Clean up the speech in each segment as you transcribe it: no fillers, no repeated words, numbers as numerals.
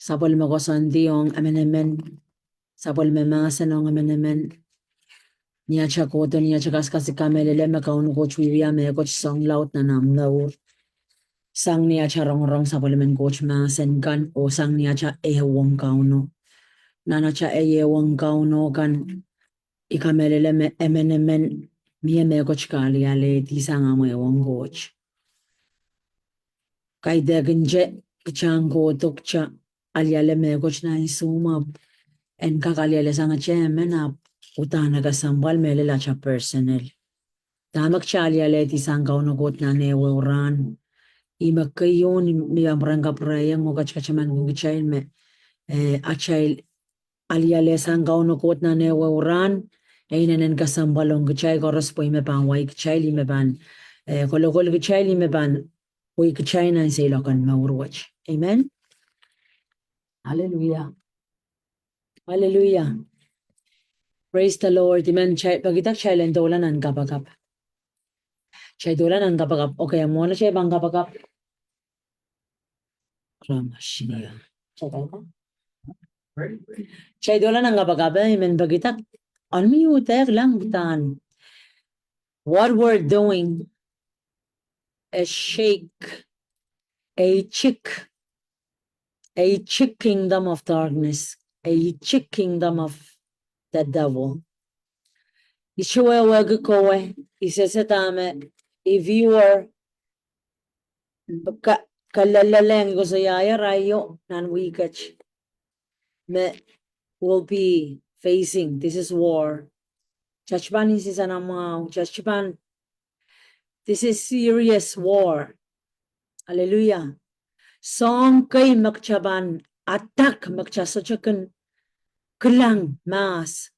Sabol mo ko sandiong amenemen. Sabol me mga sanong amenemen. Niya cha koto niya cha kaskasi kamelele me kaunu ko chuya me ko song laut na nam laur. Sang niya cha rong sabol men coach ma sen kan o sang niya cha wong kauno. Nana cha wong kauno kan ikamelele me amenemen. Mie me coach kali ale ti sanga mo wong coach. Kay degenje kchang ko tokcha aliale me coach na isumab. En kakaliale sanga chemenap. Utana ka sambal mele la cha personal. Tamak chali ale ti sangkaw no got na newe uran. Ima kayon mi amranga praya ngo kachkachaman ngichail me achail aliale sangkaw no got na newe uran. Einen ka sambalong gichay koros po ime pan way gichay ime ban kolokol gichay ime ban way gichay na sa ilokan maurwach. Amen. Hallelujah. Hallelujah. Praise the Lord. Amen. Pagitak challenge dolan ang kapagap. Chay dolan ang kapagap. Okay, mo na siya bang kapagap. Ramashia. Chay dolan ang kapagap. Amen. Pagitak. Unmute lang bitan. What we're doing is shake a chick kingdom of darkness, a chick kingdom of the devil. Ishuwe wege kowe, isesetame, if you are kalalaleng ko sa yaya rayo nan wikach, me will be facing, this is war. Chachban is anamaw, chachban, this is serious war. Hallelujah. Song kay magchaban, attack magchasachakan, kelang mas.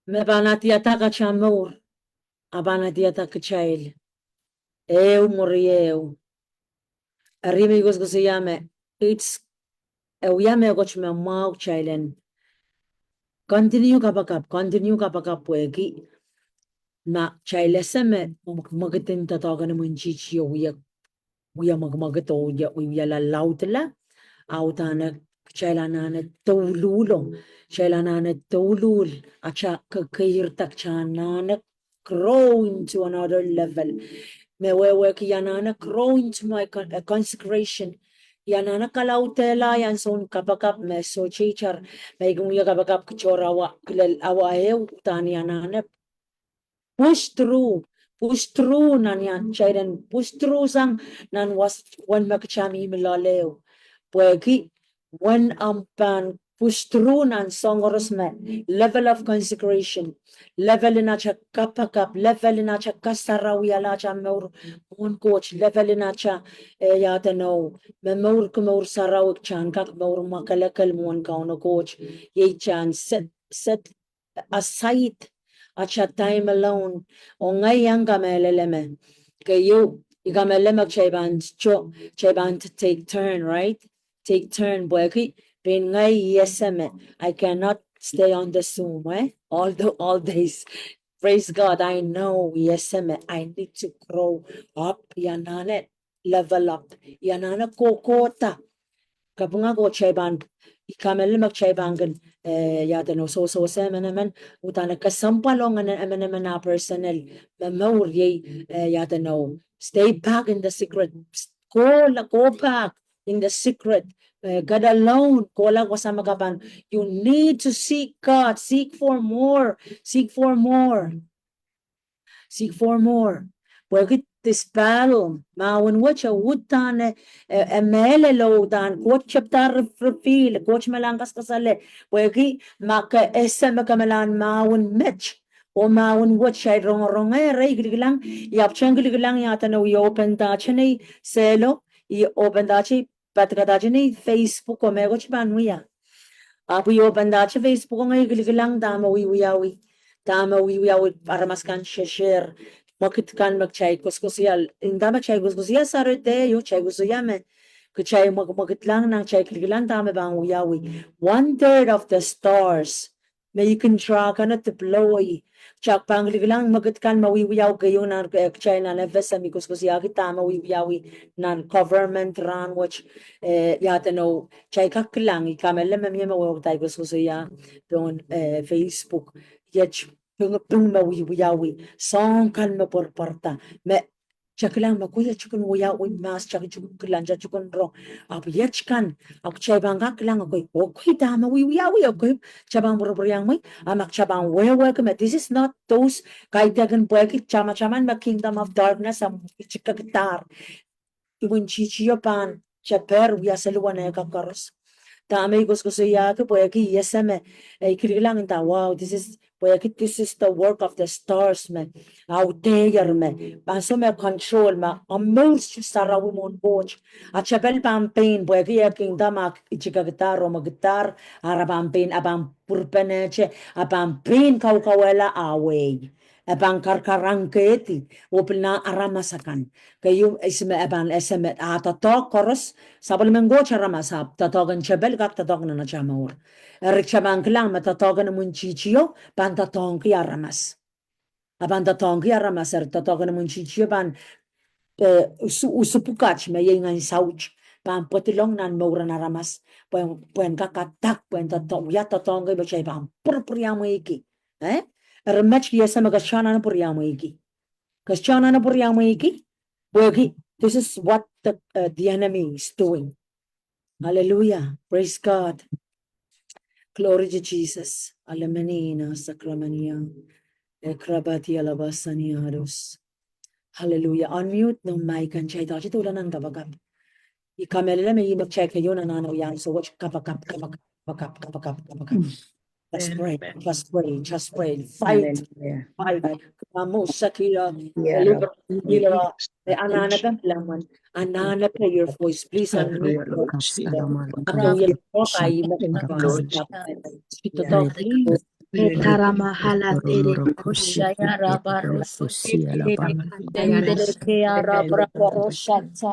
Mebanati ataka chamor, abanati ataka chail. Murieu. Arimigos ko siyame, it's uyame goch me mau chailen. Continue kapakap puegi. Na chaileseme magatin tatagan mo chichiyo uya magmagato uya la lautla. Autana chailanane tawlulong. Chailanane tawlul. Acha kakirtak chanana grow into another level. Mewewe ki yanana grow into my consecration. Yanana kalautela yan son kapakap me so chichar. May gumuya kapakap kchorawa kilal awaew tani yanana. Push through nan yan chairen push through sang nan was one makachami milalew. Puegi when pan push through nan songoros me level of consecration, level in acha kapakap, level in acha kasaraw yala cha meur mon coach, level in acha yata no me meur kumeur saraw chan kak meur makalakal mon kauno coach ye chan set aside acha time alone o ngayang kameleleme kayo ikameleme chayban to take turn, right? Take turn, boyki. Bin ngay yeseme. I cannot stay on the Zoom, all days. Praise God. I know yeseme. I need to grow up. Yanane level up. Yanana kokota. Kapunga ko chayban. Ikamel magchaybangan yata no so semenemen utana kasampalong an na personal memor ye yata no stay back in the secret. Go back in the secret. God alone, you need to seek God, seek for more. Wagit this battle, mawan wacha wutan melelo dan coach chapter feel, coach malangas kasale, wagi maka makamelan mawan match. O mawan watch ay rong gilang yapchang yata no open dachane selo open dachi patkadachane Facebook o megoch banwiya. Apu open dachi Facebook ngay gilang dama wiyawi para mas kan share. Makit kan magchay kuskusyal. Inda magchay kuskusyal sarete yo chay kusyame. Kuchay magit lang ng chay kilang tama bang uyawi. 1/3 of the stars May you can try kana to blowy. Chak pangli lang magat kan mawiwiyaw kayo na China na vesa mikos ko siya kita mawiwiyawi nan government run which yata no chay kaklang ikamela mamya mawag tayo ko siya don Facebook yach pung mawiwiyawi song kan maporporta me chaklang makuya chukun wuya uy mas chak chukun klanja chukun ro ab yach kan ak chay bangak lang ako'y okay tama wiwiyawi ako'y chabang buro-buro may amak chabang wewe kame this is not those kaidagan buwagi chama-chaman ma kingdom of darkness am chikagitar iwin chichiyo pan chaper wiya saluwan na kakaros Tama ko siya ke buwagi yesame ikirilang ta wow this is the work of the stars me out there me paso me control ma amongst sarawi mon boch at chapel pampain buwagi kingdom ak chikagitar o magitar arabampin abang purpeneche abampin kawela away abang karkarangketi wopilna aramasakan kayo isme abang esme atatok koros sabal menggo charamasap tatogan chebel kak tatogan na chamor erik chabang klang matatogan mun chichiyo pan tatong ki aramas abang tatong ki aramas er tatogan mun chichiyo pan usupukach me yengan sauch pan potilong nan mora na ramas puen kakatak puen tatong ya tatong ki bachay pan purpuriamo iki remach yesa magashana na puriamo iki kashana na puriamo iki buwagi this is what the enemy is doing. Hallelujah. Praise God. Glory to Jesus. Alamanina sakramania. Ekrabati alabasani haros. Hallelujah. Unmute no mic and chay tayo tulan ng kabagap. Ikamela may ibig check yun na yan. So watch kabagap. Let's pray. Just pray. Fight. Sakira. Anana, play your voice, please. Karamahala tere kushaya rabarusu dendere kea rabrabaroshata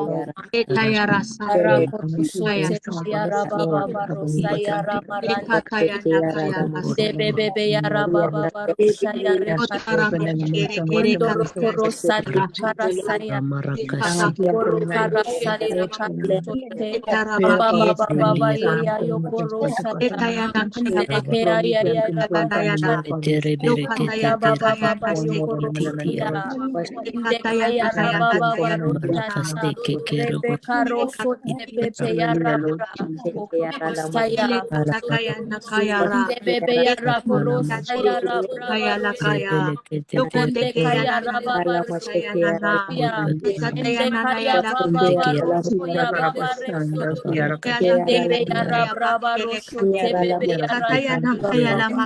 etaya rasara kutusaya rababarosaya ramaranda debebe ya rababarosaya rekarando korosari karasaya korokarasari rekaratote baba ya yokorosata kea ya Lokaya baba baba yokorotia indekaya baba barotana Rebecca roso tepepe ya rabra okostaya bebe ya raborosa ya rabra barosaya lokondekaya rababa ya indekaya baba baroso ya baba reso indekaya rabra baroso tepepe ya rabra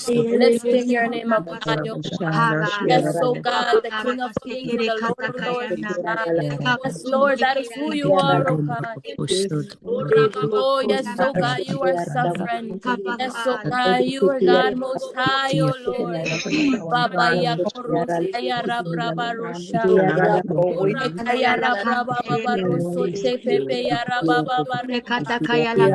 Let's sing your name up high, O God. Yes, oh God, the King of Kings, the Lord of Lords, God. Yes, Lord, that is who you are, oh God. Oh, yes, oh God, you are sovereign. Yes, oh God, you are God most high, oh Lord. Baba ya korosa ya rabraba rosha. Ureka ya rabraba baba roso te pepe ya rababa bareka.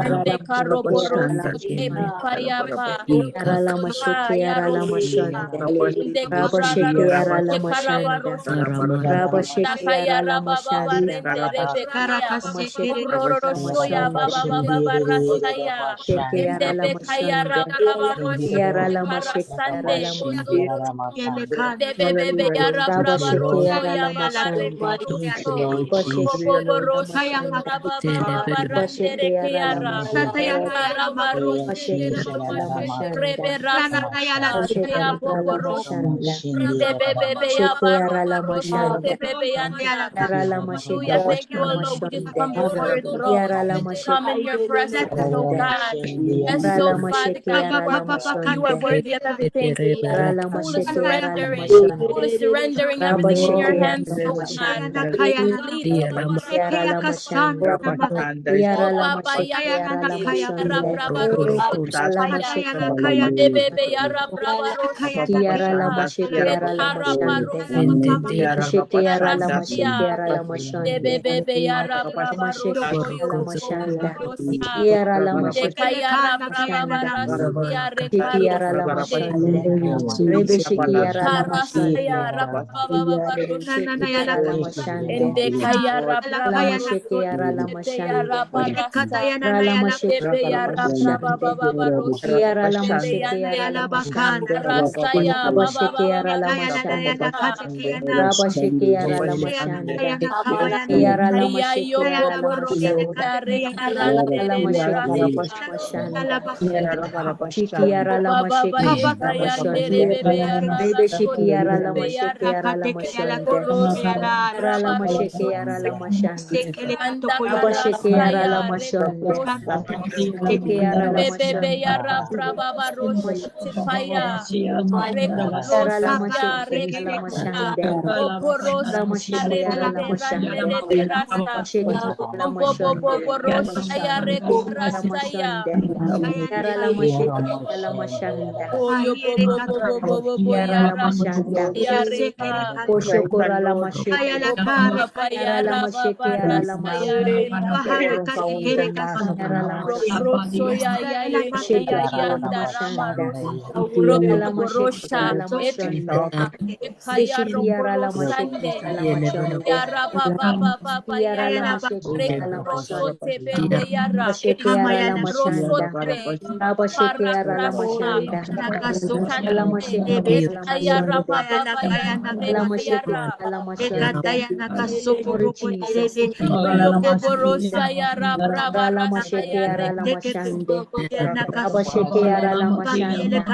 Ande karo boroso te pepa ya pa. Baba ya rosha. Inde kurara roso te karaba roso. Nakaya rababa barende rebeka ya. Urorosho ya baba baba barasaya. Inde bekaya rabraba rosha te karasande koso. Bebe ya rabraba rosho ya baba rendo. Bobo rosho rababa baba randere ke yara. Karaba rosho rebe rasa ya boko rosho. Bebe ya baba rosho bebe ya hallelujah. Thank you, O Lord. We just come before your throne. Come in your presence, oh God. Yes, so Father God, you are worthy of everything. Fully surrendering everything in your hands, oh God. Lead, oh Papa, sheke ara la mashonde. Rabrabarosha Ala ya. masheke ala Bebe ya rabrabarosha Ki ara la ya. masheke ara la Ekara mashande. parosha Sheke ara la masheke ya. ara la mashande. Bebe ya Masheke rabrabarosho ala yo mashanda. rosa. Ki ara la masheke Dekaya mashanda. rabrabarasya Sheke rekaro ara la de. mashande. Rebe sheke ara la mashande. Karasaya rabrabarosha Sheke ara la mashande. Ende kaya La rabrabaroso masheke ara la te ya mashande. rabarasa. Ra la masheke Bebe ara ya la mashande. rabrababarosha Ki ara la bebe masheke ara yande. la mashande. Karasaya Raba sheke ara la mashande. babababarosha. Raba sheke ara la mashanda. Ki ara la Kaya masheke yoko ara la borosia mashanda. rekarande Ala de masheke berasa. mashanda. Shiki ara la Baba masheke ye la kaya ndere mashonde. bebe yara Rebe shiki rasote ara la bebe masheke yara. ara la mashonde. Korosa Ara la rabaroso. masheke ara la mashande. Anda Raba sheke ara la karasaya mashonde. rekorosa. Shiki ara la Bebe mashonde. yara brababarosa tepaya. Ara la Rekorosa ya masheke ala rekaya. mashande. Okorosa La masheke ara la rebe rande mashande. de berasa. Masheke ala mashonde. Boborosha ya Ala rekarasaya. mashonde. Yara la masheke ala mashanda. Oyo Yara la yara mashanda. yareka. Koshokora la masheke. Papa Yara la yara masheke baba yara la rasa ya mashanda. rekaya. Yara la mashanda. Rosso ya yeke Masheke ya yara la yanda mashanda. ramarosa. Yara masheke Roborosha yara la mashanda. ekaya Besheki yara la masheke rokorosande. yara la mashanda. Yara baba Yara la yara masheke yara la mashanda. rekorosote bebe yara. Masheke yara la mashanda. Rosote Abasheke yara la karasasha. mashanda. Ala Shande masheke yara la ekaya mashanda. baba yanda Ala masheke rekaya. yara la mashanda. Glory Jesus. Oyo boborosha yara Ala brabarasa masheke ya yara la rekaya. mashande. Abasheke yara la mashanda.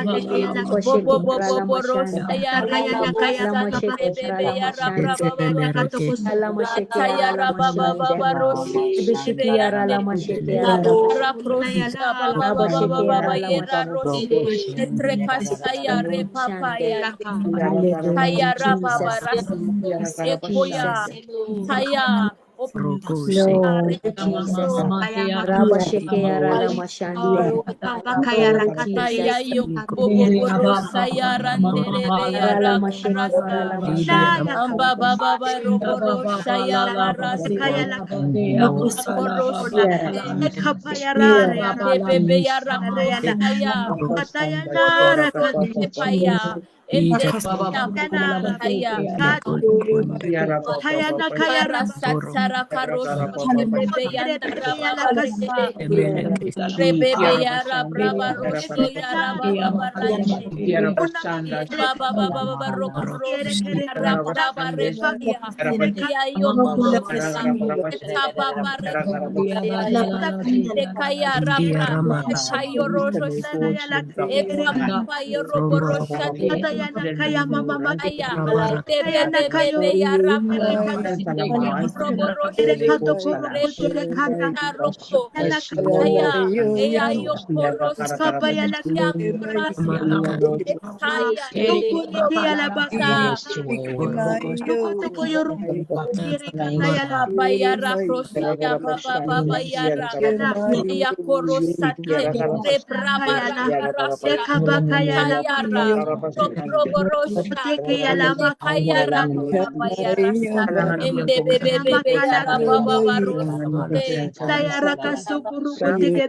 Abasheke yara la Boborosha mashanda. ya Ala rekorosa masheke yara bebe la yara mashande. brababarosha. Ala masheke yara la Atayara mashande. bababarosha bebe Ibishiki yara la yande. masheke yara la Raprosia baba baba Abasheke baba yara la yera mashande. roshe etrekasaya Shande. repapaya kaya baba Jesus. raso ekoya Jesus. kaya Glory Jesus. Rabasheke yara la mashande. Glory kaya Jesus. yo bobo borosa ya randerebe ya Yara la masheke yara la rakarasa mashande. amba baba baba roborosha ya barasa yakorosa Yara la te mashande. bebe ya rakrosaya Roboroso te paya, ende ya paya, karasa tara karoso te bebe yanda rababarande, rebebe yara brabaroso yara bababarande, baba baba baba rokorosha yara brabaresia, ya yokorosa, etapa paresia, dekaya rabra, ekayorosha, ekapa yoroborosha aya bebe ya roborosha rebe roko aya eya yokorosa ya karasia ekaya yokorasa baba yara krosia baba baba yara eya korosate rebrabara karasa kayara roborosha ekayara baba yara ende bebe yara baba barosite ya ye ya rokorosande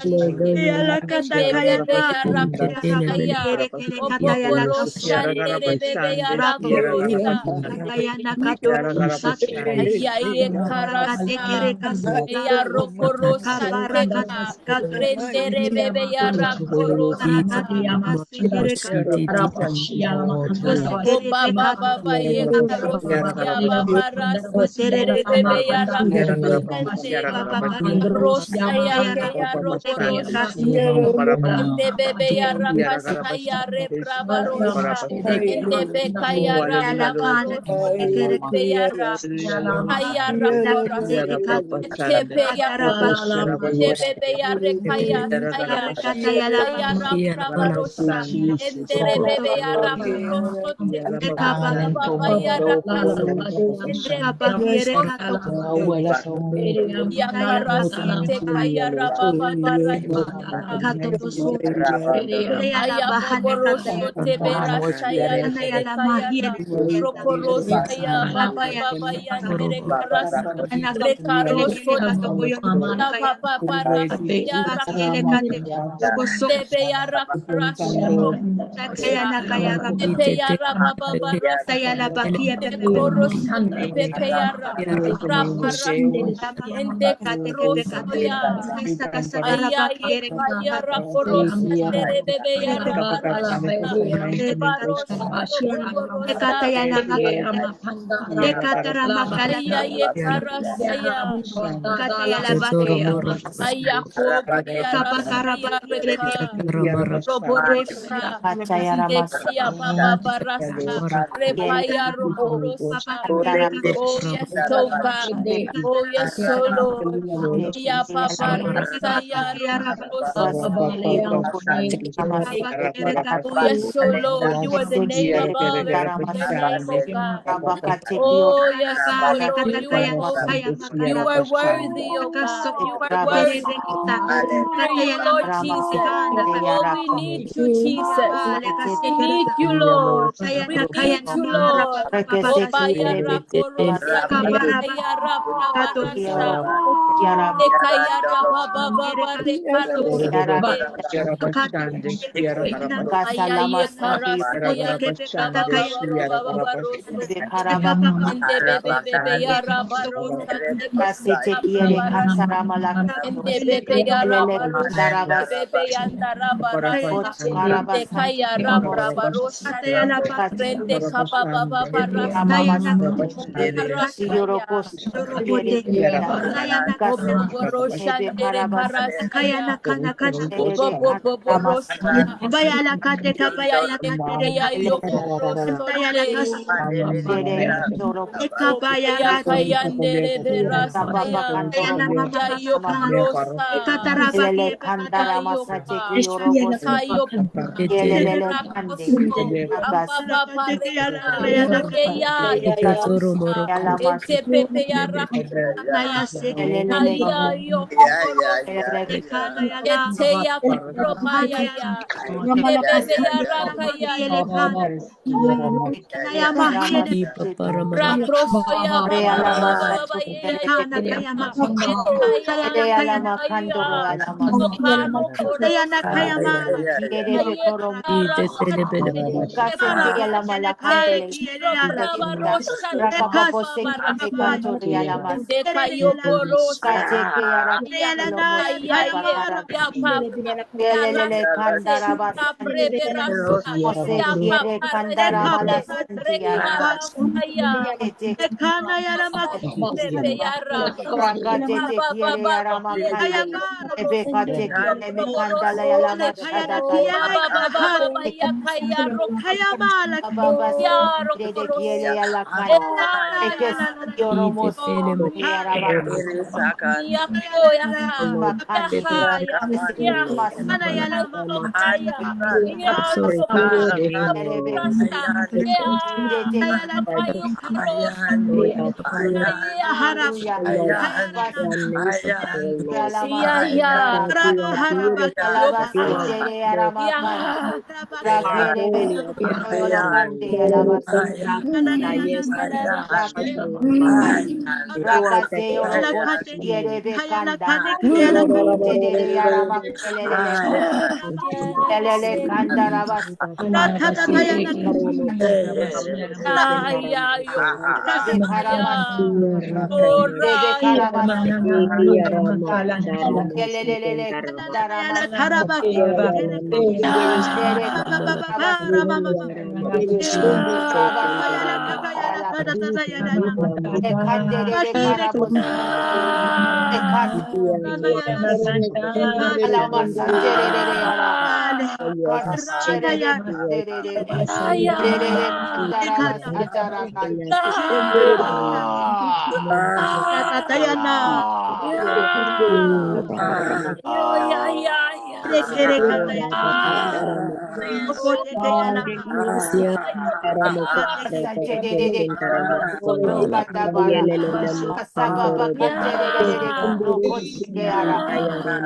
ende bebe yara krosaya oboboroshande bebe yara korosa ya ye karasa ya rokorosa tepa rendere bebe yara korosa o baba baba ye karosia baba rasi tere bebe ya rakorosande rosa ya ke ya roborosande ende bebe ya rakasa ya rebrabarosha ende beka ya rabrabarosha bebe ya ra kaya rakorasa tepe ya koro ende bebe ya rekaya saya rabarosha. Endere bebe ya rabarosote. Aya baba ya rakasi. Endere rabarosote. Ya karasite kaya rababa barasha. Aya boborosho tebera shaya ndere kayara. Rokorosaya baba baba ya ndere karasa. Rekaroso ya baba barasaya rakasi. Debe ya rakarasha. Pepe yara baba barasa. Korosho pepe yara. Raparasha. Ende rosso ya. Ayaye kaya rakorosha ndere bebe ya rabarasha. Rebarosho boborosha. Ayaye karasaya. Ayako bebe ya rasaya reka. Roborosha. Ndekia baba barasa. Repaya roborosha. Oh yes, oh God. Oh yes, oh Lord. Ya baba resaya rabarosote. Oh yes, oh Lord. You are the name above every other name, oh God. Oh yes, oh Lord. You are holy. You are worthy, oh God. You are worthy. Honor you, Lord Jesus. Oh, we need you, Jesus. We need you, Lord. We need you, Lord. Oh, baya rakorosa tepeya rabrabarasha. Dekaya rabababa rekarosete. Ayaye karasaya rabababarosote. Ende bebe ya rabarosa tekeya babarasha. Ende bebe ya rabarosha bebe yanda rabarasa. Dekaya rabrabarosha te. Rende kababa barasa. Karasaya. Boboroshandere karasaya. Boborosaya. Aya yokorosote. Ya kayandere berasaya. Ya yokorosa. Ya yoka. Ya rakoso. Ababa paresa. Ya. Ente pepe ya rakasaya. Aya yokorosa. Ente ya korobaya ya. Ende bebe ya rakaya yeka. Rakroso ya baba baba baba ya yeka. Enkaya aya. Sokaro korosa. Aye karasha. Ebarashe. Robrabarosha te baba barasa. Ende kayo borosa. Ya ayaye. Ya papa. Ya rasate. Ya preberasha. Ya papa resate. Rekarasaya. Repeyara. Baba baba yaka. Boroso. Oh baba baba yakaya rokoso. Ya rokorosa. Ekaya. Oh yako yaka. Yakaya. Ya. Ayokaya. Ya roka. Ya burasa. Ya. Papa yokoroso. Aya. Ya ya. Yoka. Ya. Ya yokorasaya. Oraya. Ya. Ya. Rekere kataya okote kayana Kasababa katerere kandroko shikeara.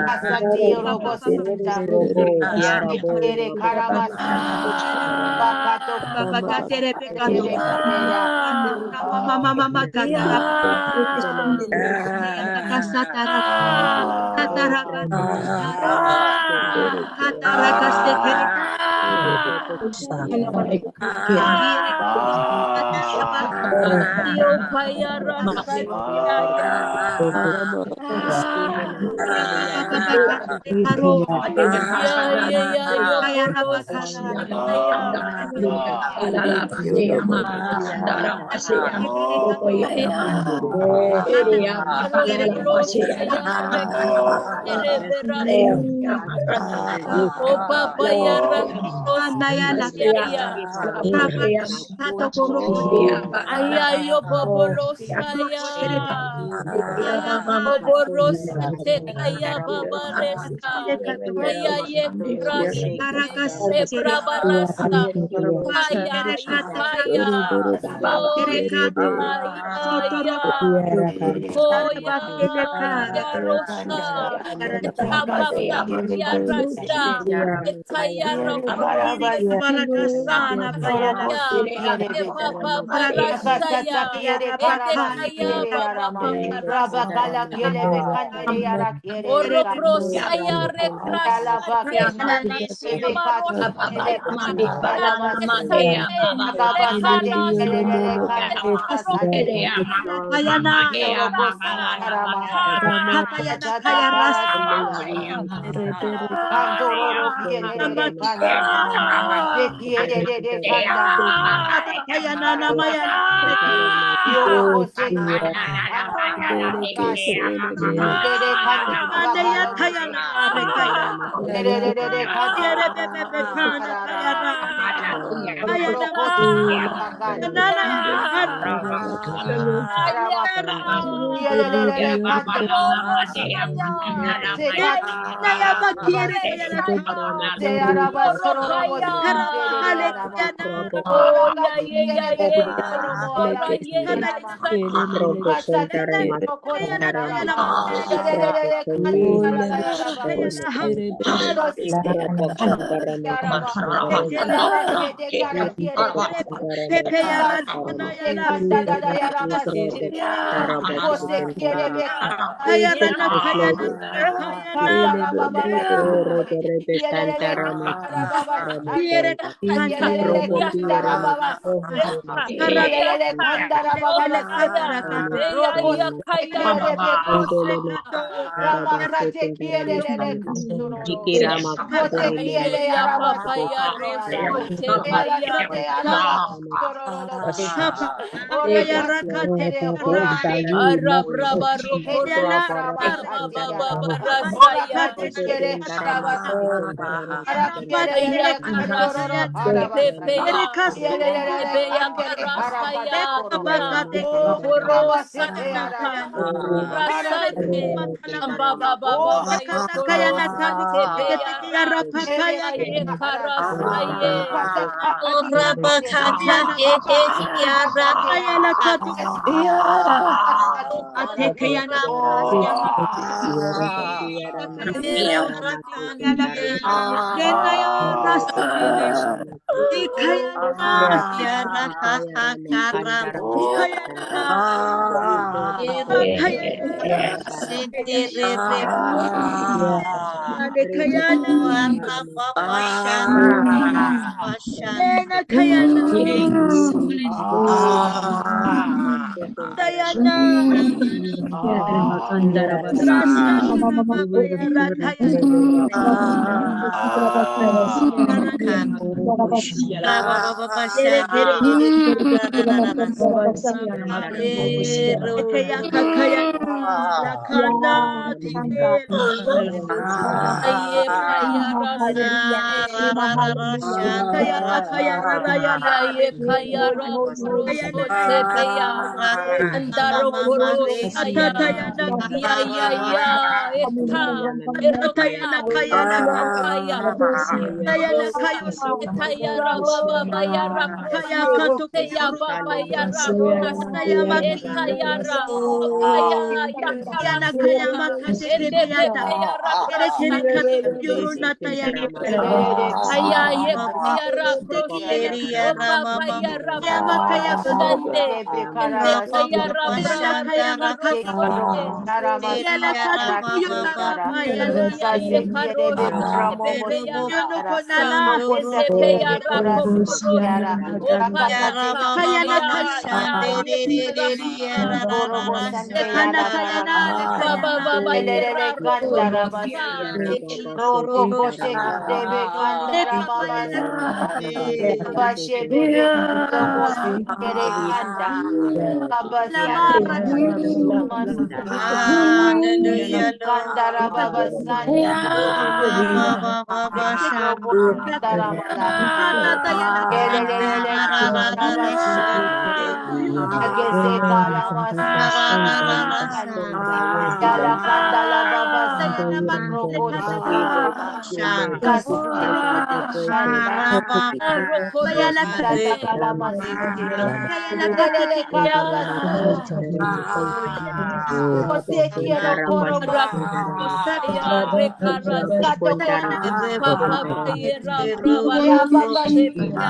Kasati robo santa. Ere karabasanta. Bakato bakatere pekato ere kateya. mama katara kasatara katara katara kasekere kire kataya Ayo paya rasa ya. baba karo Ya yo kaya borosa rabakara ya. kire kataya kata Aro brosa ya rekere berasa. O papa ya kana rarosa ya la ya. raba kato koroko Ayayo boborosa ya. tere Boborosa tekaya babaresa. kire kato Ayaye krasa karakas kere ebrabarasa. Kaya kere kata ikaya. kere Oya kata sotoro ya. Koya karabakele kara ya rosa. Rabaka ya rasa. Etaya raborosa. barakasana payala Rabasaya. Epapa barakasana barasaya. Ikasatiere bakana Etekaya karabasitere baba arama. Rabakala barasaya. kelebe kandere ara kiere kere kantororo. Oroprosaya rekrasate. Alabakenda. Ebe kato ebe Ebabarosaya. kandi alabasete. Esate. Alabasete Ekarasaya. kelele kanda. Eprobose. payana Torobosi karama. kapayana Achata kaya ras karasitea. Kantororo kielele kanda. Bekiere de kanda. kata payana namayana Yorobo sekanda. Kanda. Dede kanda mande ya babala kayana mase. rekaya Dede kanda. yere bebe kana Karara. kayana kayana Rokosi kakandi. nana ya kara Karabasa. Yelelele kanda. Sekati. na ya bakire kayana Se araba sororobo kara sindere de kale arama. kayana Oh yeah Alakati yeah yeah kelebe yeah yeah kandorobo Ora alaki yeah kala kirama. yeah Kasati kena rokosi kayana kayana karama. Yelelele kandi alala yaraba kayana sete. ha Kosi yaraba. ketere Alabashe de kara kierebe kere kanda. pepe ya Kasati rana ya de la kanda da da yaraba sete. Kose kierebe kanda. kayana na kayana Kanda. kayana Kandara baba baba. Yelelele kandara baba kere shande. kanda ya Yelelele kandara Yakara baba sete. kara Yelelele kandara baba kele Rosaya, katara basata. kata Eya Rokos Yakaya kierebe Baba, kose kanda. kato Rabakate kielelele kandororo. kata Kote kiele Eya araba Papa ya sete ara. Rosote Ela Kaya, sete araba tororo kapa kanda. kaya Ore ya kasite rakate de kara koste kinde. Arabraba Kete kenyana Rokorosaya, kara Baba karabasate ya. Baba Ora Rasaya, kate kate kiele arabasite. Ara tere kielelele Ayakaras, kandororo tere arabasata. Repeya, kasere Yelelele Ebeya kandele Karasaya, karabatororo. kate O Rabasete kayana Borosaya, ara. kayana Rasate, matala Baba Oh, Baba kata kayana kare Yokorosate kete ya Beyara, rapa kayana Aye Karasaye, kayana kayana katu ate kayana ya rakana kena ya rasa Ikayana tiara tata kara ikayana rakayana sentere repaka alekayana ena kayana dayana rasa baba ya rakayana karakana baba baba shandere Ete ya kakayana rakana tikelo Aye Payarasate, kayana kayana rayana Aye Kayara kayana Rosote Beya, Andaro koroshaya. Tatayana Ya ya ya. Eta. Tatayana Erokata. kayana Rokaya. Tatayana kayo Etaya rababa bayara Kaya koshi. katuko Teya koro baba yara koshi. Tataya Etayara. Okaya yakara Yana kaya soka. makate Ende kebeyata. kepeyara Kere kere katu krashande. yoro natayana. Aya yekayara kroshe. Opa yara Yama kaya katu shande. Ende kayara Yana brande kaya makate. karosande. Yana katu yona makayana. Aya yekaroshi bebe yara Yono kosa. konala. Ende peyara kokoroshi. Opa papa papa Kayana yara kaya. ya yekarashia. Lekana kayana Baba lekayana. baba yera rokosa. Lekapa yana lamara. Hallelujah, Lord. Rokoroshande. Kayana kateke Ya. Rakoshaya rekarashi. Papa yera braba roshia.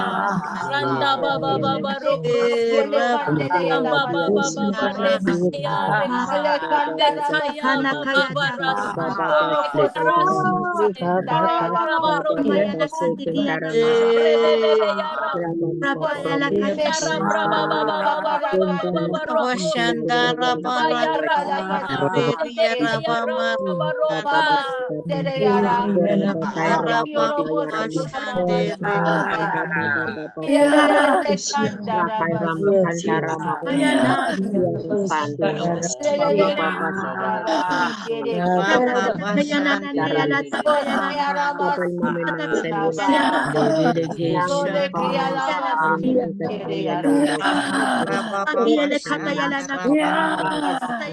Randa baba baba rokoroshia. Amba baba baba rekaya reka. Etaya Kana baba kayana. barasando rekarasite. Raba Kabayana rokoshi. kandidiana. Rebebebe yara Rapayala rokoshi. kateke. Yara braba baba baba baba baba rokoshi. Shandara Bayara ende kayara baba roka. Kayana. Kayana nakayala takayana. Kayana makiyele katayala nakatayana makiyele.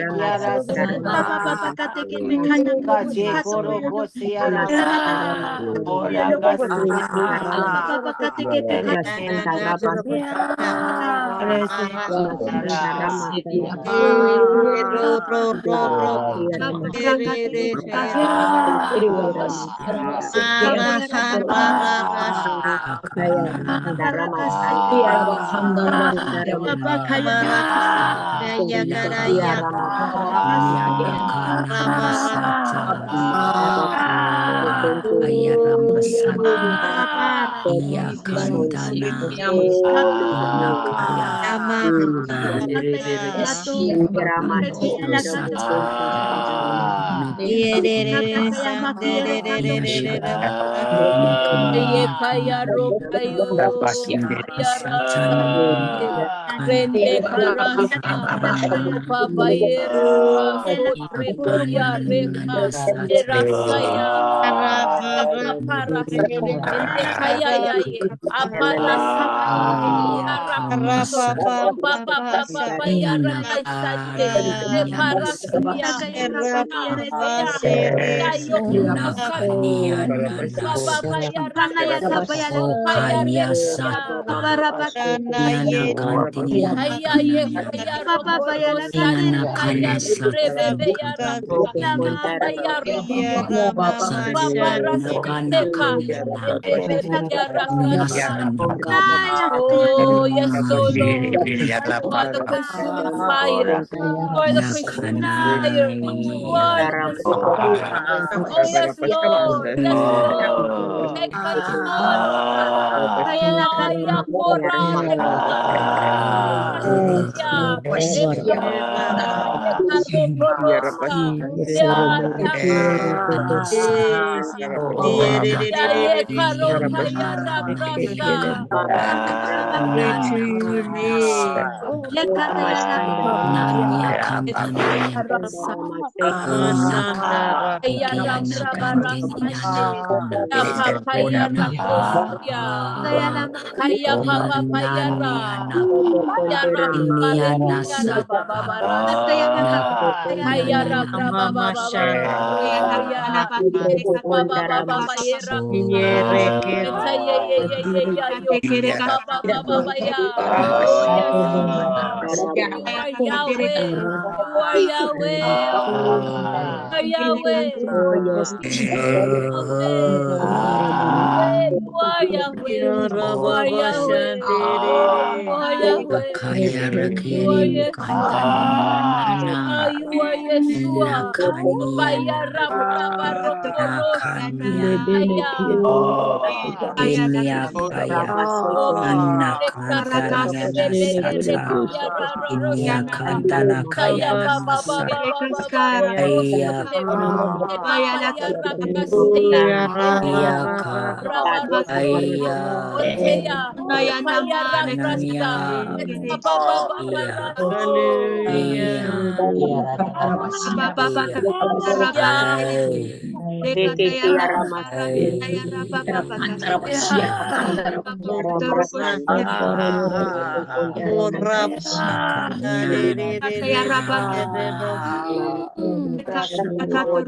Kayala kana baba baba kateke mekana katuyo yana makiyele bobo. Baba baba kateke pekana baba baba kateke pekana. Baba yara baba rakasite. Baba kayana rakasite. Baba katu katayana katu. Kayala katu kataya makiyele katu. Ye kaya rokayo yarasate rende karasha opa bayera Kayala raso rekaya reka erasaya aparase ende kaya yaye aparasa yarakoso papa papa yarakaisande e parasia kaya kapapiyere ya ya yokonosa Baba baya kana ya rakosa, kapayala opaya rekia. barabaki. Haya ye kaya Baba bayala rokoroshan katere kaya rebebe ya raka. lama. Amba ya rokokoshi. Papa rasiteka. Ende bebe ya rakashande. Kaya kayala. Oh, yes, oh Lord. You are the consuming fire. You are the consuming fire. You are the consuming fire. Oh, yes, Lord. Yes, Lord. Take control, God. Kayala Aya kateke. kora reka. Rasia. Ende kaya arokorosa. Ya ye karo kaya rabrasa. Rasa ya rabrabarasa. Ya papaya rakosia. Kaya papa payara. Ya rababare kaya rababara. Kaya rabrababara. Kaya baba baba yera. Eta ye yoko baba baba ya. Oh yes Lord. You are Yahweh. You are Yahweh. Oh, Yahweh. Oh, yes. Yahweh. You are Yahweh. You are Yahweh. You are Yahweh. You are Yeshua. You are Yeshua. Baya rabra barokorosa. Aya. Oh, rekasete bebe ya rarosha. Kaya baba baba baba rokosete baba ya rakasaya Onteya, Kaya Rabrasa, Baba Baba Raso,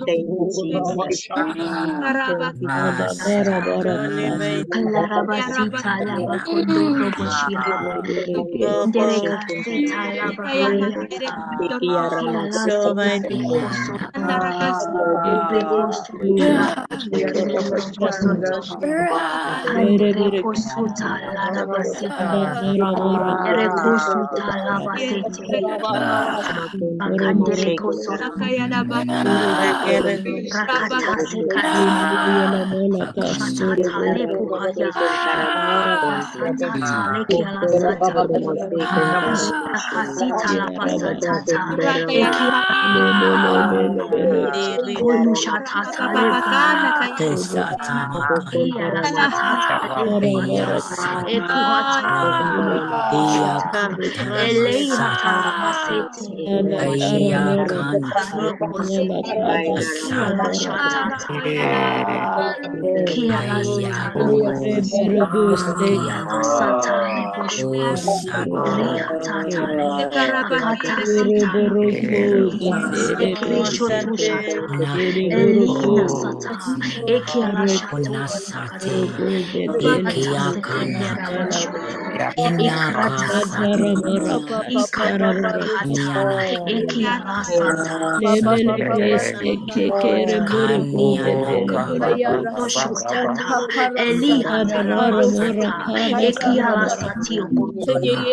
Thank you, Jesus. Larabasita labakondo roboshia. Dereka seta labakayata. Kiala seta rekoso. Rekoso tura. Rekoso. Rekoso ta larabasita. Rekoso ta labasete. Bakandere koso. Rakata sekata. Shatata lepuhaya. Satata lekiala sata. Rakasita la pasatata. Ekia konu shatata lepuhaya. Kiala satata lepuhaya. Ekuhata shata. Elehata la masete. Kiala shatata. Kiala sita la masete. Kiala sata leboshu. Ria tata le. Akata sita la ekresho tu shata. Elina sata. Ekiala shato pasakata. Ekata sekendera bashoto. Ekrata sata. Ikana rakata. Ekiala sata. Shoshata, Elihata Labasata, Ekiala Satio Kotoya,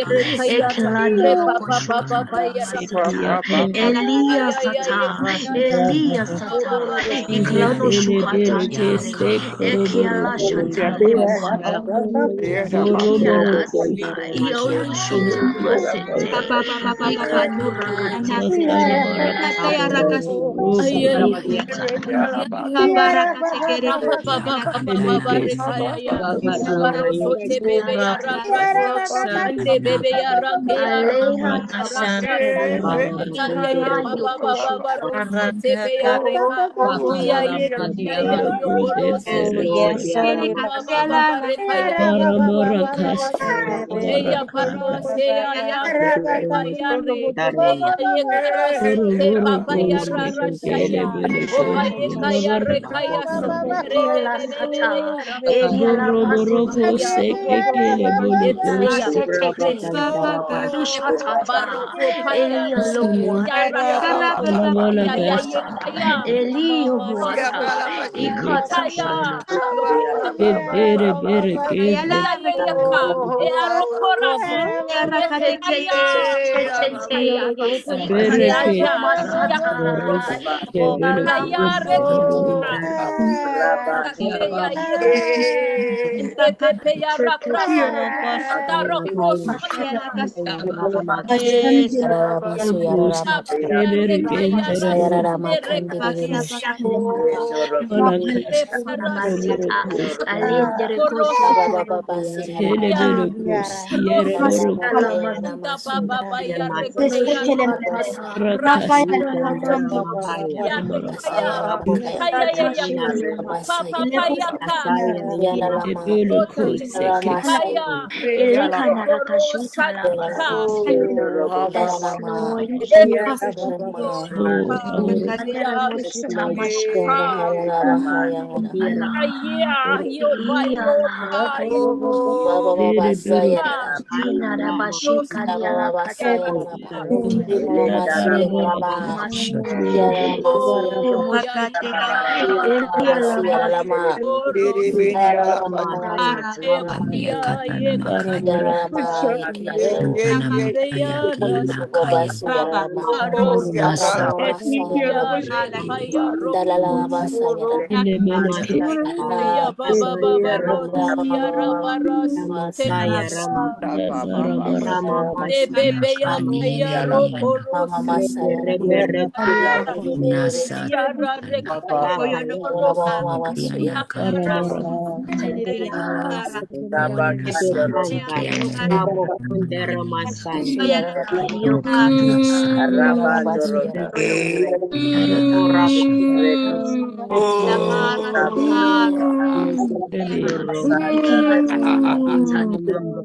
Ekilanio Koshota Labasita, Elia Sata, Elia Sata, Eklano Shuhata Tale, Ekiala Shata Lebuhaya, Ekiala Sita, Iolu Shota Masete, Ikanura Katasete, Ekata. Baba rekaya ya baroso te bebe ya rabrasa ande bebe ya rake ya Alehata rabrasa ya ya ya baba baba baroso te be ya reka ya ye ya ya yokorose Oh, yes. ya baba baba rekaya ya baba baba baba ya parase ya ya re ya ye karase te baba ya rarashaya o ba ye kaya rekaya re be Ekiela be be be sata, ya Eliala pasete, ya Etaya Masete kete, Kushatata, baroko paya Elia ya lohuata, rashaya ya ye Elohuata, kaya Elio huata, Ikata Etaya shata, ya ka e arokorasa etaya ya ya Masata, ya ya rekora Rakeya Yesu. Repepe ya rakrasa. Darokosa ya. Yes, Yararabasu yararama Abaya rekaya sayararama rekosa. kandiriririsha. Masita, Alindere Baba Koshete, baba basi Ya yararama. rosa Yararama da kayararamasu. baba ya rekaya ya rekaya kaya ya ya Abasaya. papa kaya ka Yararama. Yararamasu. kaya rosa ka Yararama. ya Yararama yararama. yeah healed by Lord God Baba baba sayararama. Tina Rabashi Baba Kadiala baba Katako, sayararama. Yararamasu yararama. Yararamasu yararama. Yararamasu yararama. Yararama yararama yararama. Babasu yararama. Yararama sayararama. Dalalama sayararama. Ya baba baba rosi ya Yararama rabarasi de sayararama. bebe ya kaya roko Mama rosi masayararama. ya rare kaya rosi Mama suyararama. Suyararama. Yararama suyararama.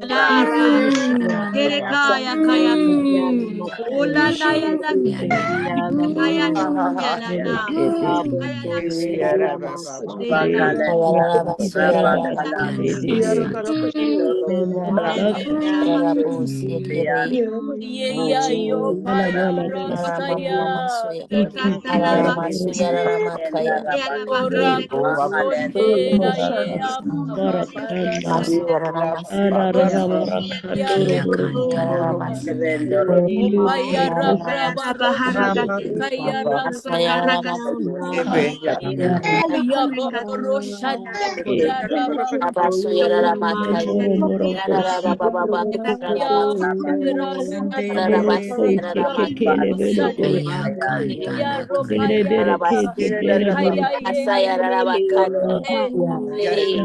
Kaya kaya ula na ya na kaya na ya na na kaya na Yararama suyararama. Yararama suyararama. ye ya yo kaya rosa ya Mama suya. Ikatala Yararamasu bakere yararamakaya. yala ora bakere kosonde ya ye ya baba Masu barasi yararamasu. ya Yararamasu. Kaya Yararamasu. rabraba rosi kaya Masu rakaya yararamasu. ya baba rosha ya rababa Abasu yararamakaya. Yararabababa. ya Yararamasu. rasa Yararamasu yararamakaya. rosha ya rokaya Yararamasu. kaya Asa ye yararamakaya.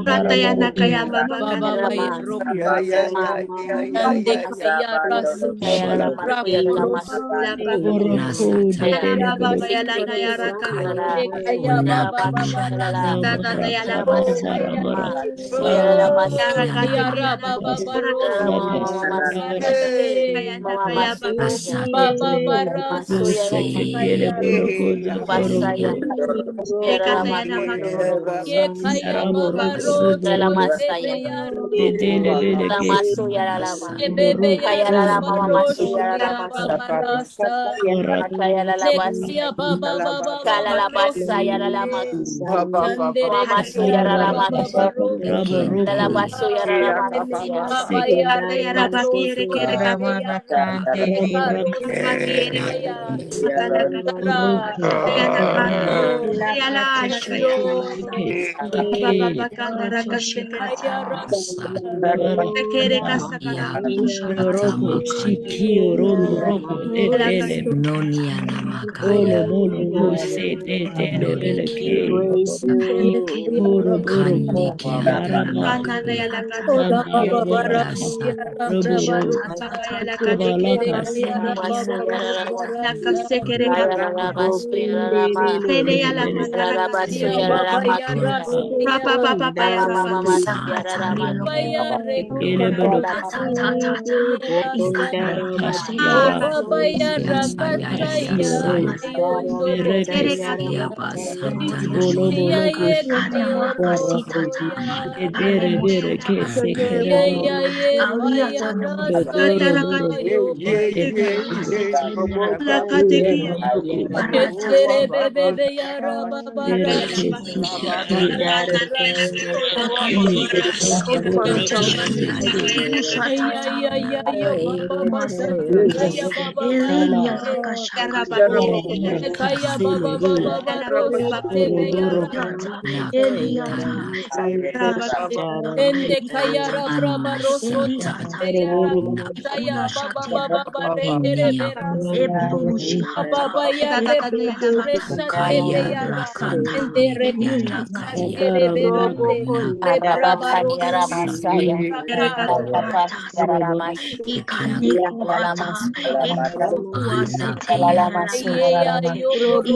kata yana kaya baba baba kana baya Yararamasu. Ande Yararamasu. kaya rasu Yararamasu rakuros yararamasu. la baba Yararamasu. yala baba yala na yara kata de kaya baba Yararamasu. baba rasi tata yala Yararamasu. baba kaya Yararamasu. yara kate yara yala baba barosi Yararamasu. kaya na Mama kaya baba Masuya, baba Masu barasi Yarama, kaya Basaya, te kata Yarama, yana ye kaya baba rosi bebe Yalamasaya, yara Lamasu Yarama, bebe yara Kayala Mama Masu baroshi ya Yaramasa, baba rasa Kayala Nekia Labasi, baba baba baba Kalala rosi Basaya Lama, Chandere Mama Masu kaya Yarama, baba baroshi Dalabasu Yarama Kasia, baba yare kata yara bakere karosi kere kate yara karosi bakere kaya kana kata ra yana kata oh yala na kaya yo baba baba kana rakashe kaya rasi kere kasakara yala kata kana na yala kata Ola baba barasi yara brabarosa yala kate kere Eke yara Masu baba baba Yarama, nakase barasa kere kata Kayala Basu Yarama, kere yala kata Basu Sia baba Yarama, yara Papa seya papa paya Mama papa. Mama Masu Yarama, Baya Dala rekaya Masu rasa Ah, O baba yara kasaya yondo kere rosia Yarama, Ya ye kata kaya makasitata. rosia Areboshata. Ya ye Auriata kaya no. rasa Kata ya rakate. yo Eka rakasitinia. Lakatekia. Marata. Ketere bebe yara baba Yala rasi baki. Yara Ushata. ya baba basa ya baba Elia basi Rakashaka. Kaya baba baba barose tebeyara. Ende kayara braba roso tebeyara. Saya baba baba barendere berasa. Baba yare resha tebeyara. Ende rekasa kere berande. Rebraba roso Masaya, Yeya yobo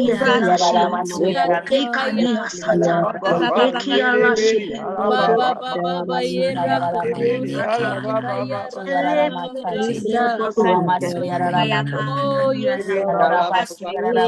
kaya baba baba yera kurosa kaya oh yes Lord thank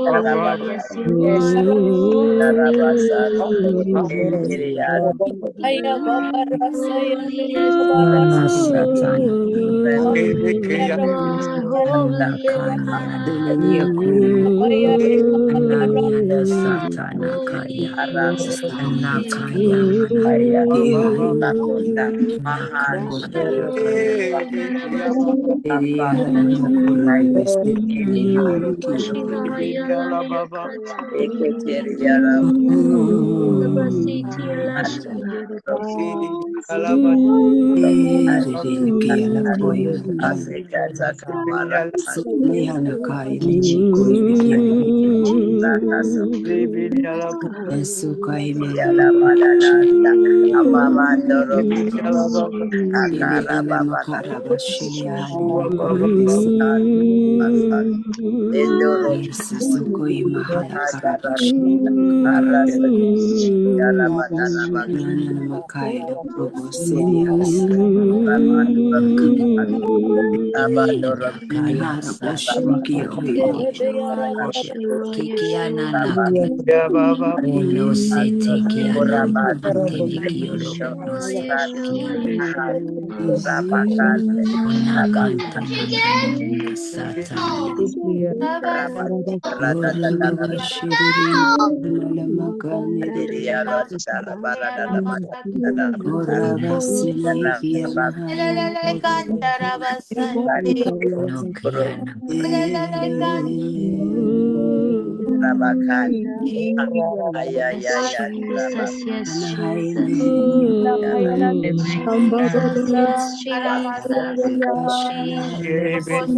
Abba barasa yara de yara Buraya rekasaya Aya baba rasa yare baba Kiyala koima Asekata kamara Lehana kai mechi koi mikiana Yesu kai yala mele mananasa amamandoro akara Elehele baba makara bashilia halele Osan Asan Endoro Yesu sokoi mahaya Adara karabashia Arasa Yala Madana Nana makaya le probo serias Ramandoro Abandoro Kaya raboshini kiyo hidi Kikiana naki Reno sete kiana mantele kiolo no sete kiana Ona kanta nanania sataya Ora baba shiriri nala makane Ora basili kiana haya no kiana Rabakan Aya ya ya Rabba Jesus, yes, Ana hai Jesus. meheni Jesus, yes, Jesus, Bashana Jesus,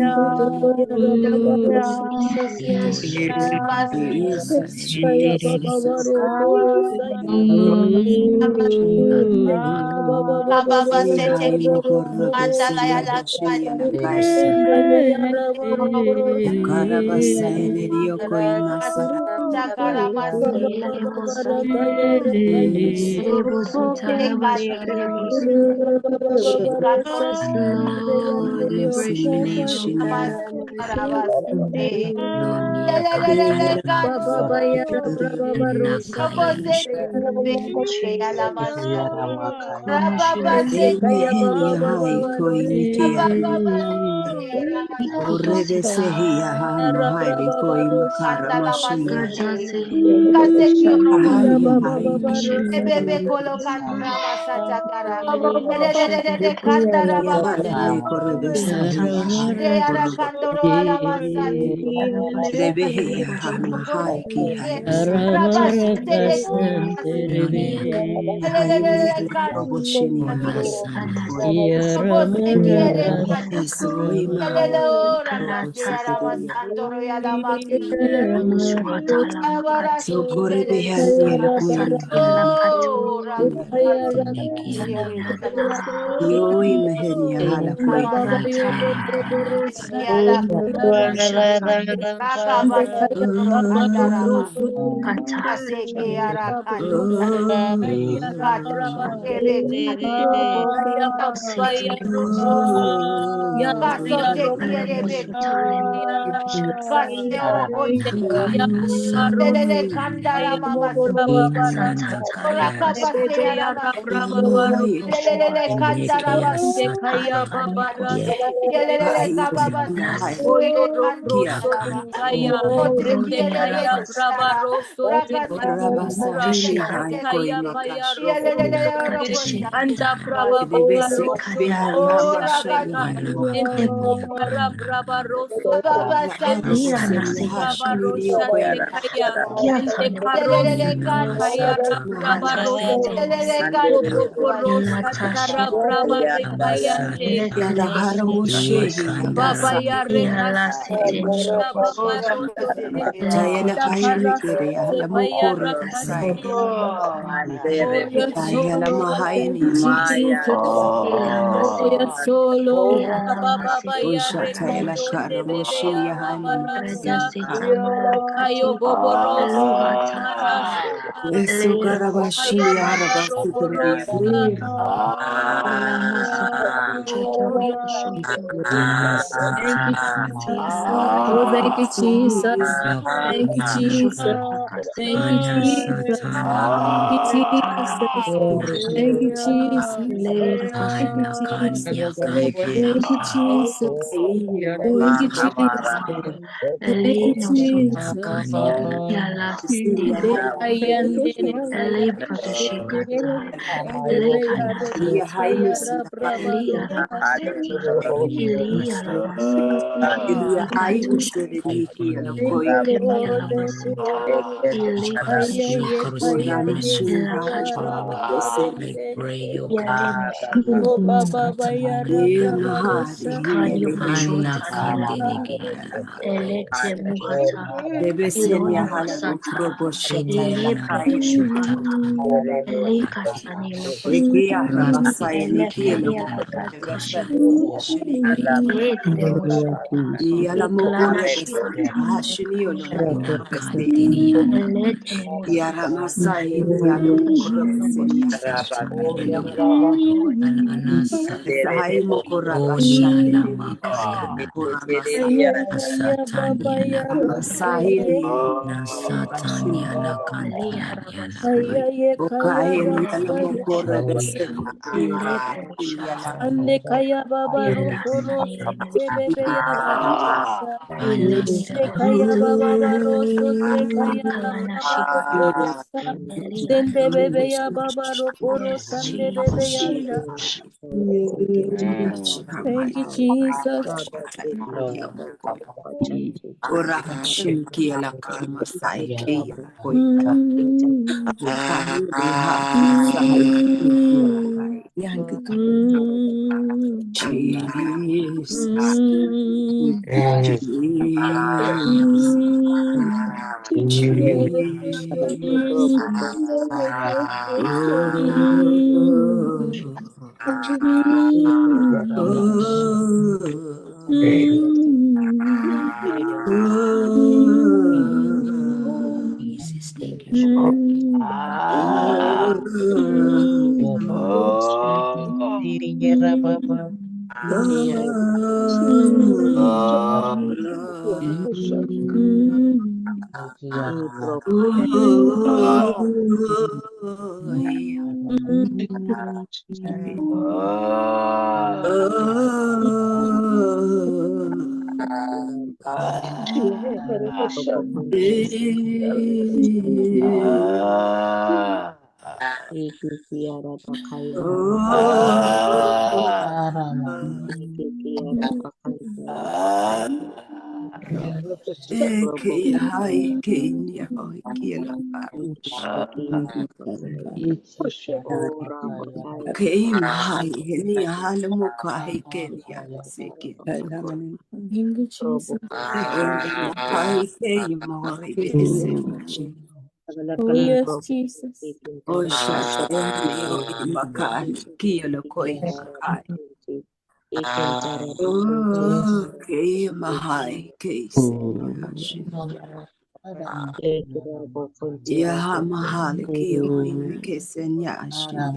Jesus, yes, Jesus, Jesus. Hey, hi, Mokora Beselia Bashilia Lakaisa. Karabasa Elerio Koimasa. Yes, Lord, we worship you. Semination Nonia Hey, Kataya. Nakaya Jesus. Hey, Mehenia Hai Koimikia. Jesus. Orebesehia Hano Haile Koimakara Mashilia. Lord, Ahaya we Hai. worship Bebe you. kolo kantra masachakara. We worship De you. kandara baba Yala Hai Korebesahia Hai de ara Korobo. kandoro ala masati. Rebehia Hano Hai Ki Hai Rabashite de Nonia Hai Proboshinia Hai Sana Koi. kobose kiere Esoi Mahaya Elelo ramante Kalata ara masandoro ya la makinde. Muswatala Abarato Makati Sokore kere. Behani Sara Koimahaya. Satiala Oh, Patu rabashite kiere. Nikiana Kata Yoi Mehenia Hala Koima. Kata Yala Shatala rakabashite kandarama. Kata Aseke ara kando. Oh, Katebe Setele kasote kierebe Musutale kaseo bote lelele kandara mama Satata orakabase arama lelele kandara basi lelele kababase kandara rama ote kierebe kandara rakasate lelele orobosa oragada babasate lelele kandara lelele kandara Yada Haramushe Yabasa. Tayana Kaya Mikere Yalamukura Basaya. Oh Andere Tayala Mahayani Maya Maya Usha Tayala Karamushi Yahani Yaka. Esu Karabashi Yarabasi Kiriya. Mahabara Yala Syria. Ele Iliakatai, Iya hai Elekanyarabasete, musia Eliarabasete, Iya hai Iliarabasete, musia diki ala Thank koi you, Lord. Elekanyarabasete, ora Iliakasete, musia bese Yalemesete, Oh, Baba Baya iya Rabra Baba mahari Sikario iya Sandelia. Boshota Anna Kayabaha, Kandinigi Elete Muhata, Debesenia Iloni hala Masata, bukrobo shata ya Enina kai Ilekanya Boshota Shata, Elika Sanilo Koshata, ekia rabasa eliki Elefenia eloko Kakakashi, debesenia shini Edre Moshata, yala Iklana mokore bese Shihata, hashini olo Anna mokore bese Kandiniana Elete yara Mosata, masa ini yalo mokore Ikashino besenia Koshata. Satanini Lord, Anana Sahay mokora Sakoniana bashande Makayana mokora basa Kaya Baba Sataniana Ya masahini Na bashini Sataniana Kandiniana Aliharabasata, Kaya Kaya okaheni yala Baba mokore besenia Elebre yala Moshata, Ande Kaya Baba Yana Rokoro Sanilo Sete Moshata, Bebe Ya Rabasa. Ilania Ande Kaya Baba Baroso Se Kaya La Ikalana Baba Shihata, Rokorasa. Sende Eliana Bebe Ya Baba Rokoro Yes, Sande Bebe Jesus. Yanda. Thank you, Shihaya. Jesus. Ora shimki ala karma sai ke koi Mm, kai ha sai ki ala mm, kai yang ke ka mm, Jesus mm, Jesus mm. Jesus Jesus, thank you. Eke hai Kenya hoi kiela Keim hai heni hala muka hai Kenya seke Thank you, Jesus. hai Kenya mohori bese Oh, yes, Jesus. o shata yani o imakai kiela koi makai o keim hai keise hashin ya mahali kiyo hoi kesenya hashin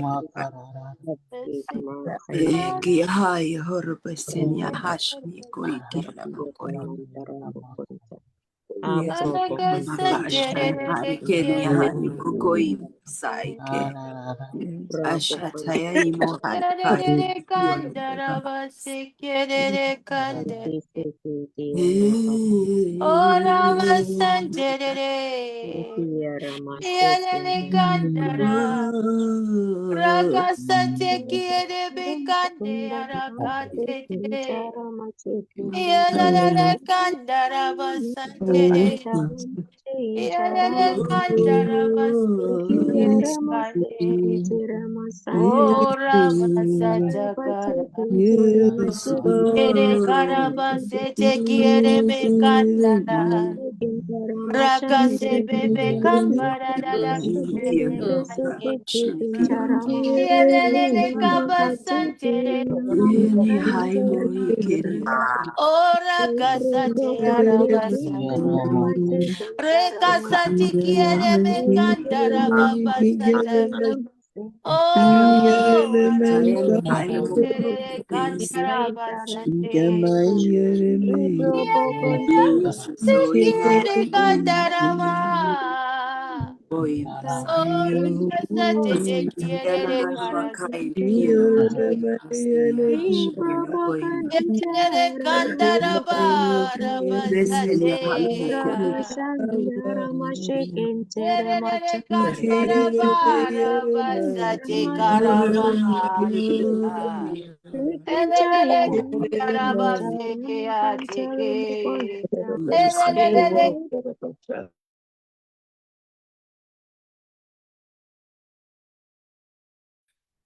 ki hai horobesenya hashni koi kiela mokoi Makashan hari Kenya hani mukoi saike ashataya imo hari kai yolo Ora masanjere, yalele kandara, rakasate kiere bekande arakate te, yalele kandara basanjere, yalele kandara basanjere kande, ora masata kara, ere karabasete kiere bekandara. Rakase bebe kambara da Yelele kabasantere Yeni hai moi kiri ora kasate arabasata rekasati kiere bekandara babasata oh Tayan hai mo arabasantere is kandara basante Jesus oh Sikiere kandarama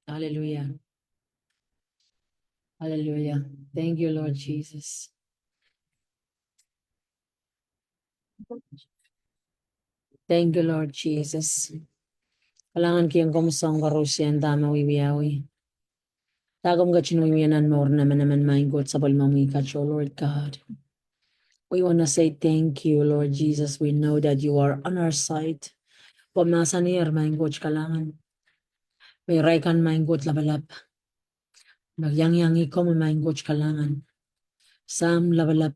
Hallelujah. Hallelujah. Thank you, Lord Jesus. Thank you, Lord Jesus. Kailangan kiyang kumusang karusyan dama wiwiyawi. Tagom ka chinuwiyanan mo naman maing God sa balmami ka, Lord God. We want to say thank you, Lord Jesus. We know that you are on our side. Pumasa niya, maing God kailangan. May raikan maing God labalap. Nagyang-yangi ko maing God kailangan. Sam labalap.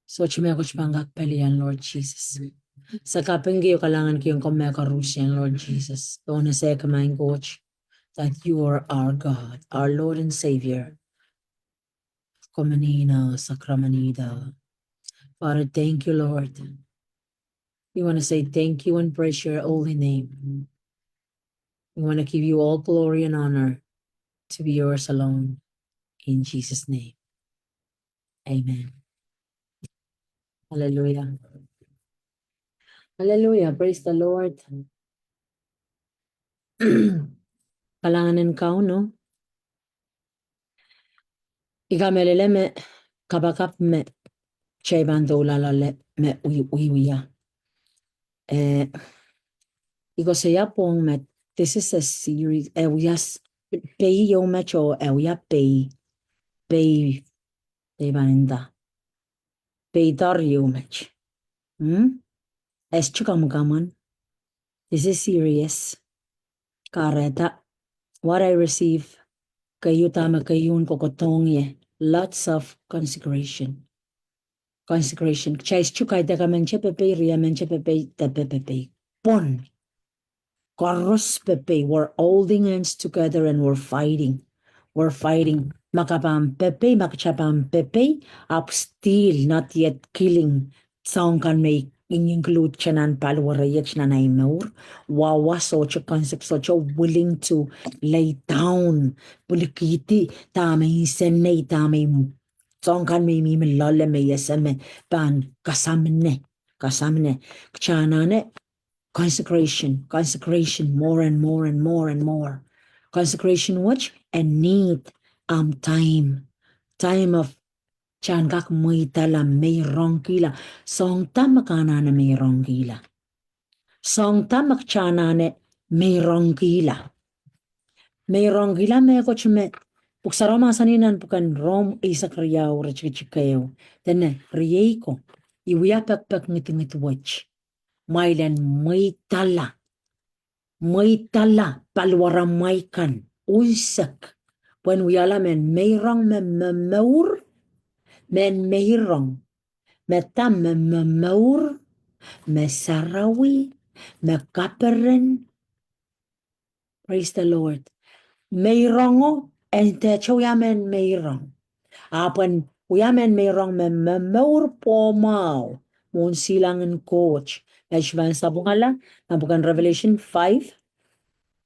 So chimeko chipangak pelian, Lord Jesus. Sa kapenggi kailangan kiyong kumeka rusyan, Lord Jesus. Don't say maing God that you are our God, our Lord and Savior. Komanina sakramanida. Father, thank you, Lord. We want to say thank you and praise your holy name. We want to give you all glory and honor to be yours alone. In Jesus' name. Amen. Hallelujah. Hallelujah. Praise the Lord. Kalanganin ka, no? Ikamelele me kabakap me chebando lalale me uiya. Iko pong me. This is a series. Uyas pay yo mecho uya pay baninda. Pay dar yo mech. Es chukam. This is serious. Kareta. What I receive. Kayo tama kayun kokotong ye. Lots of consecration. Consecration. Chais chukay da kamen chepepe ria men chepepe tepepe. Pon. Koros pepe. We're holding hands together and we're fighting. We're fighting. Makapam pepe, makachapam pepe. Up still not yet killing. Song can make include chanan palwarayach nanay wawa socho concept socho willing to lay down bulikiti tame senay tame song kan may lale may yesame pan kasamne kchanane consecration more and more and more and more consecration which and need time of chan kak muitala may rongkila song tamakana na may rongkila song tamak chanane may rongkila me kochme puksaroma saninan pukan rom isak riyaw rechikayo tene riyeko iwiapak pak ngit watch mailan may tala palwara maikan uisak when we alamen mayrong memaur men mayrong metam memaur mesarawi mekaperen. Praise the Lord. Mayrongo and te choyamen mayrong apan uyamen mayrong memaur pomao mun silangan coach Eshban sabungala nabukan Revelation 5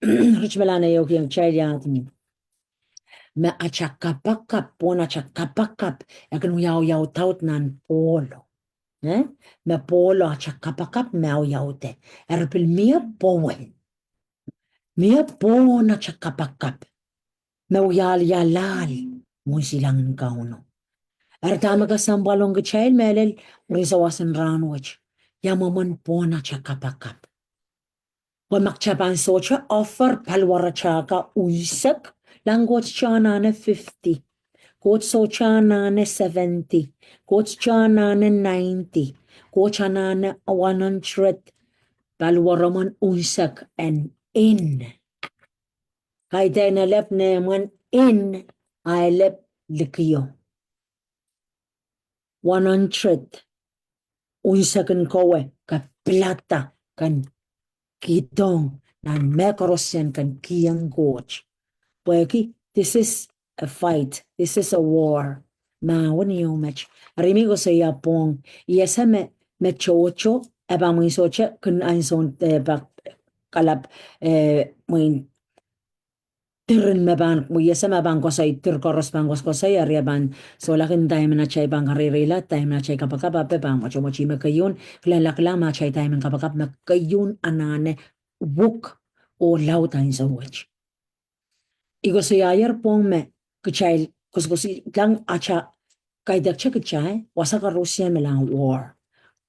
Rich Melana yoki yung child yatin. Me achakapakap, pona achakapakap, yakin yaw taut nan polo. Me polo achakapakap me yaute. Erpil mia powen. Mia pona achakapakap. Me yalal. Musilang kauno. Ertama ka sambalong ka child melel, risawasan ranwich. Yamaman pona achakapakap. Wamakchapan socha offer palwarachaka uisak langoch chanane 50 coach sochanane 70 coach chanane 90 coach chanane 100 palwaraman uisak and in kaitena lep neman in I lep likyo 100 uisakan kowe ka plata kan kitong nan mekorosyan kan kiyang goch. Porque this is a fight. This is a war. Ma wani yung match. Arimi ko sa yapong yesa me chocho eba mo soche kun an son bak kalap mo tirin me ban mo yesa me ban ko sa tir koros ban ko sa area ban so lakin time na chay bang haririla time na chay kapakap ape bang mo chomo chime kayun klalakla ma chay time kapakap me kayun anane buk o lautan sa watch. Igo sa yayar pong me kachay kuskusi lang acha kaidak cha kachay wasa ka Russia me lang war.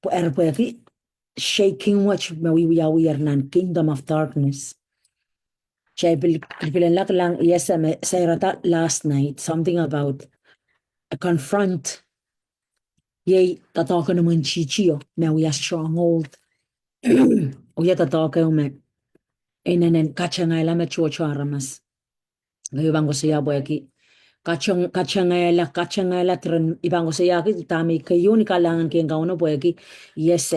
Po ki shaking watch me we are nan kingdom of darkness. Chay bilan lang yes me sayrata last night something about confront yay tataka naman chichiyo me we are stronghold. Uya tataka me inanen kachangayla me chocho aramas. Ngayon ko siya boy ki kachangayla tren ibang ko siya ki tami kayo ni kalangan kiyang kauno boy ki yes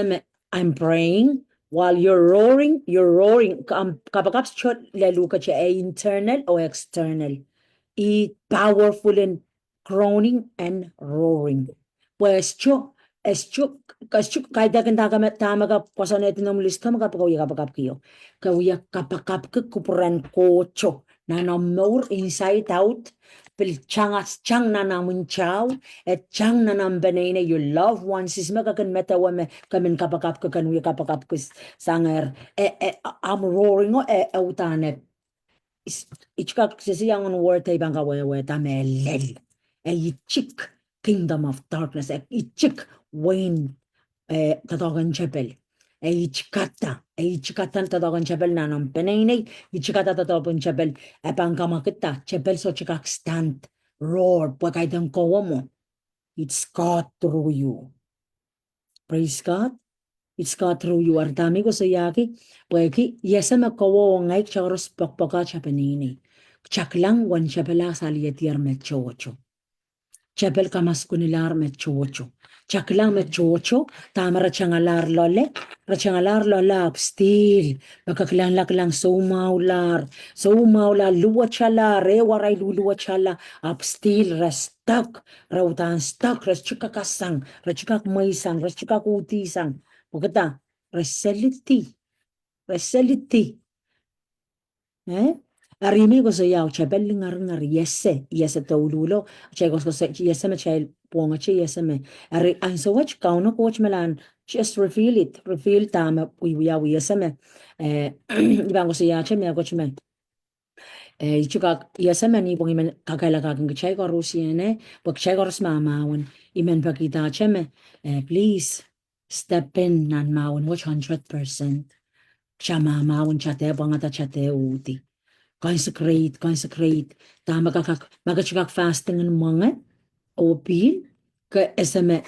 me I'm praying while you're roaring kapag shot lalo ka siya internal o external powerful in groaning and roaring pues kahit dagan tamaga pasanet ng lista magapagaw kapag kiyo kawya kapakap kupuran kocho na more inside out pil chang na namun chow et chang na nam benene your loved ones is magakan metawa me kamin kapakap kanuya kapakap kus sanger I'm roaring o utanet ichkak sisiyang word tay bang kawewe tamelel ichik kingdom of darkness ichik Wayne tatagan chapel ichikatan tatagan chapel nanam penene ichikata tatagan chapel pangkamakita chapel so chikak stand roar pagkaitan kowa mo it's God through you. Praise God. It's God through you. Artami ko sa yaki pweki yesa makawo ngay charos pokpoka chapenini chaklang wan chapela saliyetiar me chocho chapel kamas kunilar me chocho chaklang me chocho tama rachangalar lole up still makaklang laklang somaular luwa chala rewaray luluwa chala up still restak rautan stak rachukak kasang rachukak maisang rachukak utisang Pagkata reseliti arimi ko sa yaw chabel ngar yese taululo chay ko sa yese me chay ponga chay yese me ari ang so watch kauno coach melan just reveal tama we yese me ibang ko sa yaw chay me coach me ichuka yese me ni pong imen kakailan chay ko rusiene pag chay ko ras mamawon imen pakita chay me please step in nan mawon watch 100% siya mamawon chate bangata chate uti consecrate tama magachikak fasting ng mga opil ka esame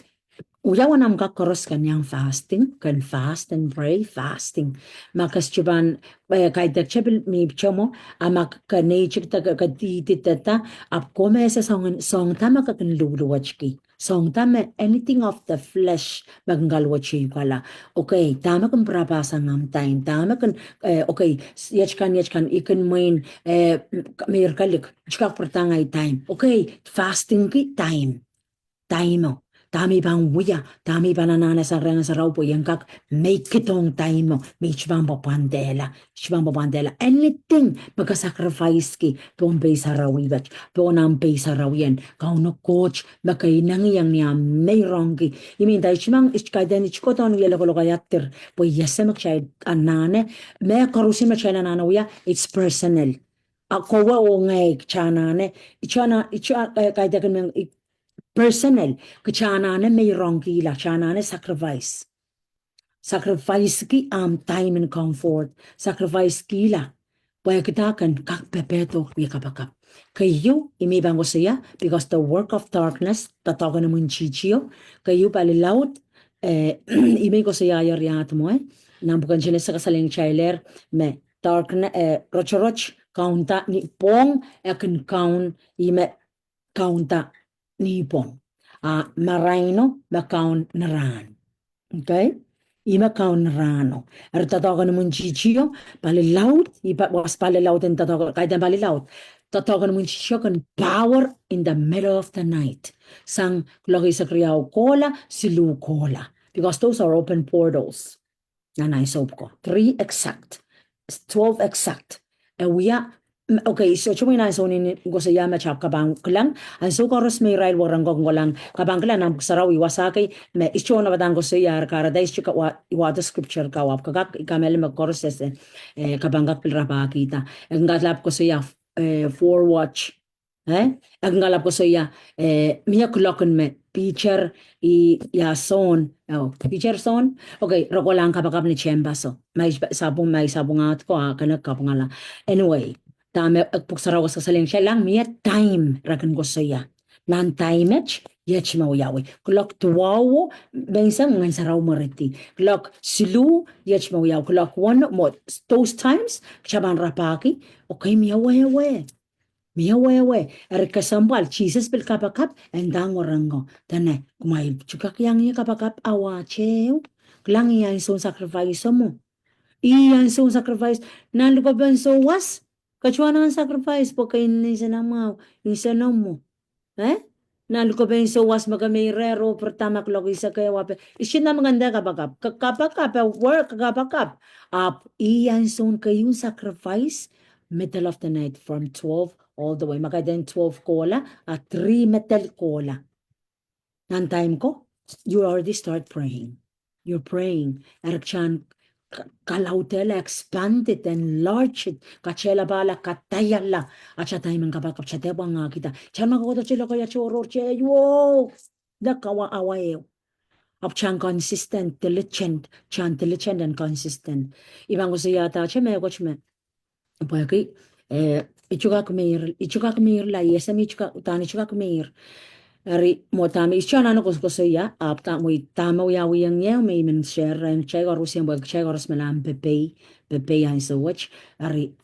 uyawan am kakaros kanyang fasting kan fast and pray fasting makas chuban kahit chapel mi chamo amak ka nature ta ka titita ap kome sa song tama ka kan luluwachki song tama anything of the flesh magalwachi kala okay tama kan prabasa ngam time tama kan okay yachkan ikan main mir kalik chikak pertangay time okay fasting ki time mo Tami bang wuya, tami ba nanana sa rana sa raw po yung kak, make kitong time mo, may chibang papandela, anything, magka-sacrifice ki, doon bay sa rawibat, doon ang bay sa rawyan, kauno coach, makainang yang niya, may wrong ki, imin tayo chibang, ichkadan, ichkoton, yelo kolo kayatir, po yasa magshay, anane, may karusin magshay nanana wuya, it's personal. Ako wa o ngay, chanane, kahit akan personal kachanane may wrongki la chanane sacrifice ki time and comfort sacrifice ki la pwede kita kan kak pepeto kapakap kayo imibang ko siya because the work of darkness tatawa naman chichiyo kayo palilaut imay ko siya yariat mo nambukan siya sa kasaling chailer me darkness roch kaunta ni pong akan kaun ime kaunta nipong. Maraino, makaon naran. Okay? ima kaunrano. Tatogan mo chichio, palilaut, was palilaut and tatogan, kaidan palilaut. Tatogan mo chichio kan power in the middle of the night. Sang logi sa kriyaw kola, silu kola. Because those are open portals. Nanay soap ko. 3 exact. 12 exact. And we are okay, so cuma na so ni go sa yama chap kabang klang an so koros may rail warang gong walang kabang klang nam saraw iwasake me icho na badang go sa yar kara dais chuka wa the scripture ka wap kagak ikamel mag koros kabang gak pilra pa kita ngatlap ko sa ya for watch ang ngalap ko sa ya miya kulokon me teacher ya son teacher son okay rokolang kapakap ni chemba so may sabong at ko kanak kapangala anyway tame agpuksaraw sa saling siya lang miya time rakan ko saya nan time yech mau yawi klok tuwawo bensang ngan saraw mariti klok silu yech mau yaw klok one mo those times chaban rapaki okay miya we rekasambal Jesus bil kapakap endang orango tane kumay juga yang iya kapakap awacheu klang iya son sacrifice mo iya son sacrifice nalu ka ben so was kachwa ng sacrifice po kay isa na mo isa na mo nalu ka ben so was magamay rero pertama klog isa kaya wape isin na maganda kapakap work kapakap iya son kayong sacrifice middle of the night from 12 all the way. Maganda 12 kola at 3 metal kola. Nan time ko, you already start praying. You're praying. Erkchan kalautela expanded and enlarged it. Kachela bala katayala. At siya tayo mga kapag siya tayo nga kita. Siya magkakota sila kaya choro siya. Wow! Nakawa-awayo. Of chan consistent, diligent, and consistent. Ibang ko siya yata, siya may coach me. Pwede, ichuka kumir la yesa mi ichuka utani ichuka kumir ari mo tami ichuka nano ko ya apta mo tama ya wiyang ya may men share and check or using bag check or smalan pepe yan so watch ari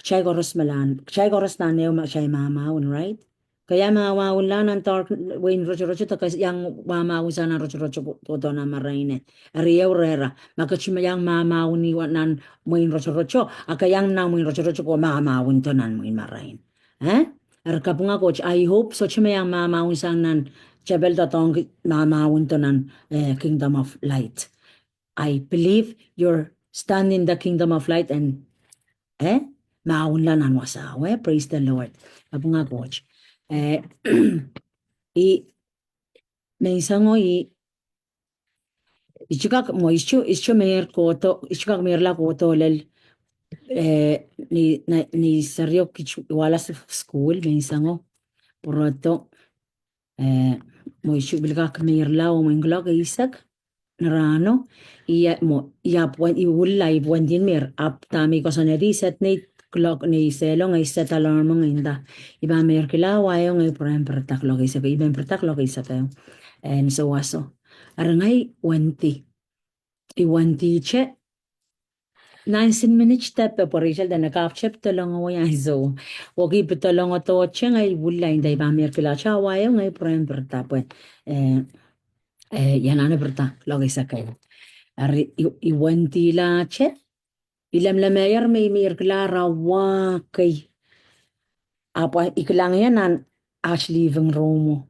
check or smalan check or na neo ma chay mama right kaya mawawala ng tork win rocho ta yang mama sana rocho to na marine ariyo rera makachima yang mama ni wanan win rocho akayang na win rocho ko mama win to nan win marine erkapunga coach I hope so chima yang mama sanan chabel ta tong mama win to nan kingdom of light I believe you're standing in the kingdom of light and maun lanan wasawe praise the Lord kapunga coach mensango ichukak mo ichu mer koto ichukak mer la koto lel ni serio wala sa school mensango poroto mo ichu bilgak mer la o menglog isak narano iwulay buwan din mer ap tami ko sa reset ni clock ni selo ngay set alarm nga iba mer kilawa yung ngay pran pertak lo isa iba pertak lo isa tayo and so waso arangay 20 che 19 minutes step por Rachel na nakapchep to lang o yan so wagi pito lang o to che ngay wulay hindi iba mer kilawa chawa yung ngay pran pertak pues yan ano pertak lo isa kayo ari 20 la che ilam lamayar may Clara wakay apa iklang yan an actually living room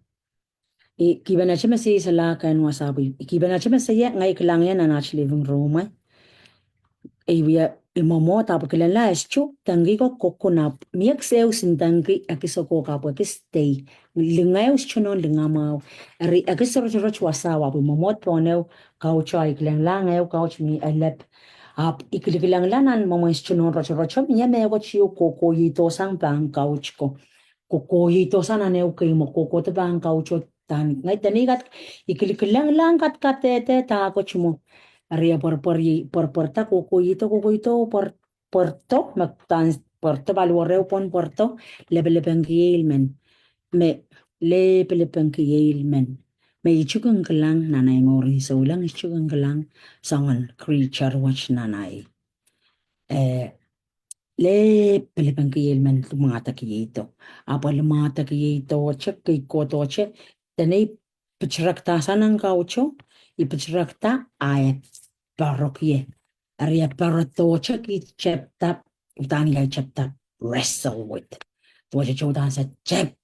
ikiba na siya masaya sa lakan wasabi ikiba na siya masaya nga iklang yan an actually living room iya imamo tapos kilala escho tangi ko kokonap miyak sew sintangi akiso ko kapo stay lingayo chono lingamaw ari akiso roch wasawa imamo tonew kaucho iklang langayo kauch mi alep ikilikilang lanan mamais chunon rocho miya mego chiyo kokoyito sang bang couch ko kokoyito sana neo kay mo kokote bang couch tan ngay tanigat ikilikilang lang katete ta ko chumo aria por kokoyito porto magtan porto balworeo pon porto lebelebengilmen me lebelebengilmen may ichugang kalang nanay mo rin so lang ichugang kalang sangan creature watch nanay le pelipang kiyelman mga takiyito apa mga takiyito check kay koto check tanay pachraktasan ng kaucho ipachrakta ay parokye. Aria paratocha ki cheptap utani ay cheptap wrestle with. Tuwacha chodan sa chep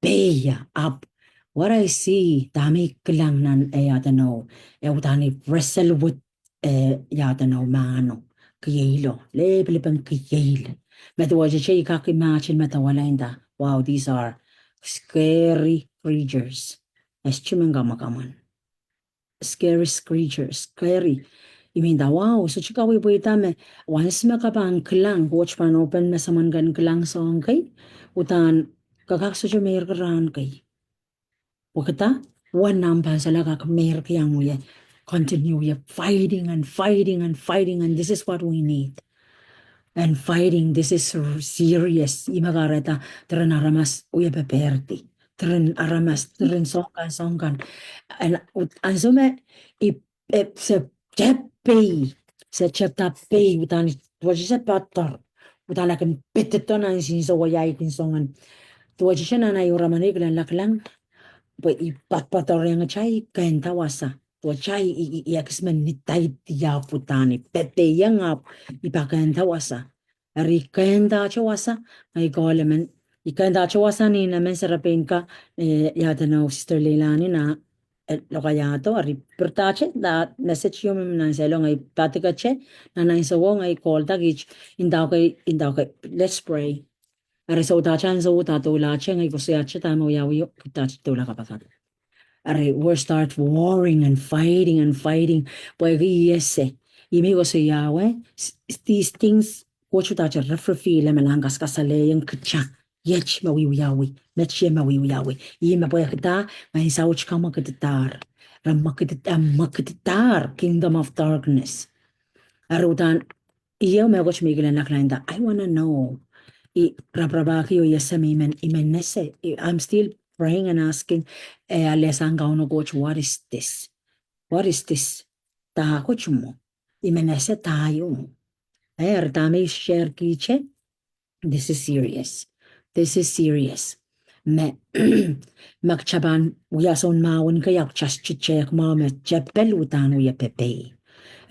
beya up. What I see dami klang nan ayatano utani wrestle with yatano mano kiyelo lebelipang kiyel. Metawacha chay kakimachin metawalainda. Wow, these are scary creatures. Eschimengamaman. Scary creatures, scary. Iminda, wow, so chika we tame. Once makabang klang, watch pan open mesaman gan klang song kay. Utan, kakak so mer karan kay. Wakata, one nampan sa lagak mer kayang we continue fighting and fighting and fighting, and this is what we need. And fighting, this is serious. Imagareta, tren aramas uya peperti. Tren aramas, tren songkan. And ansume, se teppei, se chetappei, utan, tuosi se pattar. Utan lakin pettetona sin so wayaitin songan. Tuosi se nana yuramaniklan laklang, ipatpatoreng chai kaintawasa. Tua chai iakismen nitai tia putani pete yang ap ipakenta wasa ari kenda chawasa ay golemen ikenda chawasa ni na men sarapenka yata no sister Leilani na lokayato ari pertache da message yo men selo ngay patikache na nang sawo ngay call tagich indaw kay let's pray ari sa utachan sa utatula che ngay kusiache tamo yawi kitach tula kapakat. We'll start warring and fighting and fighting. Pues yese. Y me gozo Yahweh. These things, what you touch a refrefi, lemelangas kasale, yang kacha. Yech mawi Yahweh. Metche mawi Yahweh. Y me voy a kita, may sauch kama katitar. Ramakatitar, kingdom of darkness. Arutan, iyo me gocho migilan naklainda. I want to know. Rabrabaki o yesemi imenese. I'm still praying and asking, coach, what is this? What is this? Taho chumo. Imenese tayo. Tami share kiche. This is serious. This is serious. Magchaban, uyason maun kayak chaschich mama chepelutan uya pepe.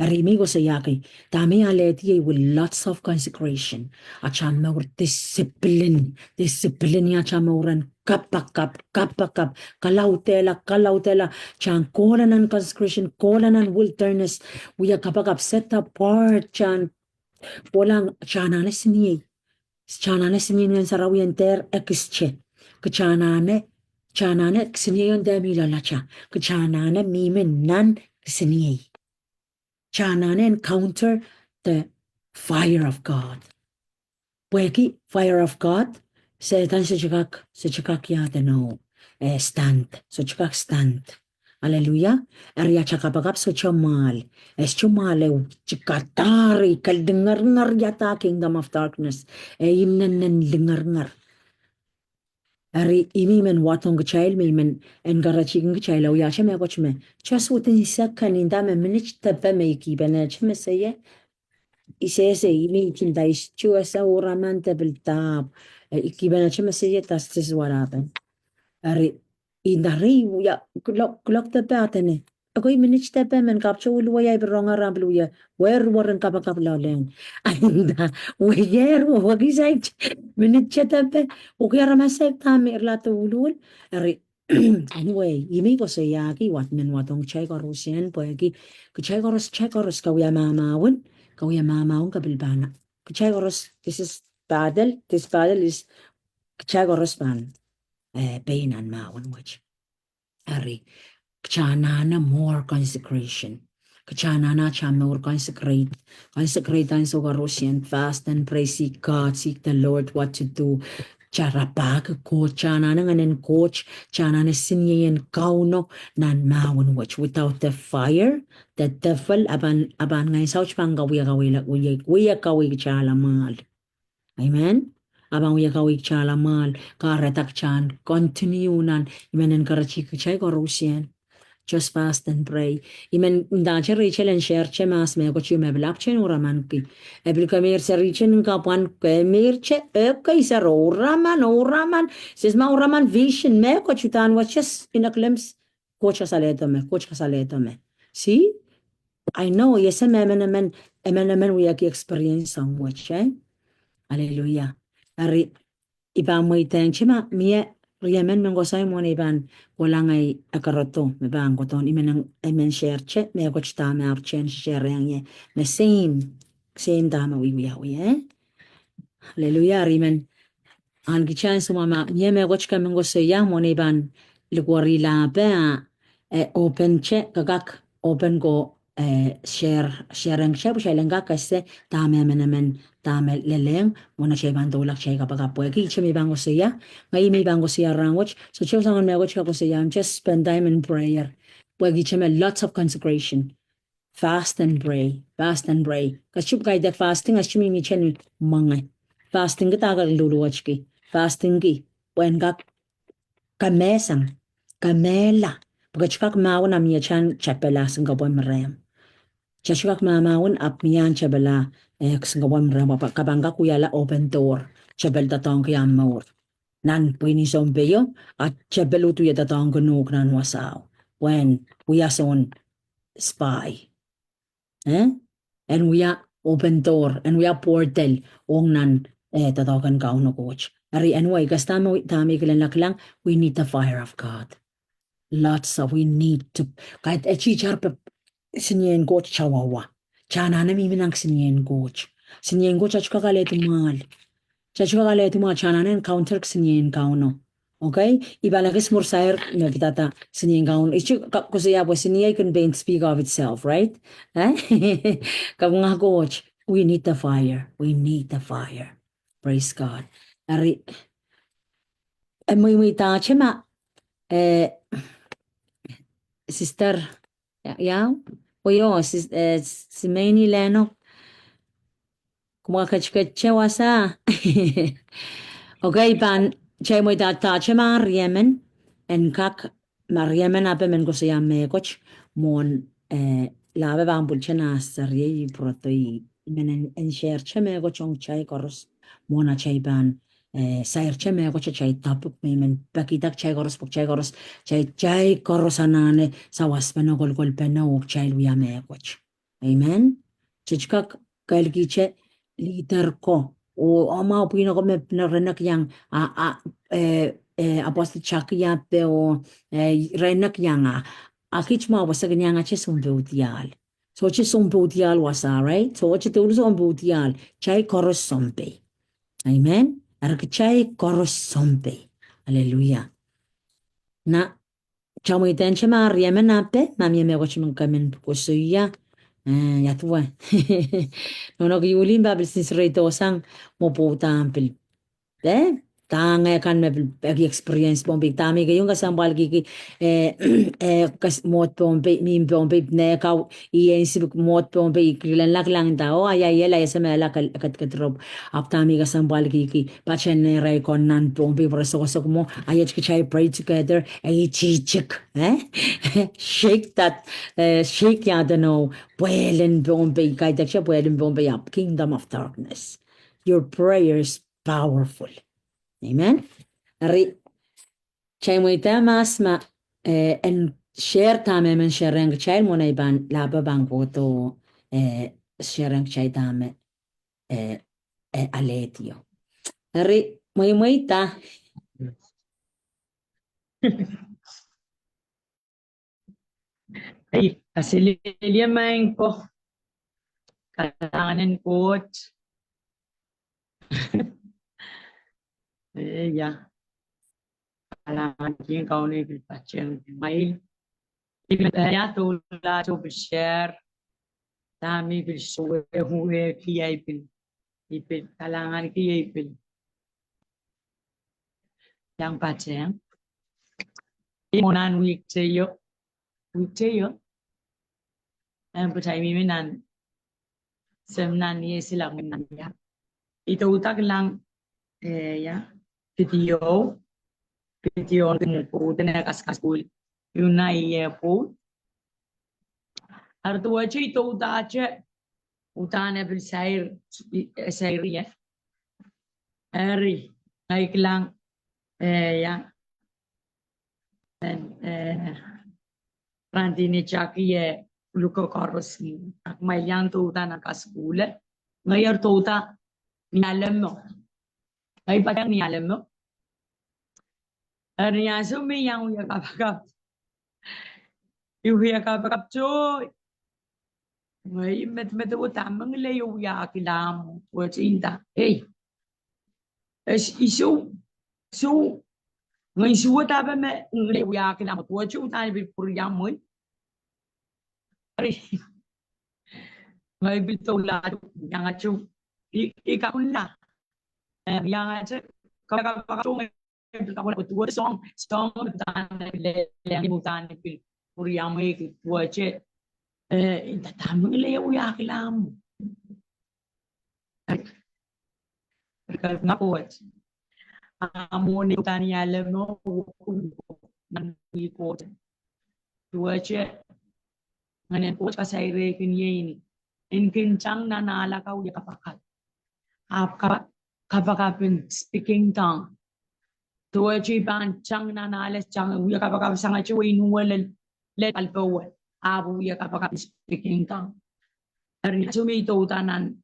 Arimigo sa yaki, dami aleti with lots of consecration. Achamor discipline ya chamoran kapakap, kalautela, chan kolan consecration, kolan wilderness, uya kapakap set apart, chan, walang chanane siniye ng sarawi enter ekische, kachanane siniye yung demi lalacha, kachanane mimen nan siniye. Chanane encounter the fire of God. Pueki fire of God, sa chikak yata no stand. So chikak stand. Hallelujah. Arya chakapagap so chamal. Es chumale chikatari kaldengar yata kingdom of darkness. Imnen lingar. Ari imimen watong child mimen engaraching child o yasha me watchme. Just within second in dame minich tepe me kibenech me say isese imi kinda is chuasa uraman tebeltab. Ikibenech me say that's this is what happened. Ari indari ya clock the patene. Ako minich tepe men kapcho ulwaya ibronga rambluya. Where warren kapakaplaleng. Ainda wayer wagisay minich tepe ukiyara masek tami irlato ulul. Ari anyway, imi ko sa yaki wat men watong chekorusian poegi chekoros kawya mamawon kabilbana. Chekoros this is paddle. This paddle is chekoros ban. Pain and mawon which. Ari kchanana more consecration. Kchanana cha more consecrate and so Russian fast and pray, seek God, seek the Lord what to do. Charapag coach chanana and coach chanana sinye and kauno nan mawon which without the fire, the devil aban ngay sauch panga we kawi chala mal. Amen. Abang uya kawik chala mal karatak chan continue nan imen encourage chay ko Russian. Just fast and pray. Imen dache Rachel and share che mas me ko chume blak chen uraman ki. Ebil kamer se Rachel kapan kamer che kay sa uraman. Says ma uraman vision me ko chutan was just in a glimpse coach kasaletome. See? I know, yes, amen, we are experience so much, eh? Hallelujah. Ari, iba mo iten, chima, miye, riyamen mengosay mo na iban, walang ay akaroto, mebang koton, imen share che, me coach tama archen share yang ye, me same tama we, eh? Hallelujah, rimen. An gichan sumama, miye me coach ka mengosay yang mo na iban, ligwari la ba, open che, kagak, open go, sharing siya po siya lang kasi tama men tama leleng muna siya ibang tulak siya kapag pwede siya may bango siya ngayon may bango siya rangwatch so siya sangan may watch ako siya just spend time in prayer pwede siya may lots of consecration fast and pray kasi kaya that fasting as siya may siya mga fasting kita ka luluwatch ki fasting ki when ka kamesang kamela pagkachikak mawa na miya chan chapelas ang gawin marayam Chashukak mamawon ap miyan chabela ksngawam rama kabanga kuyala open door chabel datong kayam maur nan pwini sombeyo at chabelu tu datong gunuk nan wasaw when we are on spy and we are open door and we are portal ong nan tatokan kauno coach ari anyway gastama tami kilan laklang we need the fire of God we need to kahit chichar sinyen coach chawawa chana na miminang sinyen coach chachuka kale tumal chana na encounter sinyen kauno okay ibalagis mursair nagtata sinyen kauno ichu kusaya po sinyen can paint speak of itself right kabunga coach we need the fire praise God ari muy ta chema sister ya oyo si Maini Leno kumakachkacha wasa okay pan chay mo ta chema Riemen en kak Mariemen ape men ko siya me coach mon labe bang bulchana sarye proto men en share cheme ko chong chay koros mona chay ban sair cheme ko chay tapuk men pakitak chay koros chay koros anane sawas pano gol pano ok chay luya me coach amen chichkak kalgiche leader ko o ama pino ko me renak yang apostle chakya pe o renak yang akich ma wasa ganyang che sumbutial so che sumbutial wasa right so che tu sumbutial chay koros sompe amen arak chay koros sompe hallelujah na chamo iten che ma riemen ape mami me goch men kamen kusuya ya tuwa no ki ulin babel sis reto sang mo puta ampel tanga kan me bagi experience bombe tami ke yung kasambal ki kas mot bombe mi bombe ne ka si mot bombe kilan lang tao ay la sa mela kat rob ap tami kasambal ki pachen ne ray kon nan bombe so mo ay chai pray together ay chichik shake that shake ya no puelen bombe kay dak siya puelen bombe up kingdom of darkness your prayers powerful. Amen. Ari chay mo itamas ma en share tame men shareng chay mo na iban laba bang to shareng chay tame aletio. Ari mo ita Ay, kasi liliamain ko. Kailanganin coach. Ya. Kailangan yung kaunay pilpacheng mail. Ibigaya tula to share. Dami bil suwe huwe kiyay ipil. Kailangan kiyay ipil. Yang pacheng. Imonan week tayo. Ang pachay miminan. Semnan niya sila minanya. Ito utak lang ya video po na kaskul yung na po arto achi ito utache utane bil sair ya eri naik lang ya Rantini Jackie Luco Corrosi, Maian Tuta Nakascule, Mayor Tuta, Nialemo, I Padang Nialemo, Ariasumi Yang Yakapaka, you hear Kapaka joy. Ngay met utang lay yakilam, what's in that? Hey, as isu, so ngay suot apa me lay yakilam, what you time before yamoy. Ngay bito lado, yang acu, ikakunla, yang acu, kapag ako tuwa song tan yang imutan pil puriyamoy tuwache, tatamang lay yakilam. Napot. Amon tani alam no nan report. Tuache nganen po kasay rekin yin. In kinchang na nalakaw ya kapakat. Kapakapin speaking tongue. Tuache ban chang na nalas chang ya kapakap sanga chuwi nuwal let alpawal. Abu ya kapakapin speaking tongue. Ari sumito tanan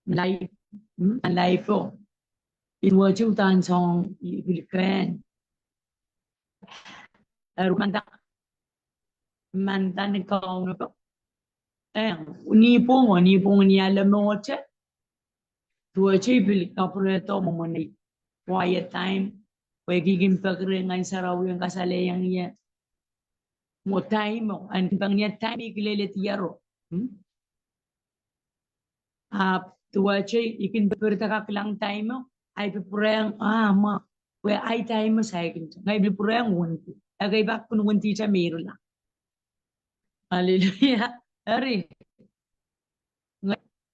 life life po. Iwa chutan song ibilkren. Mantan ikaw na po. Ni pong ni alam mo che. Tuwa che ibil kapureto mo ni quiet time. Pagiging pagringan sa raw yung kasalayang niya. Mo time mo. Ang bang niya time ikilelet yaro. Tuwa che ikin pagpirta ka kilang time mo. Ay pipurang ma. Where I time mo sa ikin. Ngay pipurang wunti. Agay bak kun wunti sa meron lang. Hallelujah. Ari.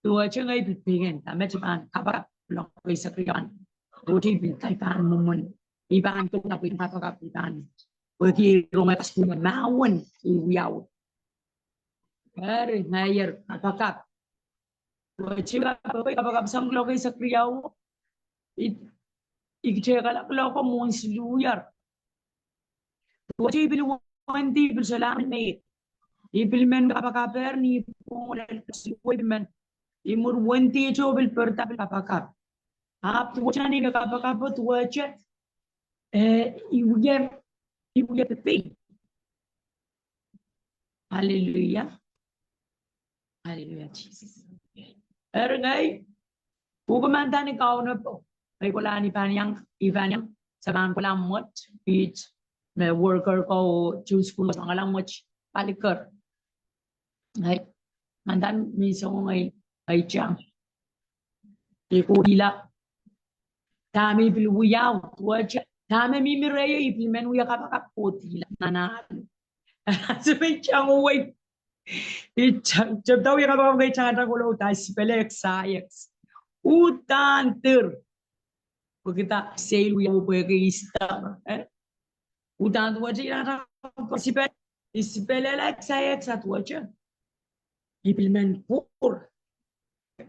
Tua chứ ngay bị phiền ta mấy bạn các bạn lọc về sắc riêng đôi khi bị tai ban mồm bị ban cũng là bị phát các bị ban bởi vì rồi mấy cái chuyện mà quên yêu Ari ngay giờ các đôi khi các sang lọc về sắc riêng ikche kalak lọc có muốn silu yar đôi khi bị luan đi bị salam này Ibilmen kapakaper ni pumula siwedmen imur wenti chobil pertabil kapakap ap tuwacha ni kapakap tuwacha ibuye pepe hallelujah hallelujah Jesus ergai pugamantani kauna po ay wala ni panyang ivanyang saban ko lang mot beach may worker ko choose ko lang lang mot palikar Ngay, mandan mismo ay chang. Iko ila. Tami pilwiyaw. Tuwacha. Tami mimireyo ipilmen uya kapakapoti la nanalo. Sabi chang uway. Jab daw yung kapakapagay chang ata kulo tayo sipelek sayaks. Utanter. Pag kita sale uya mo po yung istar. Utan tuwacha yung kapakapag sipelek sayaks at tuwacha. Ipilmen pur.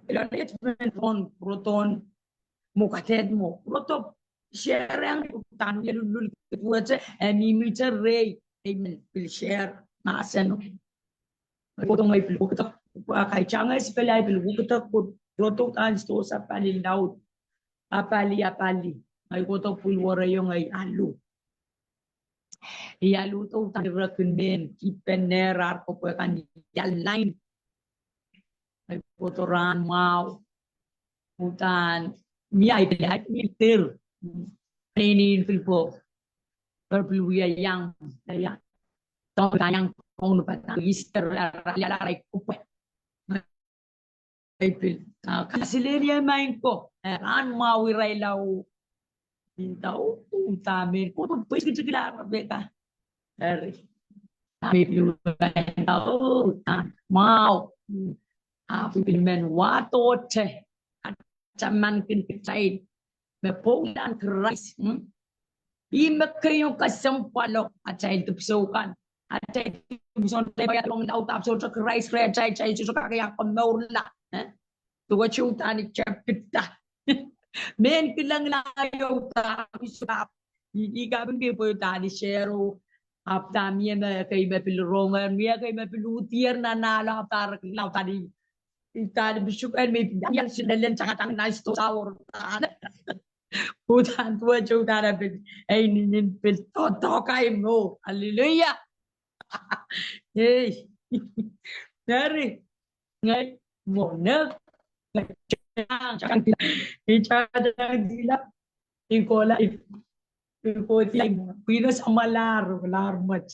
Ilanit men proton mukated mo. Proto share ang utan niya lulul kuwache meter ray amen will share nasan no. Proto may pilukutak kay changa spelay pilukutak proto tan sto sa palilaw. Apali ay koto pulwara yung ay alu. Iyalu to tan rakunden kipenerar ko pa kan yalain. Ay kotoran mau hutan miyay bilat milter ini filpo perpeluya yang saya tahu yang kau lupa ister la rai kupe pil kasileria main ko an mau irai lau bintau utamer ko pues gitu kila beka dari tapi pilu tahu mau Api pilmen wato che caman kin pitai me pondan keras imek kayo kasampalo acai tupsukan acai tupson bayar long daw tapso sa keras kaya acai suka kaya kamurla tuwa chuta ni chapita men kilang layo ta isap igabing po ta ni shero Hafta mie me kay me pil ronger mie kay me pil utier na nalo hafta law tadi. Tadi besuk en me yang sinelen cakatang nice to sour. Utan tua chuta na pil ay nin pil to kay mo. Hallelujah. Hey. Dari ngay mo na chẳng thì cha đang đi lắm thì cô lại cô thì quý nó sao mà lar mất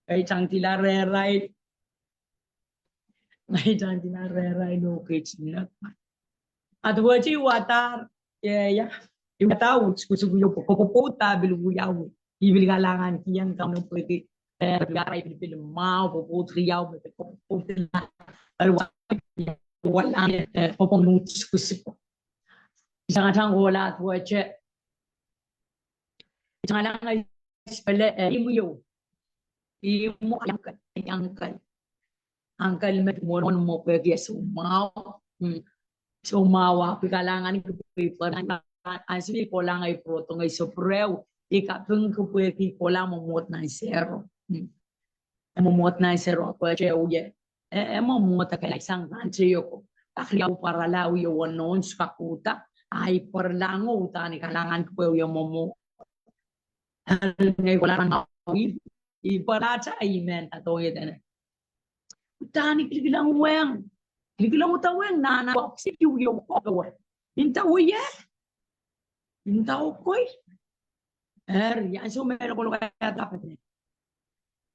cái chẳng thì là rẻ rai cái chẳng thì là rẻ rai đâu cái gì nữa à tôi chỉ watar ya ya tahu susu yo popota bilu yaw ibil galangan kiyang kanu pwede garay bil mau popotri yaw popotri wala popong susu isang atang wala tuwache isang lang ay spele imu angkal met moron mo pwede sumawa pikalangan ko paper asli ko lang ay proto ngay sopreo ikapeng ko pwede ko lang momot na zero momot na zero ko che uye momot ka isang country ko akliaw para law yo wonon skakuta ay parlango utani kalangan ko yo momo ngay wala nang iparacha amen ato yun utani kilang weng kilang utaweng nana si yo ko ko inta uye inta koy ya so meron ko kaya dapat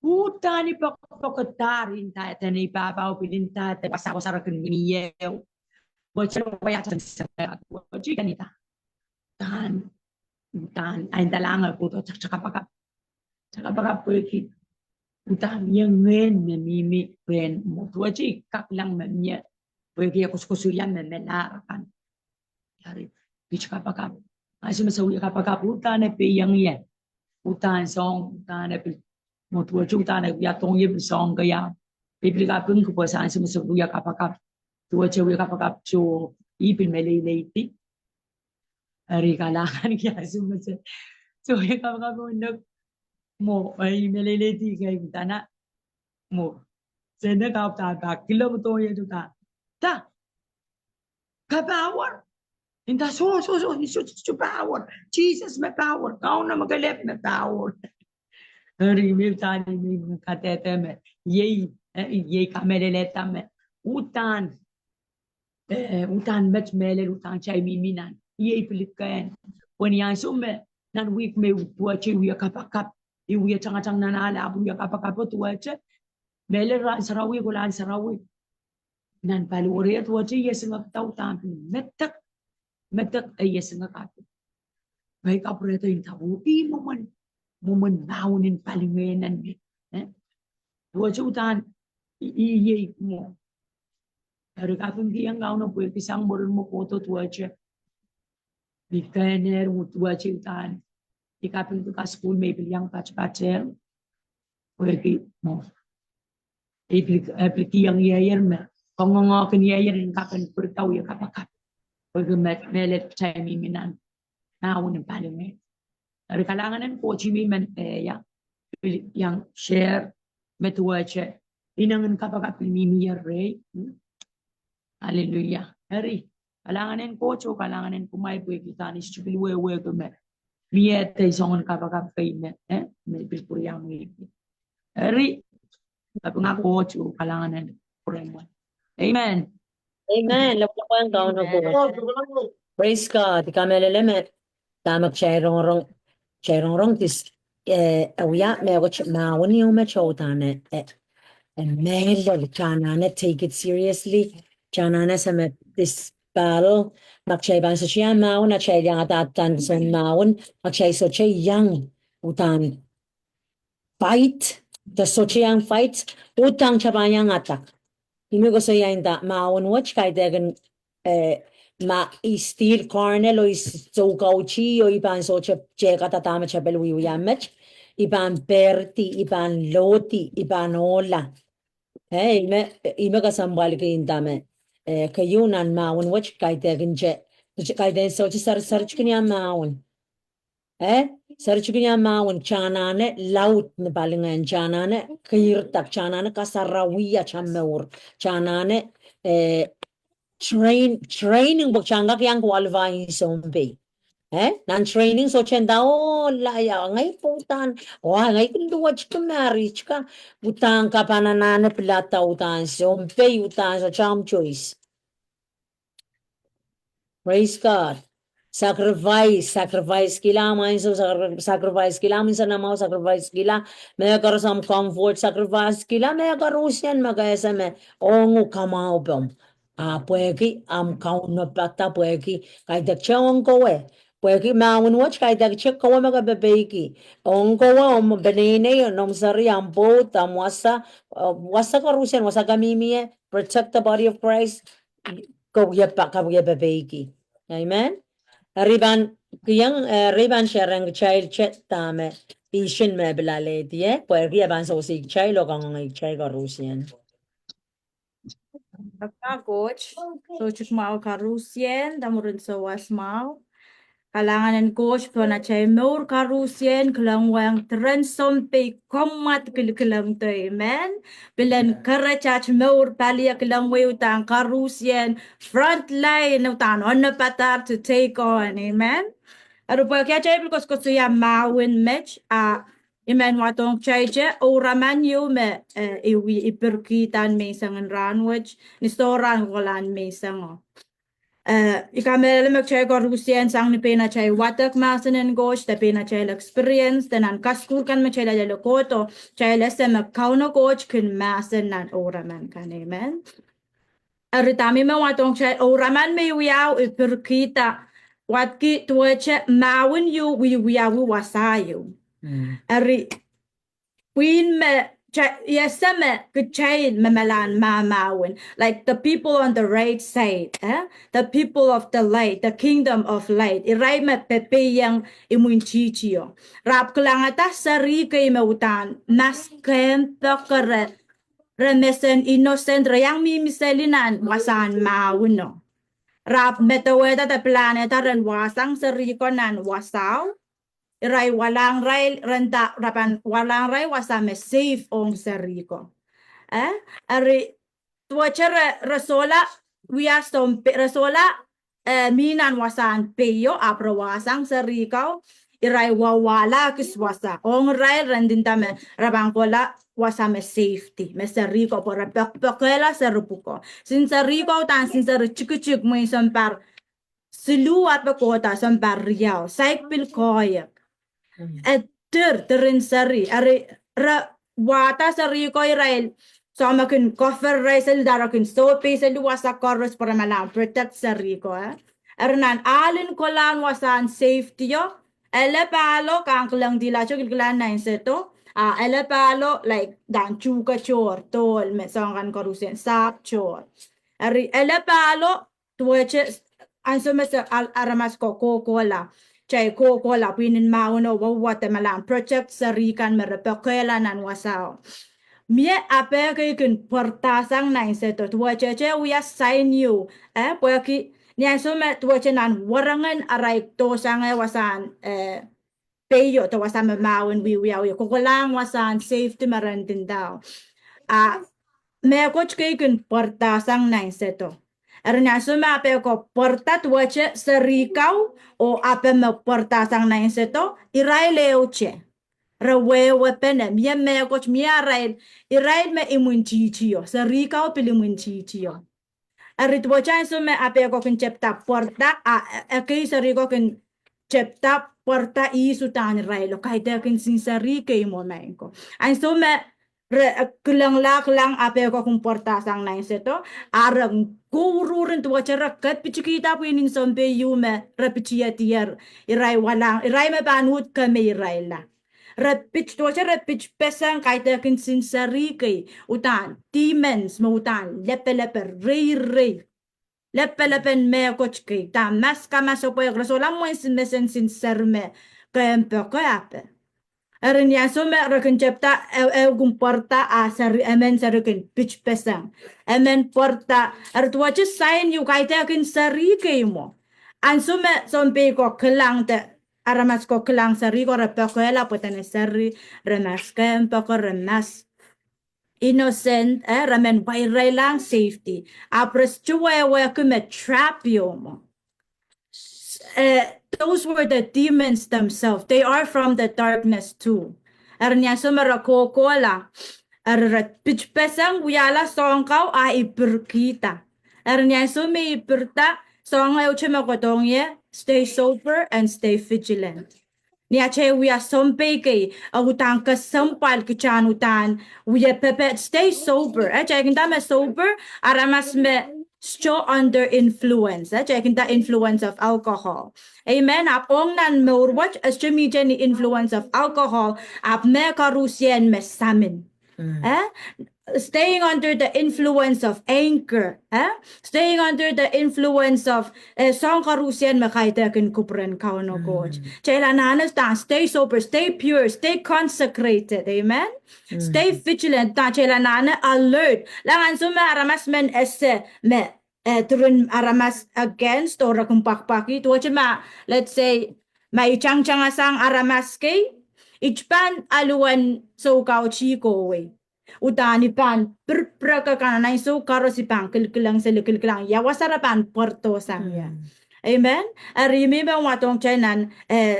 utani pa pagkatarin ta tani papaw pilinta ta pasaw sa rakin niyew Bocho kaya sa bocho ganita tan ay dalangal po to tsaka baka pwede utan yang ngen mimi pen mo tuachi kap lang memnya pwede kuskusuyan menarakan dari bichka baka asim sawi kapaka utan pe yang ye utan song utan pe mo tuachi utan ya tong ye song kaya bibliga pun ko sa asim sawi kapaka tuachi we kapaka cho ipil meleleti ari kalangan kaya asim so ye kapaka ko mo ay meleleti kay tana mo sende ka ta kilo to ye ta ta ka power inta so power Jesus me power kau na magalep me power hari me tani me katete me ye ka meleleta me utan met melel utan chai miminan ye pilikan when yang sume nan week me buachi wi kapakap iwi chang nanala abu ya kapakapo tuache mele sarawi gulan sarawi nan palure tuache yesngak tau tampi metak yesngak apu baik kapure to intabu i momen naunin palingenan tuache utan i mo hari kapun kiyang gauno po pisang borun mo koto tuache bikaner tuache utan ikapin ka school may bilyang patch-patcher pwede mo iplikiyang yayer me kung nga kinyayer yung kapan purtaw yung kapakat pwede melet chay miminan naawin ng palimay ari kalanganan po chimiman yang share metuwache inangan kapakat mimiyar ray hallelujah ari kalanganan po cho kalanganan kumay pwede tanis chupilwe kume Miete songon kapag kaine may pilpuriyang ngi eri kapag ako chu kalangan ng amen Lakuan ka no po. Praise God. Kameleleme tamak chayrong tis awya me go mawani yung me chotane mele chanane take it seriously chanane sa me this battle makchay ban sa siya maun at siya yang atatan sa maun makchay so siya yang utan fight the so siya yang fight utang chabanyang atak imi ko sa yang da maun watch kay dagan ma steel cornel o so gauchi o iban so siya katatama siya belwi uyamach iban perti iban loti iban ola ime kasambal kayo dame kayunan maun watch kay dagan je kay den so sar kanya maun Sarchukunya maun chanane laut ne balingan chanane kirtak chanane kasarawiya chameur chanane training bok changak yang qualifying sombe nan training so chenda la ya ngai putan wa ngai kundu chkamari chka utang kapananane plata utan sombe utan so cham choice. Praise God. Sacrifice kila mainso sacrifice kila minsan na mau sacrifice kila may karo some comfort sacrifice kila may karo siyan magayasa me ongu kamao bom pueki am kaun na plata pueki kay dakchawang kowe pueki maun watch kay dakchak kowe magabebeki ongo wa benene nom sari ampo tamwasa wasa karo siyan wasa gamimie protect the body of Christ go yepa kabebeki. Amen. Riban kiyang riban sharang child chet tame ishin me bilale die puergia ban so sig chai lo kang ngai chai ka Rusian. Coach, so chuk mau karusien, damurin so was mau. Kalangan coach po na chay maur karusien, kelang wang transom pe komat kelang to amen. Bilen karachach maur palia kelang way utang karusien, front line utang on the patar to take on amen. Aru po kaya chay bilkos ko suya mawin match imen watong chay uraman yu me iwi ipirkitan me sangan ranwich ni storan kolan me sango. Ikamele mek chay ko Rusian sang ni pena chay watak masanen gosh ta pena chay experience tenan kaskur kan me chay la koto chay lese me kauno goch kun masen nan uraman kan amen. Aritami me watong chay uraman me wiyaw ipirkita watki tuwache mawin yu wiyawu wasayo. Ari queen me yeseme kuchain memelan mawin like the people on the right side the people of the light the kingdom of light iray me pepe yang imunchichio rap kelangata sari kay mautan mas kem pekere remesen innocent yang mimiselinan wasan mawin no rap metaweda ta planeta ren wasang sari konan wasaw iray walang ray renta rapan walang ray wasame safe ong seriko ari tuwachere rasola wiastom rasola minan wasan peyo aprawasang seriko iray wawala kiswasa ong ray rendintame rabang kola wasame safety me seriko por pekela serupuko sin seriko tan sin ser chikuchik mo par siluat pekota par riau saik pil koyak terin sari ari wata sari ko Israel so makin cover raisel darakin so pesa luwasa koros para malang protect sari ko ernan alin kolan wasan safety yo ele palo kang lang dila chok glan nine seto ele palo like dan chuka chor tol me sangan korusen sap chor ari ele palo tuweche anso me aramas ko kola chay ko la pinin mauno wawate malang project sarikan merepekela nan wasao mie ape ke kun portasang nang seto tua cece uya sign you poki nian so me tua cenan warangan arai to sange wasan peyo to wasan maun wi ko lang wasan safety marandin daw me coach ke kun portasang nang seto ernya suma ape ko porta tuache serikau o ape me porta sang na inseto irai leuche rawe wepene mie me coach mia raid irai me imunchichio serikau pili munchichio erit bocha suma ape ko kun chepta porta ke seriko kun chepta porta isu tan rai lo kaite kun sinseri ke momenko an suma kelang ape ko kun porta sang na inseto arang kururin tuwa cara kat pichikita pinin sompe yume repichia tiar irai me banut kame irai la repich tuwa cara repich pesang kaita kin sinsari kay utan demons mo utan lepe rei lepe me coach kay ta mas kama so po rasola mo mesen sinserme kempe ko ape erin ya so me rekin chepta gum porta sari emen sari kin pitch pesang emen porta tuwa sign you kaita kin sari kay mo an so me sompe ko kelang te aramas ko kelang sari ko repekoela potene sari renas kem peko renas innocent ramen wairai lang safety apres chue we kume trap yo those were the demons themselves. They are from the darkness too. Arnya sumara kokola. Arat pitpesang wiyala songkaw a ipirkita. Arnya sumi ipirta songa uchema kodongye. Stay sober and stay vigilant. Nia che we are sompeke utan ka sampal kichan utan we pepe stay sober. Check me sober aramas me still under influence. Check the influence of alcohol. Amen. Apong nan murwatch as jemi jenny influence of alcohol ap me karusien me samin. Staying under the influence of anger, staying under the influence of song karusian makaitakin kupren kauno coach. Chailananas dan stay sober, stay pure, stay consecrated, amen. Stay vigilant, dan chailanana alert. Langan sume aramas men esse me turun aramas against or kumpakpaki to ma let's say may chang asang aramas kay ichpan aluan so kau chiko way. Utani pan berpraka kana so karo si pan kilkilang sa kilkilang ya wasarapan porto sangya. Amen. Arimi ba watong chainan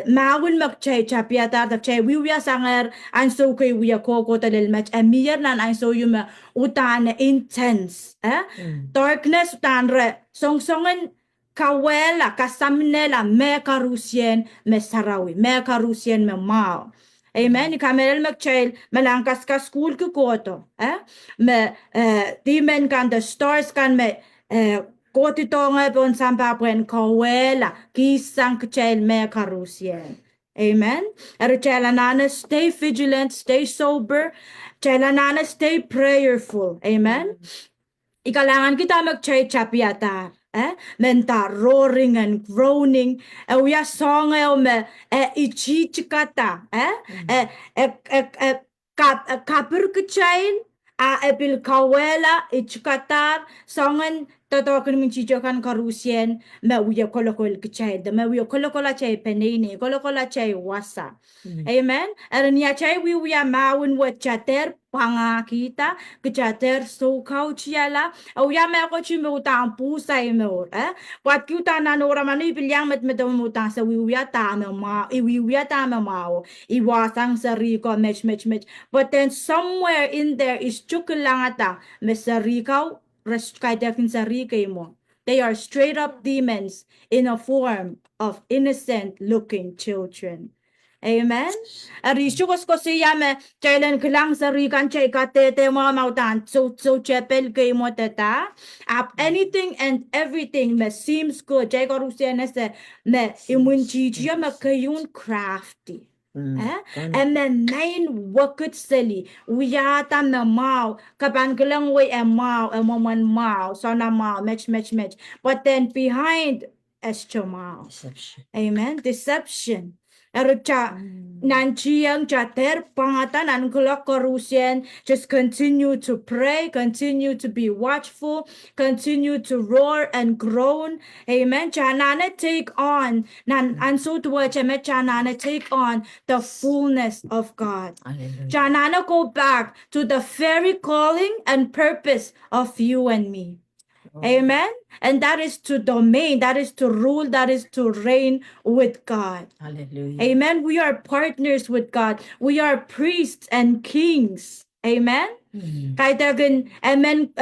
mawin magchay chapiata tak chay wiya sanger an so kay wiya koko talil match amir nan an so yuma utan intense darkness utan re songsongan kawela kasamnela me karusien me sarawi me karusien me mao. Amen. Kamerel magchail malangkas ka school ko koto. Me dimen kan the stars kan me koti tonga bon sampapwen kawela kisang kchail me karusien. Amen. Chalanana stay vigilant, stay sober. Chalanana stay prayerful. Amen. Ikalangan kita magchay chapiata. Menta roaring and groaning. We are song me ichichikata. Kapur kecil. Epil kawela ichikatar. Songan tatokan minchijokan karusien. Me uya kolokol kecil. Me uya kolokola chay penini. Kolokola chay wasa. Amen. Ernia chay we are mawin wat chater. Pangakita, kejater so kau ciala, ya me ako cime utang pusay me or, Wat kita na nora manu ipilyang met utang sa wiwya ta me mao, iwasang sariko match. But then somewhere in there is chukulangata, me sarikaw, kaidakin sarikay mo. They are straight up demons in a form of innocent looking children. Amen. Arishukos ko siya me chailan kelang sarikan chay katete mga mautan so chapel kay mo teta ap anything and everything me seems good chay korusya na se me imunchichiya me kayun crafty. And then main wakut seli uyata me mau kapan kelang way e mau e moman mau so na mau match but then behind esto mau. Amen. Deception. Ercha nanchiang chater pangatan an korusien. Just continue to pray, continue to be watchful, continue to roar and groan. Amen. Chanana take on nan anso tuwa chame chanana take on the fullness of God. Chanana go back to the very calling and purpose of you and me. Amen. And that is to domain, that is to rule, that is to reign with God. Hallelujah. Amen. We are partners with God. We are priests and kings. Amen. Kahit again, amen,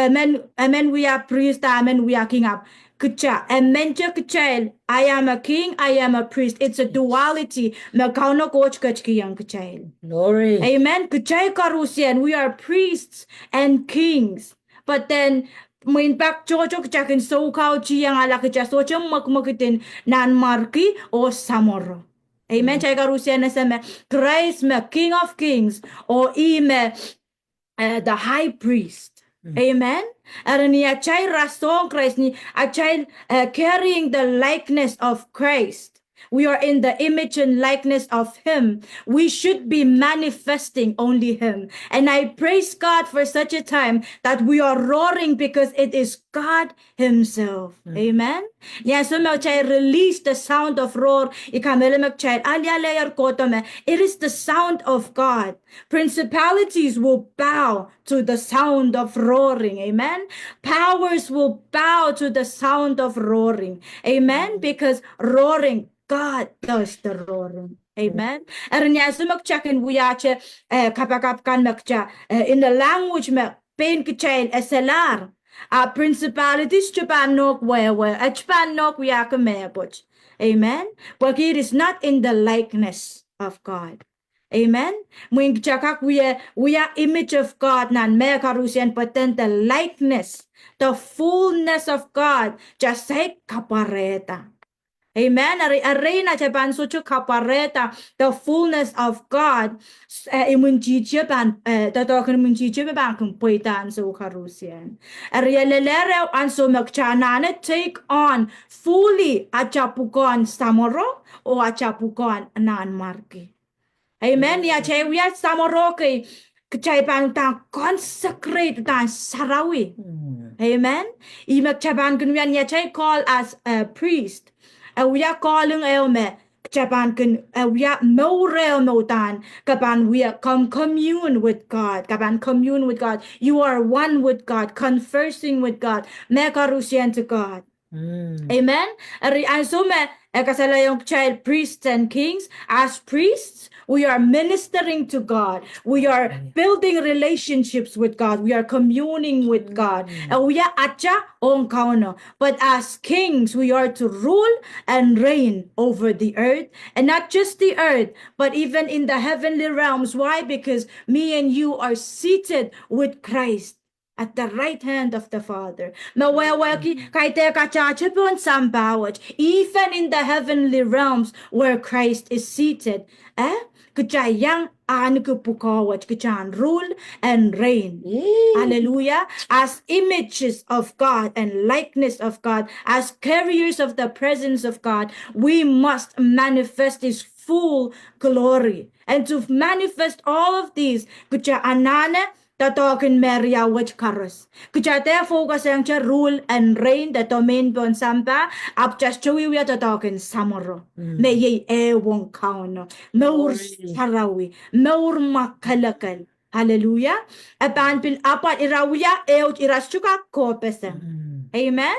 we are priests, amen, we are king up. Kucha, amen, kuchail. I am a king, I am a priest. It's a duality. Magkano coach kachkiyang kuchail. Glory. Amen. Kuchay karusian. We are priests and kings. But then, Main pak cocok cakin so kau ciang ala keja so magmagitin nan marki o samoro. Amen. Cai karusia na sama Christ me King of Kings o ime the High Priest. Amen. Arani achai rasong Christ ni achai carrying the likeness of Christ. We are in the image and likeness of Him. We should be manifesting only Him. And I praise God for such a time that we are roaring because it is God Himself. Amen. Yeah, so I release the sound of roar. It is the sound of God. Principalities will bow to the sound of roaring. Amen. Powers will bow to the sound of roaring. Amen. Because roaring, God does the roaring. Amen. Arnya sumak chakin buyache kapakap kan makcha in the language me pain kichain SLR. Principalities Japan nok where Japan nok we Amen. But it is not in the likeness of God. Amen. Mwing chakak we are image of God nan me karusian patent the likeness, the fullness of God just say kapareta. Amen. Arena Japan suchu kapareta, the fullness of God. Imunjiche ban tatokan munjiche ban kumpuitan so karusian. Arielere anso makchanane take on fully achapukon samoro o achapukon nan marki. Amen. Ya chay we samoro ke kchay pan ta consecrate tan sarawi. Amen. Imak chaban kunyan ya chay call as a priest. We are calling elme Japan can we are no real no tan kapan we are commune with God. Kapan commune with God. You are one with God, conversing with God. Mekarusian to God. Amen. And so kasala yung child priests and kings. As priests, we are ministering to God. We are building relationships with God. We are communing with God. And we are acha on kauno. But as kings, we are to rule and reign over the earth. And not just the earth, but even in the heavenly realms. Why? Because me and you are seated with Christ at the right hand of the Father. Even in the heavenly realms where Christ is seated, rule and reign. Hallelujah. As images of God and likeness of God, as carriers of the presence of God, we must manifest His full glory. And to manifest all of these, tatokin Maria which karus. Kuchate focus ang rule and reign the domain bon sampa up just we are tatokin samoro. May ye won kauno. Maur sarawi. Maur makalakal. Hallelujah. Apan pin apat irawya eot irasuka kopesen. Amen.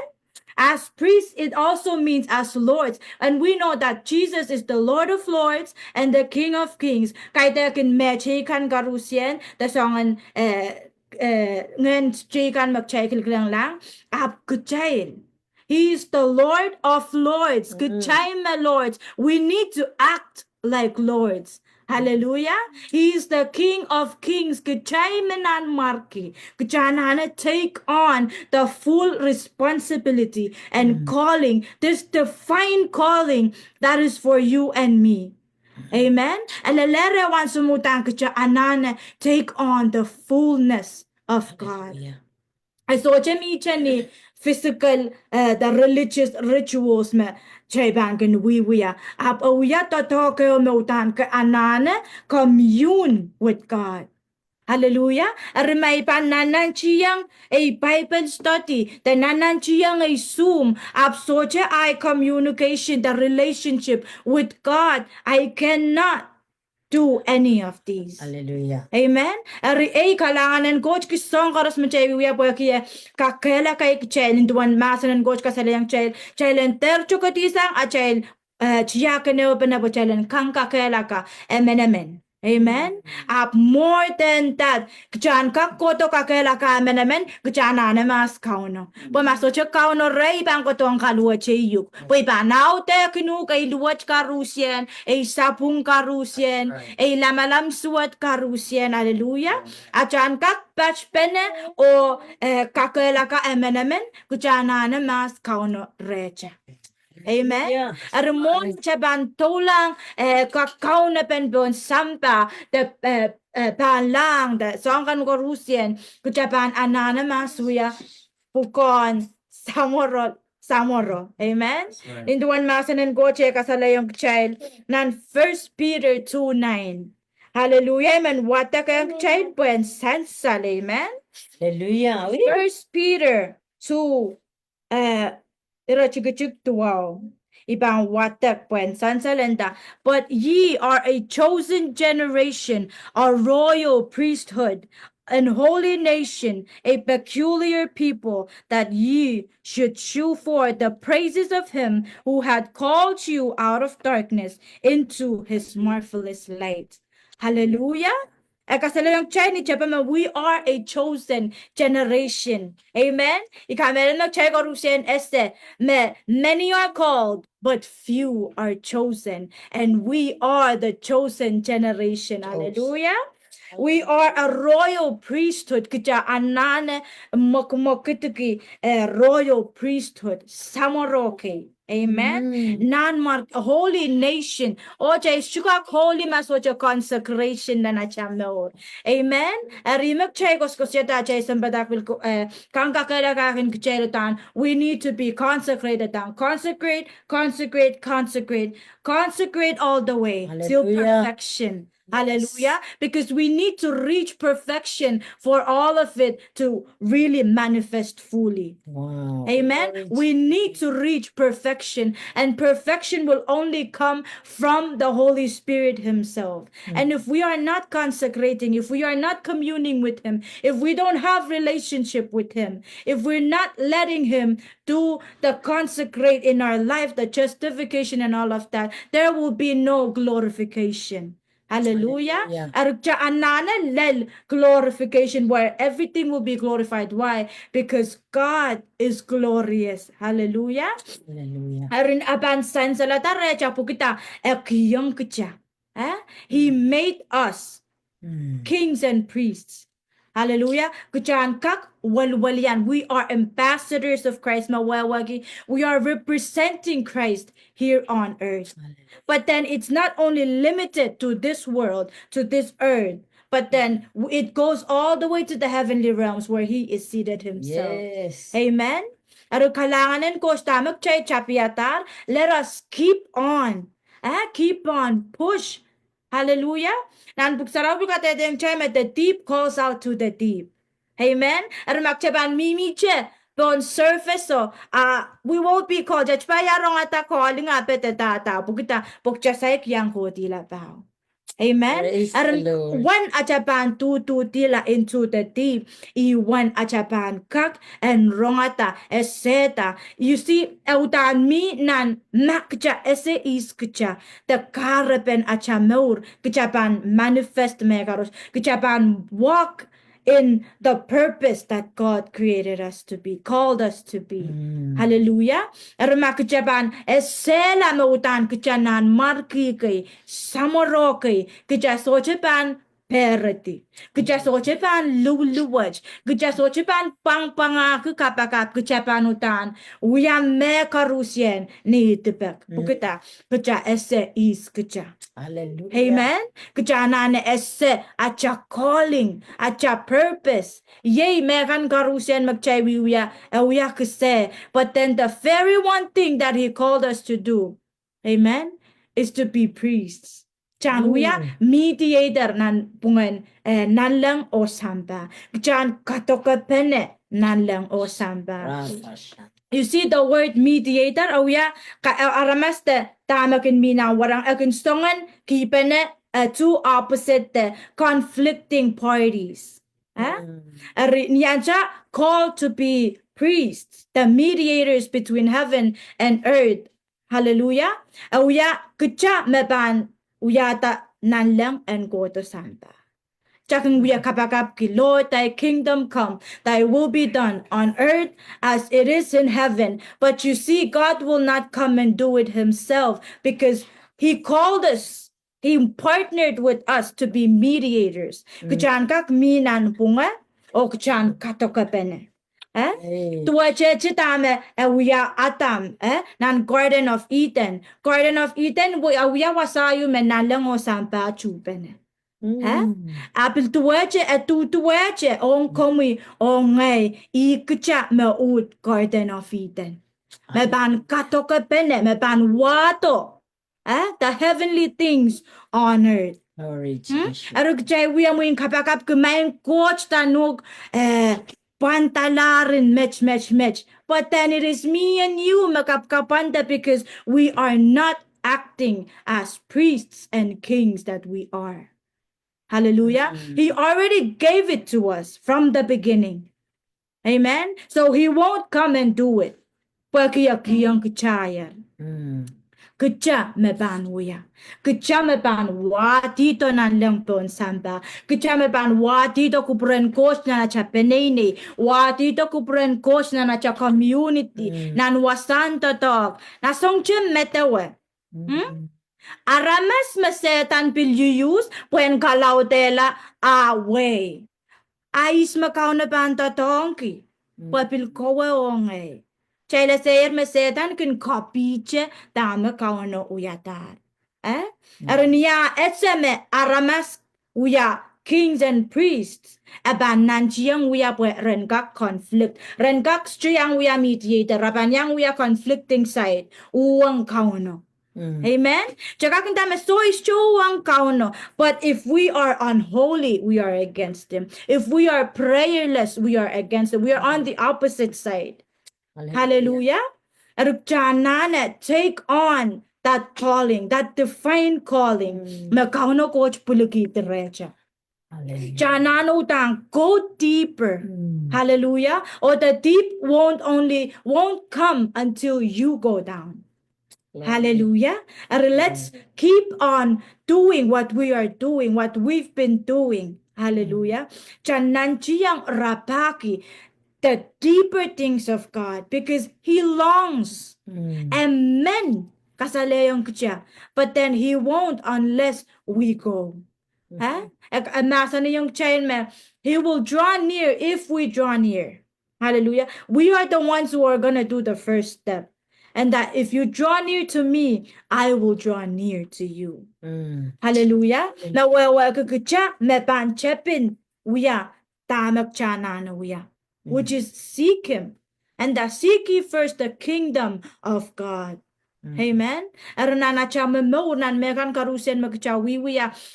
As priests, it also means as lords. And we know that Jesus is the Lord of lords and the King of kings. Kaya kin mechi kan garusien, the song ngen chikan magchekil lang ap kuchain. He is the Lord of lords. Kuchain my lords. We need to act like lords. Hallelujah. He is the King of kings. Kuchaimenan marki. Kuchanana take on the full responsibility and calling, this divine calling that is for you and me. Amen. And lere wan sumutang kuchanana take on the fullness of God. I saw chani physical the religious rituals me chaybangan we are up to talk motan ka anana commune with God. Hallelujah. Arimay pa nanan chiyang a Bible study. The nanan chiyang a Zoom. Absoche I communication, the relationship with God. I cannot do any of these. Hallelujah. Amen. Ari ay kalangan coach ki song karos mo chay wiya po kiya kakela kay chel induan masan and coach kasalayang chel tercho katisang a chel chiya ka ne open up chel kang kakela ka amen. Amen. Up more than that, kchan ka koto kakela ka amen. Kchan na mas kauno. Po maso che kauno rei bang koto ang kalua che yuk. Po iba now te kinu kay luwat karusien, ay sapung karusien, ay lamalam suat karusien. Hallelujah. Achan kak patch pene o kakela ka amen. Kchan na mas kauno recha. Amen. Yeah. Armon chaban tolang kakao na penbon sampa the palang the songan gorusien kuchaban anana masuya pukon samorot samoro. Amen. Induan masanan go che kasala yung child nan 1 Peter 2:9. Hallelujah. Amen. Wata kayong child po and sansal. Amen. Hallelujah. 1 Peter 2 ira chigachig tuwaw. Ibang watak puen sansalenda. But ye are a chosen generation, a royal priesthood, an holy nation, a peculiar people, that ye should shew forth the praises of him who had called you out of darkness into his marvelous light. Hallelujah. Kasalayang Chay ni Chapama, we are a chosen generation. Amen. Ikameron na Chay Korusen este, many are called, but few are chosen. And we are the chosen generation. Hallelujah. We are a royal priesthood. Kita anane mokmokitiki royal priesthood. Samoroke. Amen. Non-mark a holy nation. Oja shukak holy mas oja consecration na nachamno. Amen. Arimak chegos kosyata chay sambadakil ko kangka kakin kcherutan. We need to be consecrated down. Consecrate, consecrate, consecrate, consecrate all the way till Hallelujah. perfection. Hallelujah. Because we need to reach perfection for all of it to really manifest fully. Wow. Amen. Glory We need to reach perfection, and perfection will only come from the Holy Spirit Himself. And if we are not consecrating, if we are not communing with Him, if we don't have relationship with Him, if we're not letting Him do the consecrate in our life, the justification and all of that, there will be no glorification. Hallelujah. Hallelujah. Arukja anana lel glorification where everything will be glorified. Why? Because God is glorious. Hallelujah. Hallelujah. Arin aban san salata recha pukita ekiyong kcha. He made us kings and priests. Hallelujah. Kuchan kak walwalian. We are ambassadors of Christ. Mawawagi. We are representing Christ here on earth. But then it's not only limited to this world, to this earth, but then it goes all the way to the heavenly realms where He is seated Himself. Yes. Amen. Aro kalanganin ko stamak chay chapiatar. Let us keep on. Keep on. Push. Hallelujah. Nan buksaraw ka tedeng chay the deep calls out to the deep. Amen. Aro makchaban mimi che. On surface, so we won't be called. Judge pa yarong ata calling apet tata. Bukita bukchasay yang hodila bao. Amen. Praise the Aron Lord. one achapan tu tila into the deep. One achapan kak and rongata eseta. You see, eutan mi nan makcha ese is kcha. The karapen achamur kchapan manifest megaros. Kchapan walk in the purpose that God created us to be, called us to be. Hallelujah. Erma kejaban esela mautan kejanan marki kay samoro kay keja sochepan perati. Keja sochepan luluwaj. Keja sochepan pang kapakap kejapan utan. Uyam me karusien ni tepek. Bukita keja ese is keja. Hallelujah. Amen. Kejana esse acha calling, acha purpose. Yea, megan garusian magchay wiya kese. But then the very one thing that He called us to do, amen, is to be priests. Chan wiya mediator nan pungan nan lang o samba. Chan katokapene nan lang o samba. Rapasha. You see the word mediator, aramaste tamakin mina warang agunstongan kipene two opposite conflicting parties. Niyancha called to be priests, the mediators between heaven and earth. Hallelujah. Uya kucha meban uyata nanlang and go to samba. Chakang we kapakap ki Lord, thy kingdom come, thy will be done on earth as it is in heaven. But you see, God will not come and do it Himself because He called us. He partnered with us to be mediators. Kuchan kak minan punga o kuchan katokapene. Tua chitame we are atam nan Garden of Eden. Garden of Eden we are wasayu menalang o sampa chupene. Apil tuwache tuwache on komi on ngay ikcha me ut Garden of Eden. Me ban kato ka pene, me ban wato. The heavenly things on earth. Glory to Jesus. Arug jay we am wing kapakap kumain coach tanog pantalarin match. But then it is me and you makapkapanta because we are not acting as priests and kings that we are. Hallelujah. He already gave it to us from the beginning. Amen. So he won't come and do it. Pagkiyakiyang kachaya. Kecha me ban wuya. Kecha me ban watito nan lempon samba. Kecha me ban watito kupren coach na cha penene. Watito kupren coach na cha community. Nan wasanta talk. Na songche metewe. Aramas masetan pilyuyus puen kalautela away. Ais makau na banta tonki. Papil kowe onge. Chayla sayer masetan kin kopiche dame kauno uyatar. Arania etseme aramas uya kings and priests. Aban nanchiang uya pwe rengak conflict. Rengak striyang uya mediator. Rabanyang uya conflicting side. Uwang kauno. Amen. But if we are unholy, we are against him. If we are prayerless, we are against him. We are on the opposite side. Hallelujah. Take on that calling, that divine calling. Go deeper. Hallelujah. Or the deep won't come until you go down. Hallelujah. And let's keep on doing what we are doing, what we've been doing. Hallelujah. Chananchiyang rapaki, the deeper things of God, because he longs. Amen. Kasaleyong kutya. But then he won't unless we go. He will draw near if we draw near. Hallelujah. We are the ones who are going to do the first step. And that if you draw near to me, I will draw near to you. Hallelujah. Now, which is seek him. And that seek ye first the kingdom of God. Amen.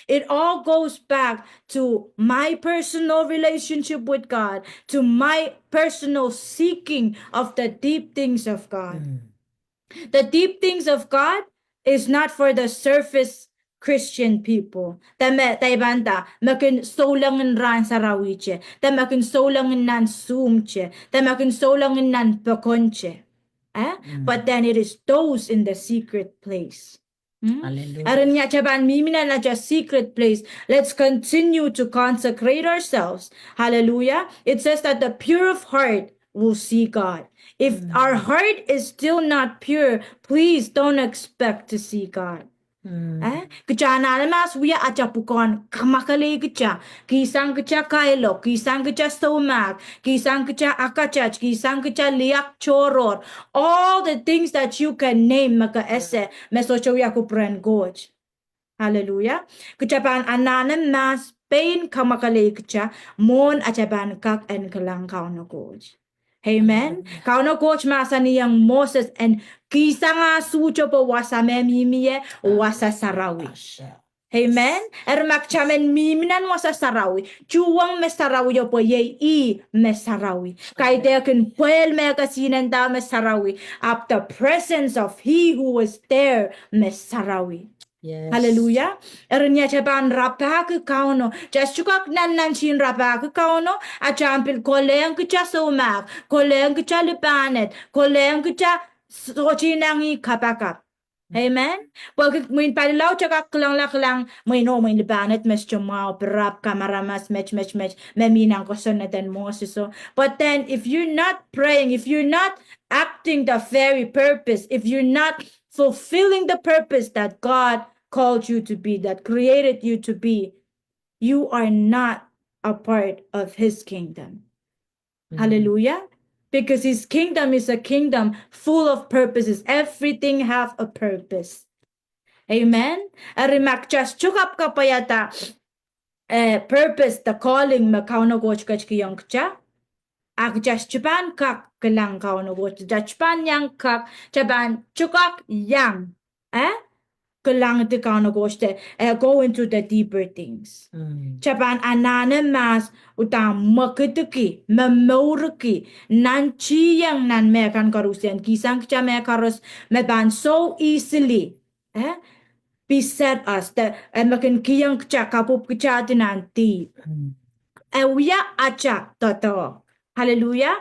It all goes back to my personal relationship with God, to my personal seeking of the deep things of God. The deep things of God is not for the surface Christian people. Taibanta, makin solangin ran sarawiche, makin solangin nan sumche, makin solangin nan pekonche. But then it is those in the secret place. Hallelujah. Secret place. Let's continue to consecrate ourselves. Hallelujah. It says that the pure of heart will see God. If our heart is still not pure, please don't expect to see God. Kecana mas wia aja pukon kamakali keca kisang keca kailo kisang keca stomach kisang keca akacach kisang keca liak choror, all the things that you can name maka esse mesocho ya kupren goj. Hallelujah. Kecapan ananem mas pain kamakali keca mon ajaban kak en kelang kau no goj. Amen. Kau no coach masani yang Moses and kisanga sucho po wasa memimie wasa sarawi. Amen. Ermak chamen miminan wasa sarawi. Chuwang mesarawi yo po ye I mesarawi. Kay te kin puel me kasinan da mesarawi. Up the presence of he who was there mesarawi. Yes. Hallelujah. Ernya chaban rapa ke kauno. Just chukak nan chin rapa ke kauno. Achampil koleng ke cha somak. Koleng ke cha lipanet. Koleng ke cha sochinangi kapakap. Amen. Pag min palilaw chakak klang laklang. May no may lipanet mes chumao perap kamaramas mech meminang kosoneten mosiso. But then if you're not praying, if you're not acting the very purpose, if you're not fulfilling the purpose that God called you to be, that created you to be, you are not a part of his kingdom. Hallelujah. Because his kingdom is a kingdom full of purposes. Everything have a purpose. Amen. Arimak just chukap kapayata purpose, the calling makauno goch kachkiyongcha. Ak jas Japan kak kelang kau no go Japan yang kak Japan chukak yang kelang te kau no go go into the deeper things. Japan anane mas utang makituki memoruki nan chi yang nan me kan karusian kisang cha me karus me ban so easily beset us that makin kiyang cha kapup cha dinanti Ewia acha toto. Hallelujah.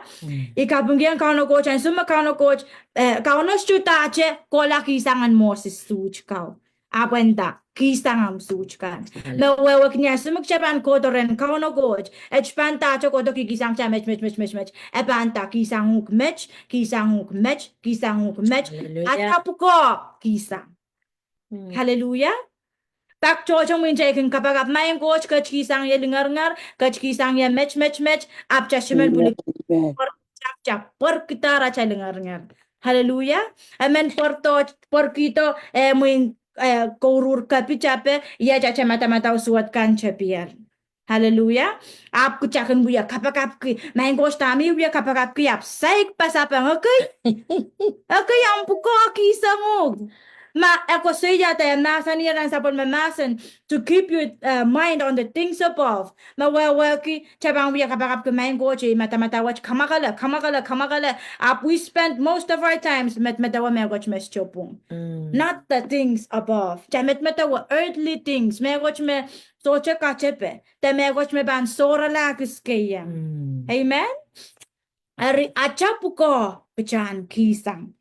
Ikabunggian kau no coach and suma kau no coach kau no stutache kola kisangan Moses such kau. Abenda kisangam such kan. No wewe knya suma chapan kotoren kau no coach. Echpanta cho koto kisang cha mech. Epanta kisanguk mech. Hallelujah. Atapuko kisang. Hallelujah. Tak cocok menjadikan kapag main coach kisang ya dengar kisang ya match ap jasmen boleh cap kita raca dengar haleluya amen por kita main korur kapi cape ya caca mata suat kan capiar haleluya ap kucakan buya kapag main coach tami buya kapag ap saik pas apa okay ampuko kisang Ma ako siya tayo nasa niya lang sa pagmamasan to keep your mind on the things above. Ma wawaki chabang wiya kapag kumain ko chi mata-matawach kamakala. We spend most of our times matawa megwach mes chopong. Not the things above. Chamet matawa earthly things. Megwach me socha kachepe. Te megwach me ban sora lakis kaya. Amen. Ari achapu ko pechan kisang.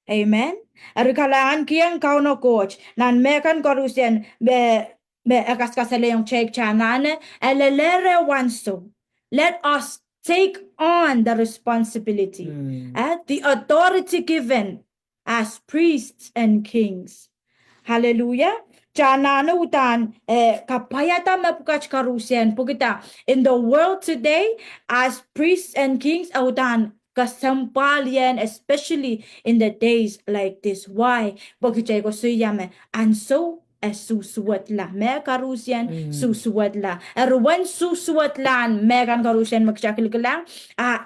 Amen. Arikalaan kiyang kau no coach nan mekan korusian be akas kasale yung check chanane elelere wanso. Let us take on the responsibility the authority given as priests and kings. Hallelujah. Chanana utan kapayata mapukach karusian pugita in the world today as priests and kings utan kasampalian, especially in the days like this. Why? Bakit ko suyame and so susuwat la me karusian susuwat la erwan susuwat lan me kan karusian magsyakil lang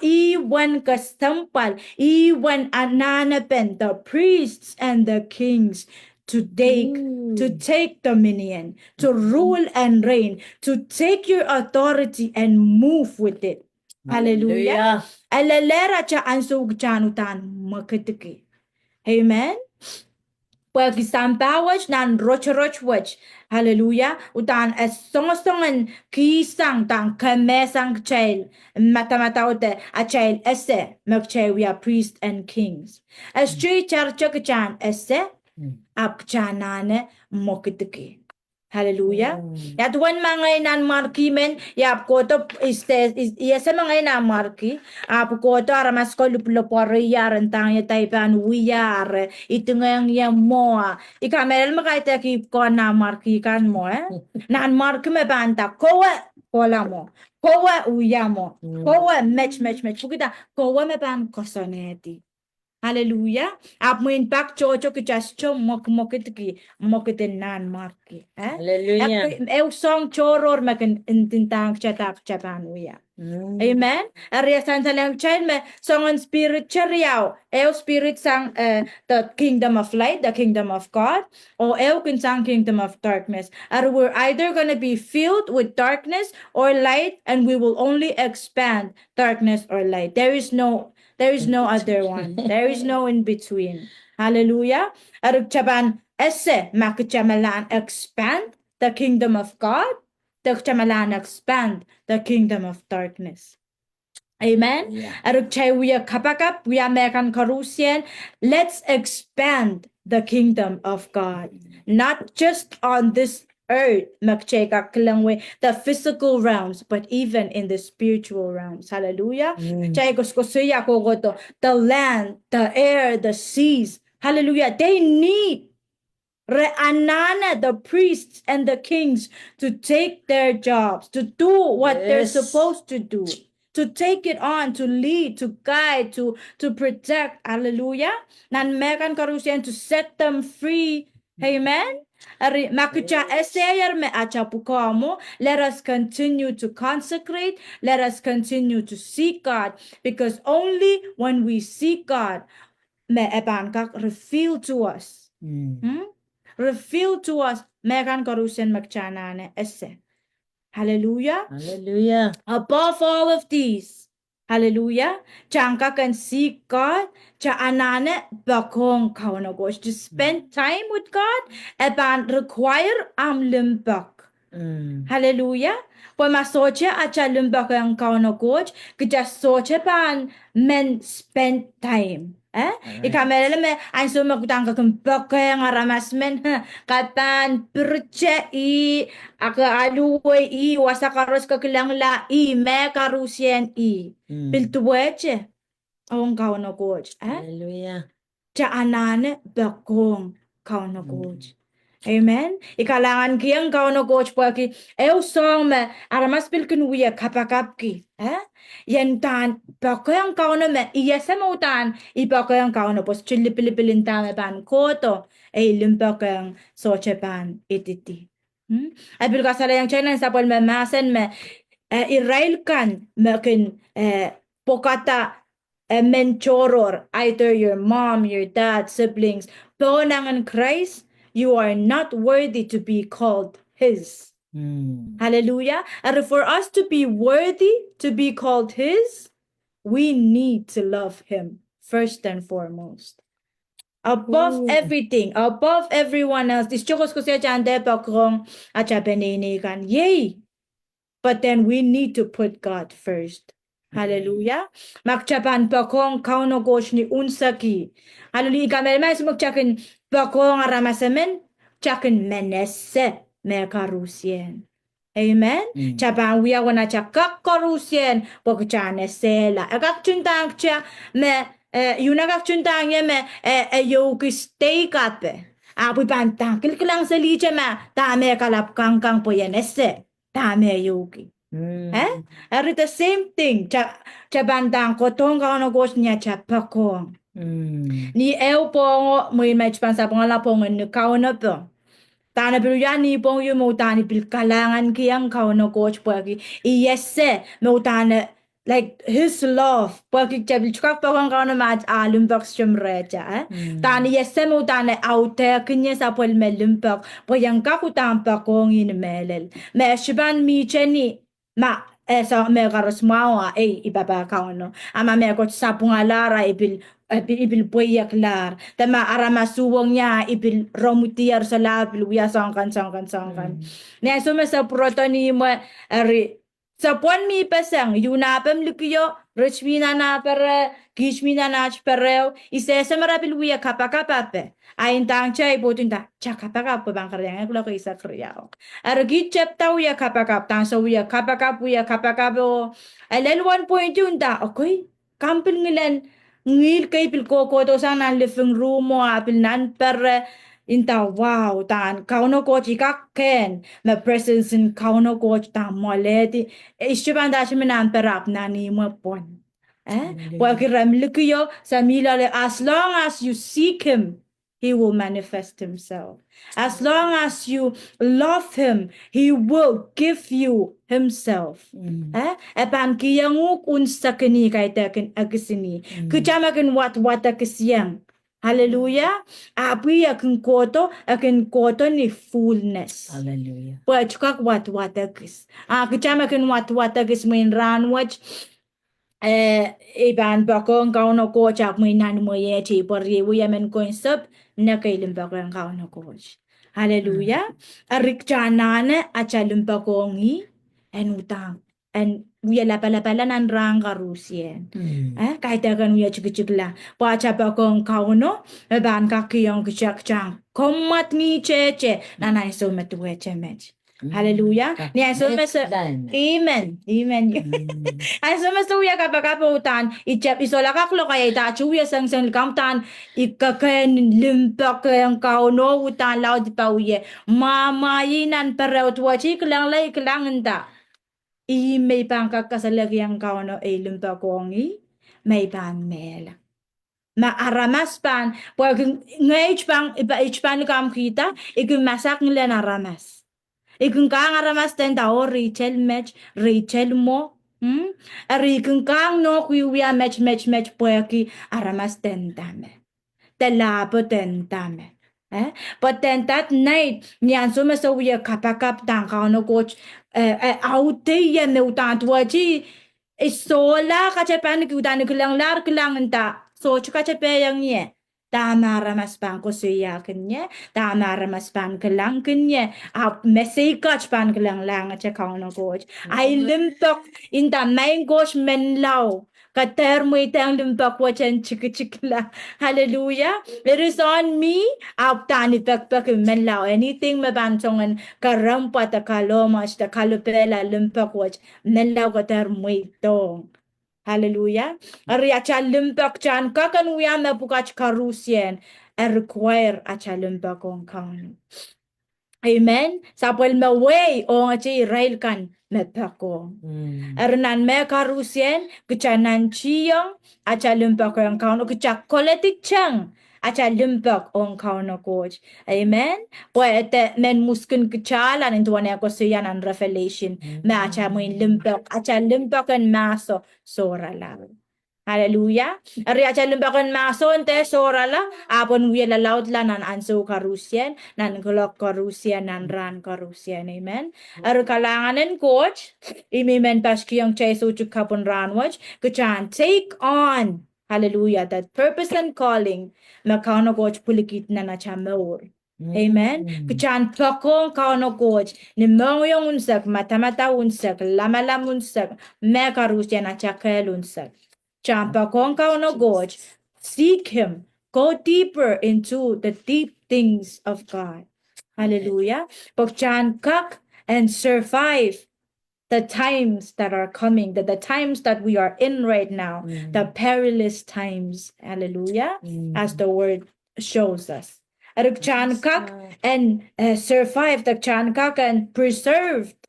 iwan kasampal iwan ananapen the priests and the kings to take dominion, to rule and reign, to take your authority and move with it. Hallelujah. Alalera cha ansug chanutan makitiki. Amen. Pag isampawach nan roch. Hallelujah. Utan as songan kisang tang kamesang child. Matamataote a child esse. Magchay we are priests and kings. As chui charchakachan esse. Apchanane mokitiki. Hallelujah. At one mga nan marki men yap ko to isa mga nan marki ap ko to aramas ko lupor yaran tang ya taipan wiyar itungeng ya mo ikamerel makaita ki ko na marki kan mo nan marki me banta kowe kola mo kowe uya mo kowe match pukita kowe me ban kosoneti. Hallelujah. Ap mo impact chocho ki chacho mokit nan marki. Hallelujah. Eu song choror makin intintang chatak chapanuya. Amen. Arya san salam child me song on spirit chariao. Eu spirit sang the kingdom of light, the kingdom of God, or eu kun sang kingdom of darkness. Or we're either gonna be filled with darkness or light, and we will only expand darkness or light. There is no other one. There is no in between. Hallelujah. Arug chaban esse makachamalan expand the kingdom of God. The chamalan expand the kingdom of darkness. Amen. Arug chay we are kapakap we are mekan karusian. Let's expand the kingdom of God, not just on this earth, the physical realms, but even in the spiritual realms. Hallelujah. The land, the air, the seas. Hallelujah. They need the priests and the kings to take their jobs, to do what they're supposed to do, to take it on, to lead, to guide, to protect. Hallelujah. Nan mekan karusian to set them free. Amen. Ari makucha esayer me achapukamo. Let us continue to consecrate. Let us continue to seek God, because only when we seek God, me ebankak reveal to us. Reveal to us megan karusen makchanane esse. Hallelujah. Hallelujah. Above all of these, hallelujah, Chanka can seek God, cha anane bakong kaunagosh, to spend time with God, and require am limbak. Hallelujah. Poi ma soche acha limbak ang kaunagosh, kita soche pan men spend time. Ikamelele me ang sumagutang kakang bakang aramas men katan perce aka aluwe wasa karos kakilang la me karusien piltuweche ang kaunagosh. Hallelujah. Cha anane bakong kaunagosh. Amen. Ikalangan kiyang kauno coach pagi eu song me aramas pilkin wiya kapakapki. Yan tan pakayang kauno me iya sa mautan ipakayang kauno pos chili pilipilin tame ban koto limpakayang soche pan ititi. Ay pilkasala yang China sa pol me masen me Israel kan mekin pokata mentoror either your mom, your dad, siblings, ponangan Christ. You are not worthy to be called His. Hallelujah. And for us to be worthy to be called His, we need to love Him first and foremost. Above everything, above everyone else. This chokos ko siya jande pakrong at chapenini kan. Yay! But then we need to put God first. Hallelujah. Magchapan pakong kauno gosh ni unsaki. Hallelujah. Kamel mais magchakin pakong aramasamen chakin menese mekarusien. Amen. Chapan wiya wana chakak karusien pokchane sela. Agak chuntang cha me yunagak chuntang ye me yoki stay kape. Apu pantang kilkilang sa licha ma tame kalap kangkang po yenese. Tame yoki. And the same thing. Cha bandang ko tong kauno gosh niya cha pakong. Ni eu pongo muy match pansa pongo la pongo ni kauno po. Tana biruya ni pongo yu mo tani bil kalangan kiyang kauno gosh pagi. Iyese mo tana like his love. Pagi chabil chukak pakong kauno mat alumbak shumreja. Tani yese mo tana aute kinya sa pol melumbak. Payang kakutang pakong in melel. Me shiban mi cheni. Ma esa me garos mawa ibaba kauno ama me ko sapunga lara ibil boya klar tama arama suwong niya ibil romutiar sa labil wiya sangkan ne so me sa protoni mo ari sa pon mi pesang yunapem likiyo rechmina na pere gishmina na pereo ise sa marabil wiya kapakapape ain tang chay botinda chakapakap bang karyang ko ko isa kriyao argi chepta wiya kapakap tang so wiya kapakap o alel 1 point yun da okay kampil ngilen ngil kay pil ko to sana living room mo apil nan per inta wow tan kauno ko chika ken my presence in kauno ko ta moleti ishibanda shiminan perap nani mo pon porque ramlikiyo samila as long as you seek him he will manifest himself. As long as you love him, he will give you himself. Epan kiyanguk unsa kini kay takin agisini. Kuchamakin wat akisiyang. Hallelujah. Api akin koto ni fullness. Hallelujah. Pwachukak wat agis. Kuchamakin wat agis mo in ranwach. Iban bakong kauno ko chak mo inan mo ye chi pori wiyamen ko insap na kailim bakong kauno ko. Hallelujah. Arik chanane achalim bakongi en utang en wiya lapala nan rang karusien. Kahit akan wiya chikla pacha bakong kauno ban kakiyong kichak chang komat mi cheche nanay so metuwe chemech. Hallelujah. Ni ay so Amen. Ay so uya kapakaputan ichap isola kaklo kaya itachuya sang kamtan ikakain limpak yang kau no utan laut pauye mama yinan perau tua chik lang lay klang enda I may pang kakasalag yang kau no limpak kongi may pan mela aramas pan pag ngay ichpan kam kita ikun masak ngilen aramas ikun kang aramas ten ta o Rachel mo ari ikun kang no kuya match paki aramas ten tame telapo ten tame but then that night nyan so we kapakap tang no coach out ya me utan tuaji isola kacapan kudan kulang lar kulang enta so kacape yang ye tamara mas pan ko suya kenye tamara mas pan kulang kenye a mesika pan kulang lang cha no coach I limpok in the main coach men lao kater mo itang limpok wachen chikla hallelujah it is on me up tani pek men lao anything me ban songan karampa ta kalomas ta kalupela limpok wach men lao kater mo itong hallelujah ari acha limpok chan kakan wiya me pukach karusien require acha limpok on kan amen sapel me way on achi rail kan me peko Ernan me karusien kecanan ciong acha limpak yang kau no kecak koletik cang acha limpak on kau no coach amen poete men muskin kecalan into one ko siyan revelation me acha mo limpak kan maso sorala Hallelujah. Ari acha limbakan mason te sorala apon wiela laut la nan anso karusien nan glok karusien nan ran karusien amen. Ari kalanganen coach imimen paski yang cheso chukapon ranwach kuchan take on hallelujah that purpose and calling makano coach pulikit na chamor. Amen. Kuchan pakong kauno coach ni mongyong unsak matamata unsak lamalam unsak me karusien acha kel unsak. Champa konka no gorge. Seek him. Go deeper into the deep things of God. Hallelujah. Pagchan kak and survive the times that are coming, the times that we are in right now, the perilous times. Hallelujah. As the word shows us. Chan kak and survive the chan kak and preserved.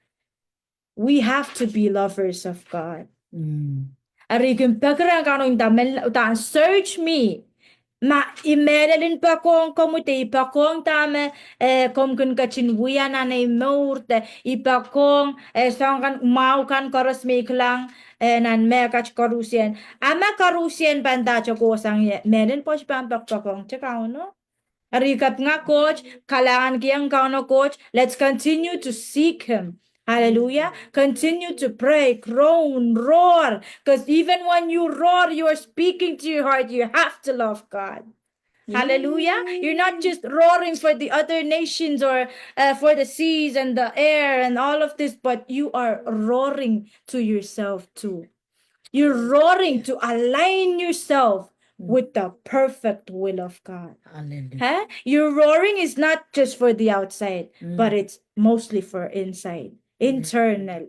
We have to be lovers of God. Arikin pagkarang kanong utan search me. Ma imerelin pa kong komute ipa kong tame kom kun kachin buya na morte ipa kong sangkan mau kan koros miklang nan me kach korusien ama korusien banda choko sang meren pos pampak pakong chakao no. Arikat nga coach, kalangan kiyang kauno coach, let's continue to seek him. Hallelujah. Continue to pray, groan, roar. Because even when you roar, you are speaking to your heart. You have to love God. Hallelujah. You're not just roaring for the other nations or for the seas and the air and all of this, but you are roaring to yourself too. You're roaring to align yourself with the perfect will of God. Huh? Your roaring is not just for the outside, but it's mostly for inside. Internal.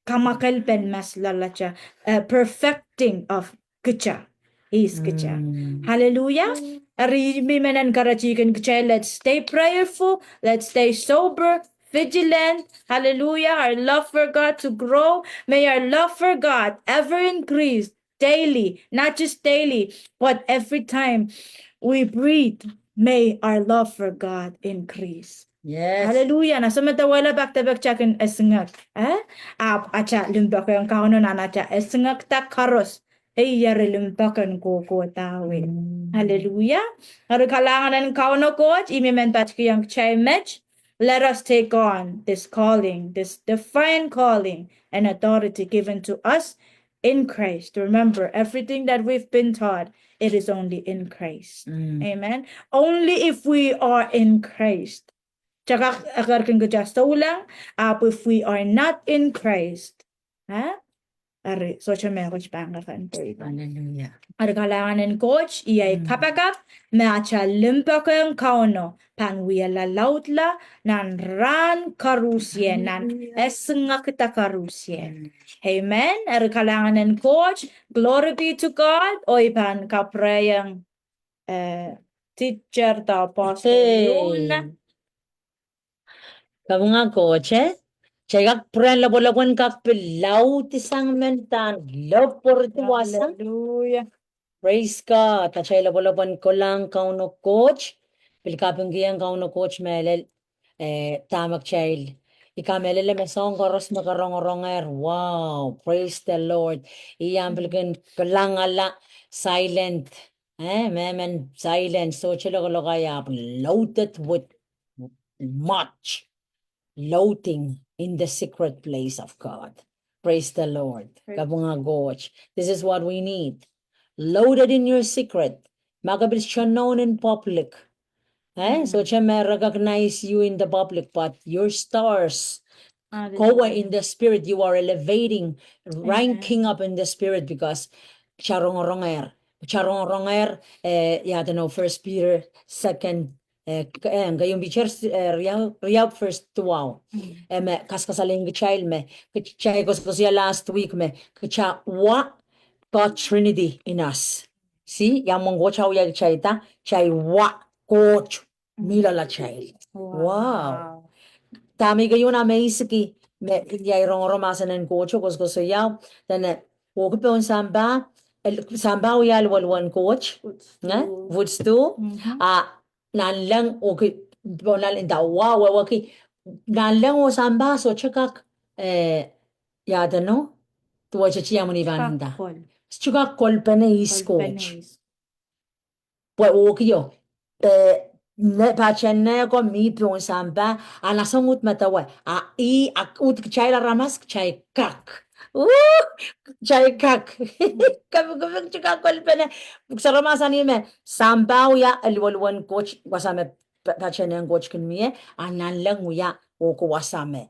Kamakalpen mas lalacha. Perfecting of kucha. Is kucha. Hallelujah. Arimenan karachikan kucha. Let's stay prayerful. Let's stay sober. Vigilant. Hallelujah. Our love for God to grow. May our love for God ever increase daily. Not just daily, but every time we breathe. May our love for God increase. Yes. Hallelujah. Na sumatawala back to back chakin esngak. Acha limbak yang kauno nanacha esngak ta karos. Yare limbakan ko tawe. Hallelujah. Haru kalangan kauno coach imimen patki yang chay match. Let us take on this calling, this divine calling and authority given to us in Christ. Remember, everything that we've been taught, it is only in Christ. Amen. Only if we are in Christ. Tsaka agar kang gajasto lang, if we are not in Christ, Ari, social media pangakan po ito. Hallelujah. Ari kalanganin coach, iyay kapagap, maacha limpakang kauno, pangwiyala lautla, nan ran karusien, nan esnga kita karusien. Amen. Ari kalanganin coach, glory be to God, o ipan kaprayang teacher ta apostle yun. Kamu nga coach Chegak pren labo kak pilaw ti sang mentan lopor ti wasang. Hallelujah. Praise God. Tachay labolaban ko lang kauno coach. Pilkapanggiyan kauno coach melel tamak child. Ikamelele mesong koros makarong-ronger. Wow. Praise the Lord. Iyang pilkin kalangala silent. Memen silent. So chilogologaya loaded with much loading in the secret place of God. Praise the Lord. Kabunga goch. This is what we need. Loaded in your secret. Magabilis siya known in public. So siya may recognize you in the public, but your stars go in the spirit. You are elevating, ranking up in the spirit because charong-ronger. Charong-ronger, yeah, I don't know, First Peter, second, gayong bicher, Riyab first wow. Me, kaskasaling child me, kachay ko siya last week me, kacha wa, God Trinity in us. See, yang mong gochaw yag chayta, chay wa, coach, mila la child. Wow. Tami kayo na may isiki, me yay rong romasan en coach ko yaw, then woke pe on samba, samba uyal walwan coach, woods too, nan lang okay, bonal in da wow waki, nan lang o samba so chakak, yada no, tuwa chachiya mo ni bananda. Chuka kolpene is coach. Pues okio. Ne pachene ko mi pion samba ana sangut matawa. Ut chai ramas chai kak. Chai kak. Kami chuka kolpene. Sarama sanime samba ya alwalwan coach wasame pachene coach kunmie anan lang ya oko wasame.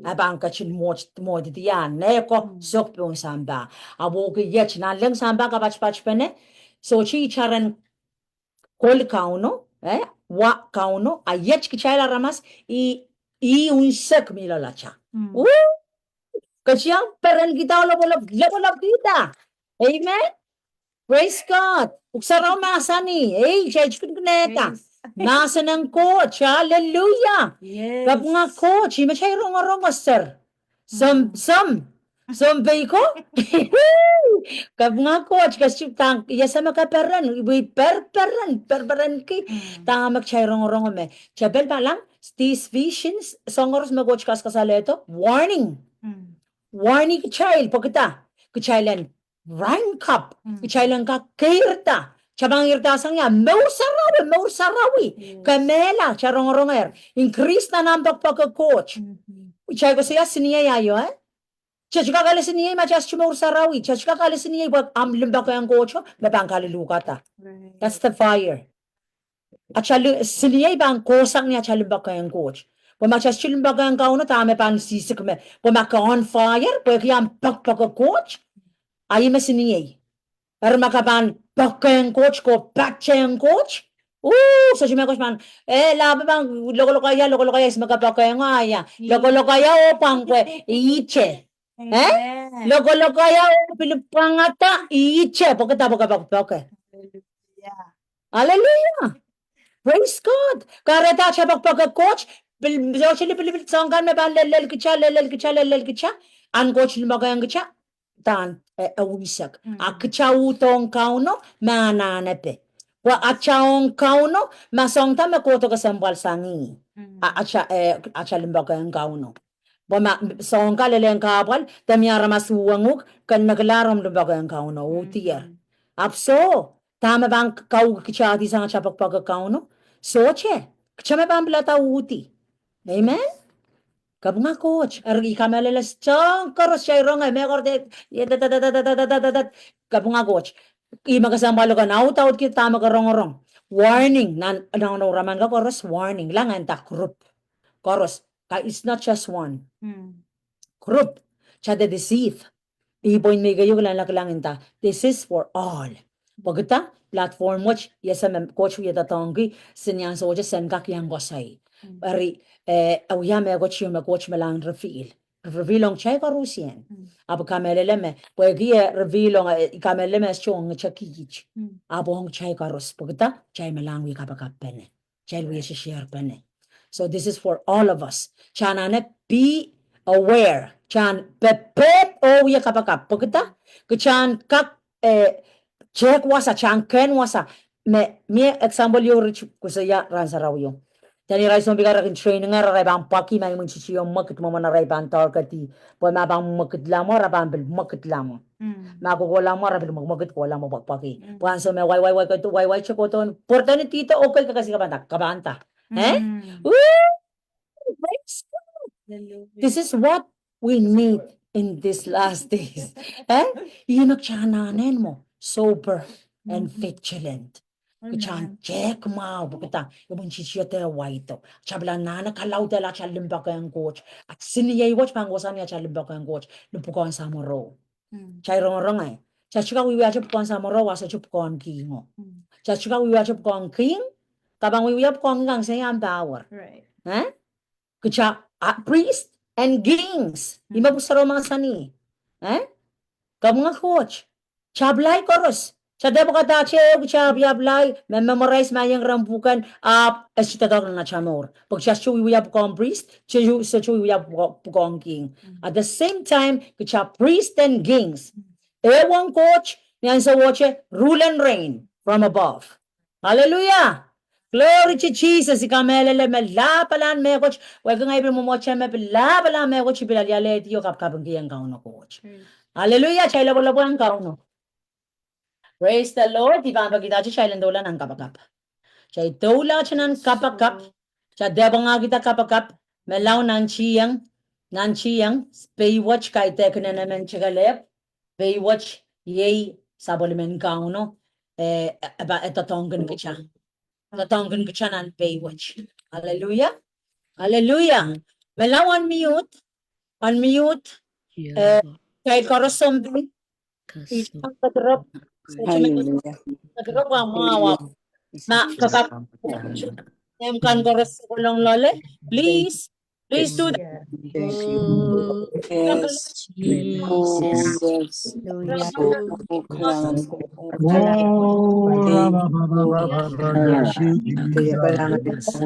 Abang kachin mo di yan neko sok pion samba. Abo ke yech na lang samba ka pach pene. So chi charan kol kauno, wa kauno, a yech ki chaira ramas i un sek mila lacha. Kachiyang peren kita lo kita. Amen. Praise God. Uksaraw masani. Church kuneta. Nasa ng coach. Hallelujah. Kap nga coach, ima chay rongo sir. Bay ko? Kap nga coach, kasi tang, yasa makaperan, perperan ki, tanga chay rongo me. Chabel pa lang, these visions, songoros mag-coach kas kasaleto, warning. Warning child, pagkita, kachailan, rank up, kachailan ka, kirta, chabang irta sang ya, mausarawi, kamela, charong-ronger, increase na nambak pagka-coach. Chay ko siya, siniya yayo, Chachka kala siniya, machas chumausarawi, chachka kala siniya, wag limbak ko yung coach, mabangkali lukata. That's the fire. At siniya ibang kosang niya, chalimbak ko yung coach. Pumachas chilimbak ko yung kauno, tame pang sisik me. Pumaka on fire, pwede yung pagpaka-coach, ay ma siniya. Pero makapan, pagka yung coach ko, patcha yung coach, so si coach man, labi bang, loko-lokaya, is magkapaka yung aya. Loko-lokaya, opang kwe, iiche. Loko-lokaya, pilipangata, iiche. Pagkata. Hallelujah. Praise God. Kareta siya pagpagka-coach, Pilipil songkan me ban lel kicha, an coach lumagayang kicha, tan awisak. Akicha utong kauno, mananepe. Wa achaong kauno, masongta me koto ka sambal sangi. Acha lumagayang kauno. Bama songka leleng kabal, tamyara masuwanguk, kan naglarom lumagayang kauno, utiyer. Apso, tama bang kau kicha di sang acha pagpagka-kauno? Soche, kicha me ban blata uti. Amen. Kab nga coach, argi kameleles chang karos siya irong ay mekor de kab nga coach. I magasambalo ka na out kita magarong-rong. Warning nan raman ka koros warning lang anta group. Koros ka it's not just one. Group cha de deceive. Iboy may gayo lang inta. This is for all. Pagkita platform watch yesa coach yata tongi sinyang so sen ka kyang gosay. Ari awiyame coach melang reveal ang chay karusien. Abo kameleleme pwede reveal ang kameleleme chong chakich. Abo ang chay karus pagta chay melang wi kapakapene. Chay wi share pene. So this is for all of us. Chanane be aware chan pepet o ya kapakap pagkita kechan kak check wasa chan ken wasa me example yo rich kusaya ransa raw yo tani rai so bigara kin training nga rai bang paki mai mun chichi yo makit mo na rai ban tor kati po ma bang makit lamo ra bang bil makit lamo ma ko lamo ra bil makit ko lamo paki puan so me wai ko tu wai chekoton opportunity to okay ka kasi kabanta Woo! Praise God. This is what we need in these last days. Yun nagtsananen mo. Sober and vigilant. Kachan check mo. Bukita. Yung chichiya tera waito. Chabla na nakalaw tela cha limba kayang coach. At siniyay watch pangwasan niya cha limba kayang coach. Lupukuan sa moro. Chay rong eh. Cha chika wiwa cha pukuan sa moro wasa cha pukuan kingo. Cha chika wiwa cha pukuan king. Kabang wiwa pukuan gang sayang power. Right. Kaya priest and kings. Ima po sa mga sani. Kamu nga coach. Chablay koros. Sa debo kata che chablay memorize mayang rampukan as tatawag na chamor. Pag siya chuwi uyab ko priest, sa chuwi uyab ko king. At the same time, kaya priest and kings. Ewan coach, niyan sa watch rule and reign from above. Hallelujah. Glory to Jesus. Ikamelele me la palan me coach. Wag nga ibe mo moche me la palan me coach bilalyale tiyo kapkapang kiyang kauno coach. Hallelujah. Chay labo ang kauno. Praise the Lord. Di ba kita chay landola ng kapakap. Chay dola siya ng kapakap. Chay debo nga kita kapakap. Melaw ng chiyang. Baywatch kay teko na naman chigalep. Baywatch yay sabolimen kauno. Ito tonggan kita. Natanggan ko siya ng Baywatch. Hallelujah. Hallelujah. Melaw unmute. Kahit karosombi. Isang kadrap. Hallelujah. Kadrap ang mga wap. Kakap. Ngayon kan karos ko lang lole. Please do that. Thank you. Yes. Oh, yes. Oh, kailangan ko. Kaya kailangan din sa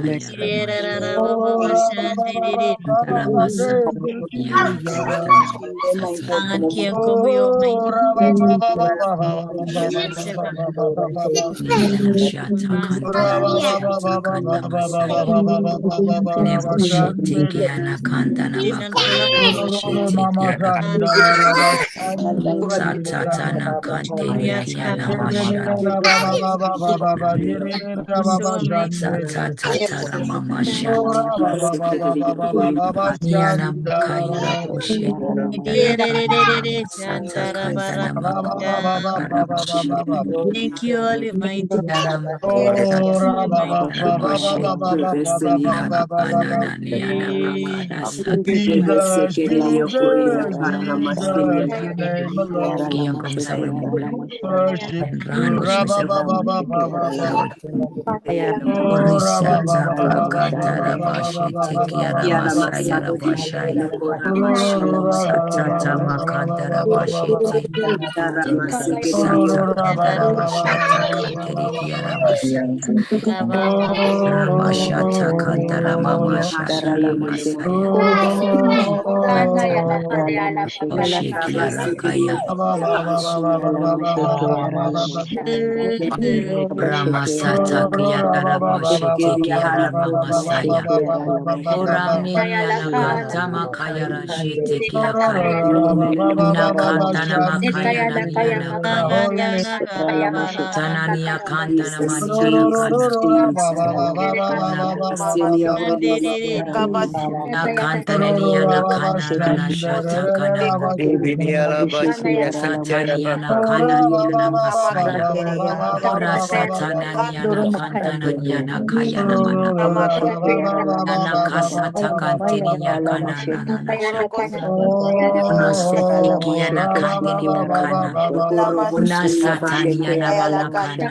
Thank you, Almighty. Ramasata Kiyara Boshete Kiyara Masaya Orame Yana Kantama Kayara Shete Kiyakaya Nakantana Makaya Naniana Kaya Tanania Kantana Maniana Nakantania Nakana Shata Kana Sataniana Kananiana Masaya Ora Satananiana Kantananiana Kayana Mana Nakasata Kantiniya Kanana Una Sekiana Kandini Mokana Una Sataniana Malakana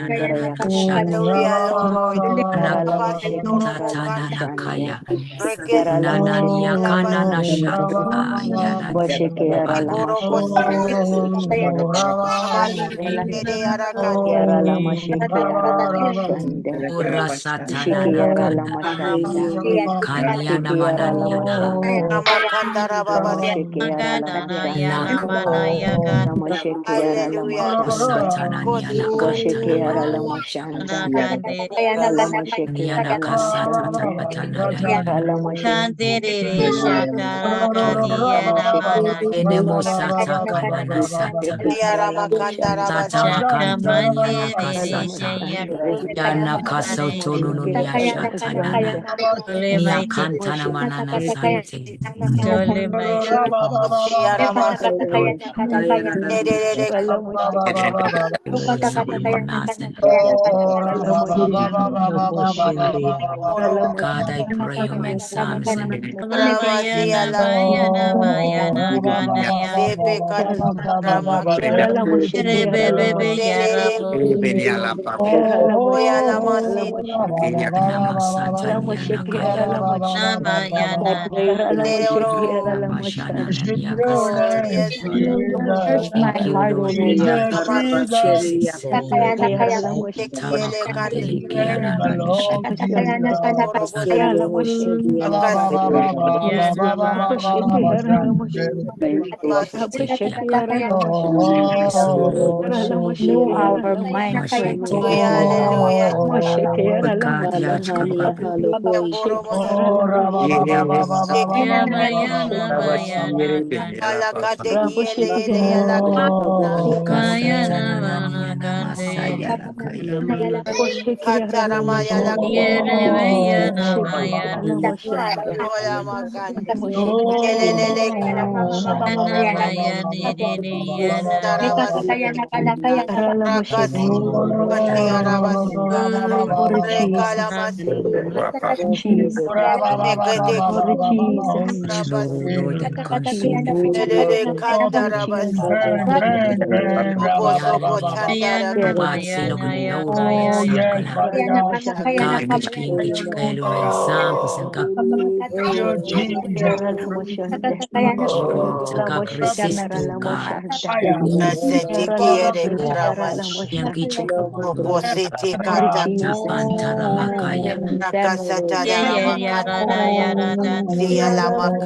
Shata Satanana kaya. Yara la Nanania kanana mashika. shata yana Bosheke yara la mashika. Yara la masheke yara la mashande. ura satana Shiki yara la nakana mashanda. kanyana Shiki yara la mananiana mashanda. Ramosheke yara la Magadana mashanda. yana nak mana yagana. Ramosheke yara la mashanda. satana niana Bosheke kantana yara la mananiana mashanda. Anakandere Ramosheke niana yara la kasata mashanda. tapatana niana Kandere shakara gadiyana mana ene mosata kanana sata sata shaka makantana niana mandere kasata shayaka yana kasautono no kare nia shatanana dole nia mighty kantana manana sante dole mighty Lord, something massive. God, I pray you make Psalms and bayana bayana bayana kanaya rebebebe yarabo Namasata Yanakaya. namayana Namashana Nanyakasata. Search my Thank you, heart, O Lord. Lord. Thank you, Jesus. Yara Tamakandelikiana Manisha. yana Tekiaka. Yes, Lord. Renew our minds, O Moshe Lord. Tekiana. la God, Yachkapa. bayana bayana Oh, bayana Kasatana mana Nanyana kande Masaya Lakaya. bayana bayana yana bayana yana Lord, and consume everything. bayana Matsilo bayana Gnoloman yakaya Sankana. Garbage King Gichkalumen Sampus and Gak resist to God. Yang Tapantana Makaya. yarada yarada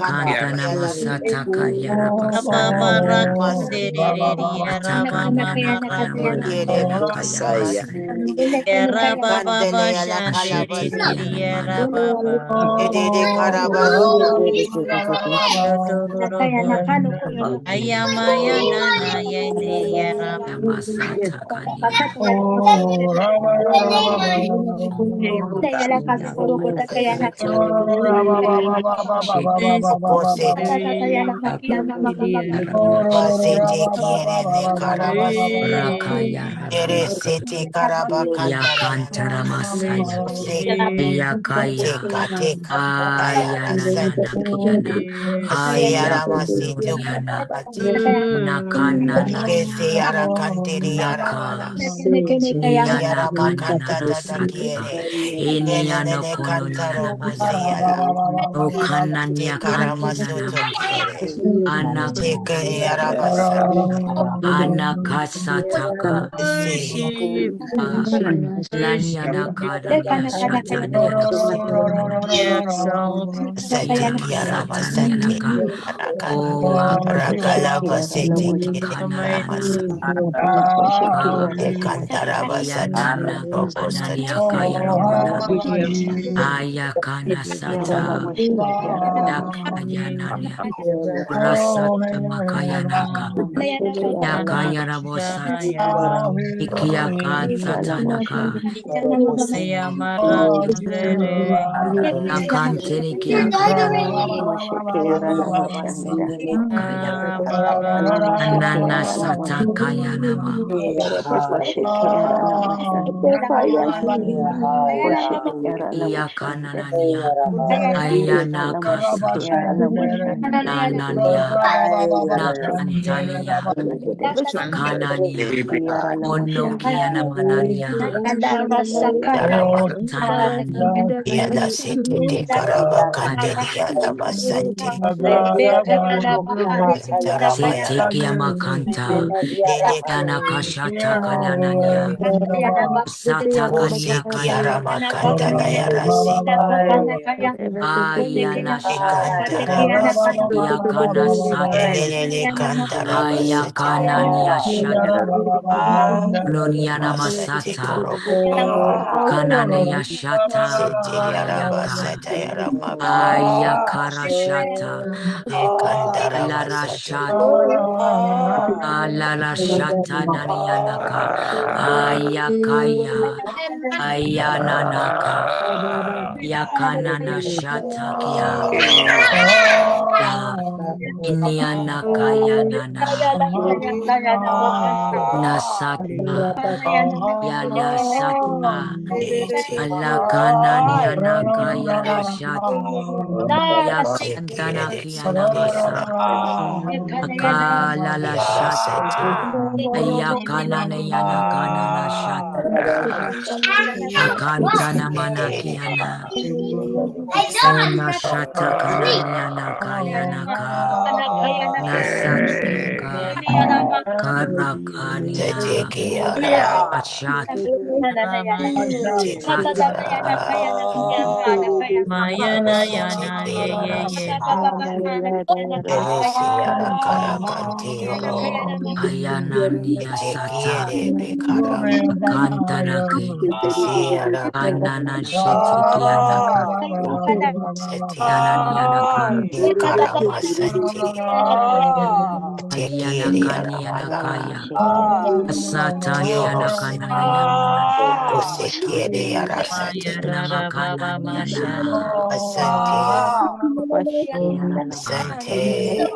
Kantana Masata Kayara Pasana. ababara kandere Atakana yarababa Nakana Mananiana Kaya Masaya. yarababa shandere Ashitikiana Mana. yarababa Yodororobo ayamaya nana yene yaraba Yamasata Kania. Sata. Rakaya Ramaka. Yakantara Masaya. Yakaya. Ayanana Kiana. Ayakunoniana. Nakana Nanya. Naka. Yana kanana sataka. Iniano kononiana masaya. O kananya kanina maka. Anakasa. Anakasataka. worship Lanyana worship kadanya shatanyana kusutu. we exalt Yana masatanyana ka. O the mighty kanarana. Yanana anania kaya ramana. Ayakana sata. Yakayananya. Rasata makayanaka. Yakaya rabosat. Ikiaka satanaka. Ayamara kandere Nakantini kiakana. Kaya. Anana sata kayanama. Iyakananania. Ayana kasa. Nananya. Nakantania. Kanania. Onoki Ayana mananya. Tanani. Yala sete te karaba kandeli yala masante. Sete kiyama kanta. Yana kashata kanananya. Sata kanya Yara kanya. makanda la yara se. Ayana shata. Kandara masante. Yakana sata. Elele kandara masate. Ayakana niya shata. Noniana Masate masata. korobo. Kanane yashata. Sete yara Ayaka. basata yara makanda. Ayakara shata. Le kandara Alara masate. shata. Alara shata naniyanaka. Ayakaya. Ayananaka. Yakanana shata kya. Ya. Iniyanaka yanana. Nasata. Yana sata. Ete Alakana niyanaka yara shata. Yakantana sekere kiyana sate masa. Akalala yara shata. sate. Ayakana niyana kanana shata. Akantana manakiyana. Ona shata kananiyana kayanaka. Nasataka. Karakania. Sete ke yara Ashat. te Sata. kandara. Mayana Sete yana ke ye ye yara ye. sate. Elesi yara kara kante yoro. Ayanania Teki sata. yere be kara. Kantanake. Esi yara Anana shetikianaka. sete. Yananianaka. Ye kara masante. Teki yere yara Ayanakanyanakaya. malaba. Yoro Asatanianakananyamananiana. koseki yere yara sate. Mayara baba Namakananiana. mashana. Asante. Oh, Asante.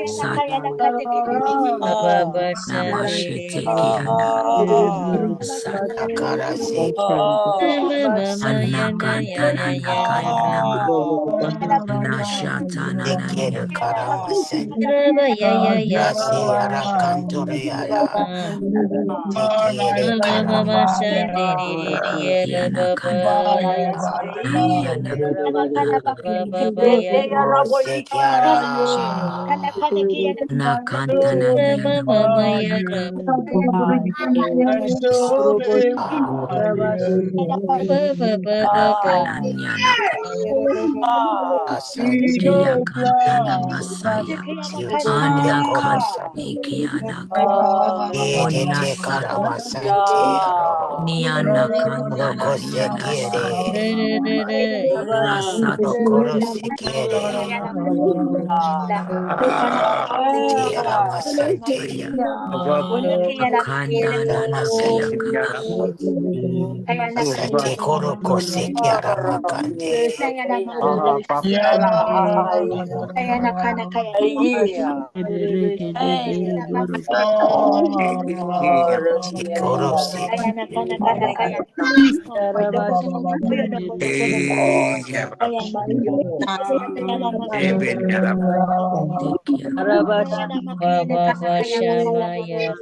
Sat baba bashandere. Namashetekiana. Sat Akara seki. Mama yana ya ya ya ya. Anakantananakanyanama. Tekere Nashatanananya. kara masante. Baba ya ya ya. Rasi yara kantore yara. Tekere Baba kara. bashandere ya baba. Yanakana. Ayanaka. Baba ya. Koseki yara. Nakantananiana. Mama ya. Baba baba. Nakananyanaka. Asante. Kiyakantana Masaya. Tekere korosa. Anakanikianaka. Yere te kara Onasata. masante yaro. Nianakandananiana Sata. Rokosekere. Rokoro Rasata. Rokorosekere. Tiara masante. Aya. Akandananakayaka. Masante. Asante koroko sekiara makande. Tikoro se. Tekia. Baba bashamaya.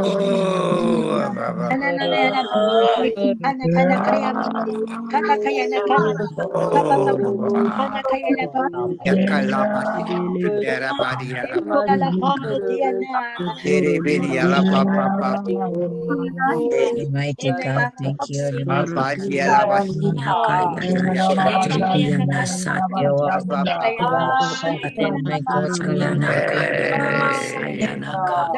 Re ya ga. Mighty God, thank you, Lord. Niakayana Shatekiana Sata. You are attend my coach, Ayanakayana Masayanaka.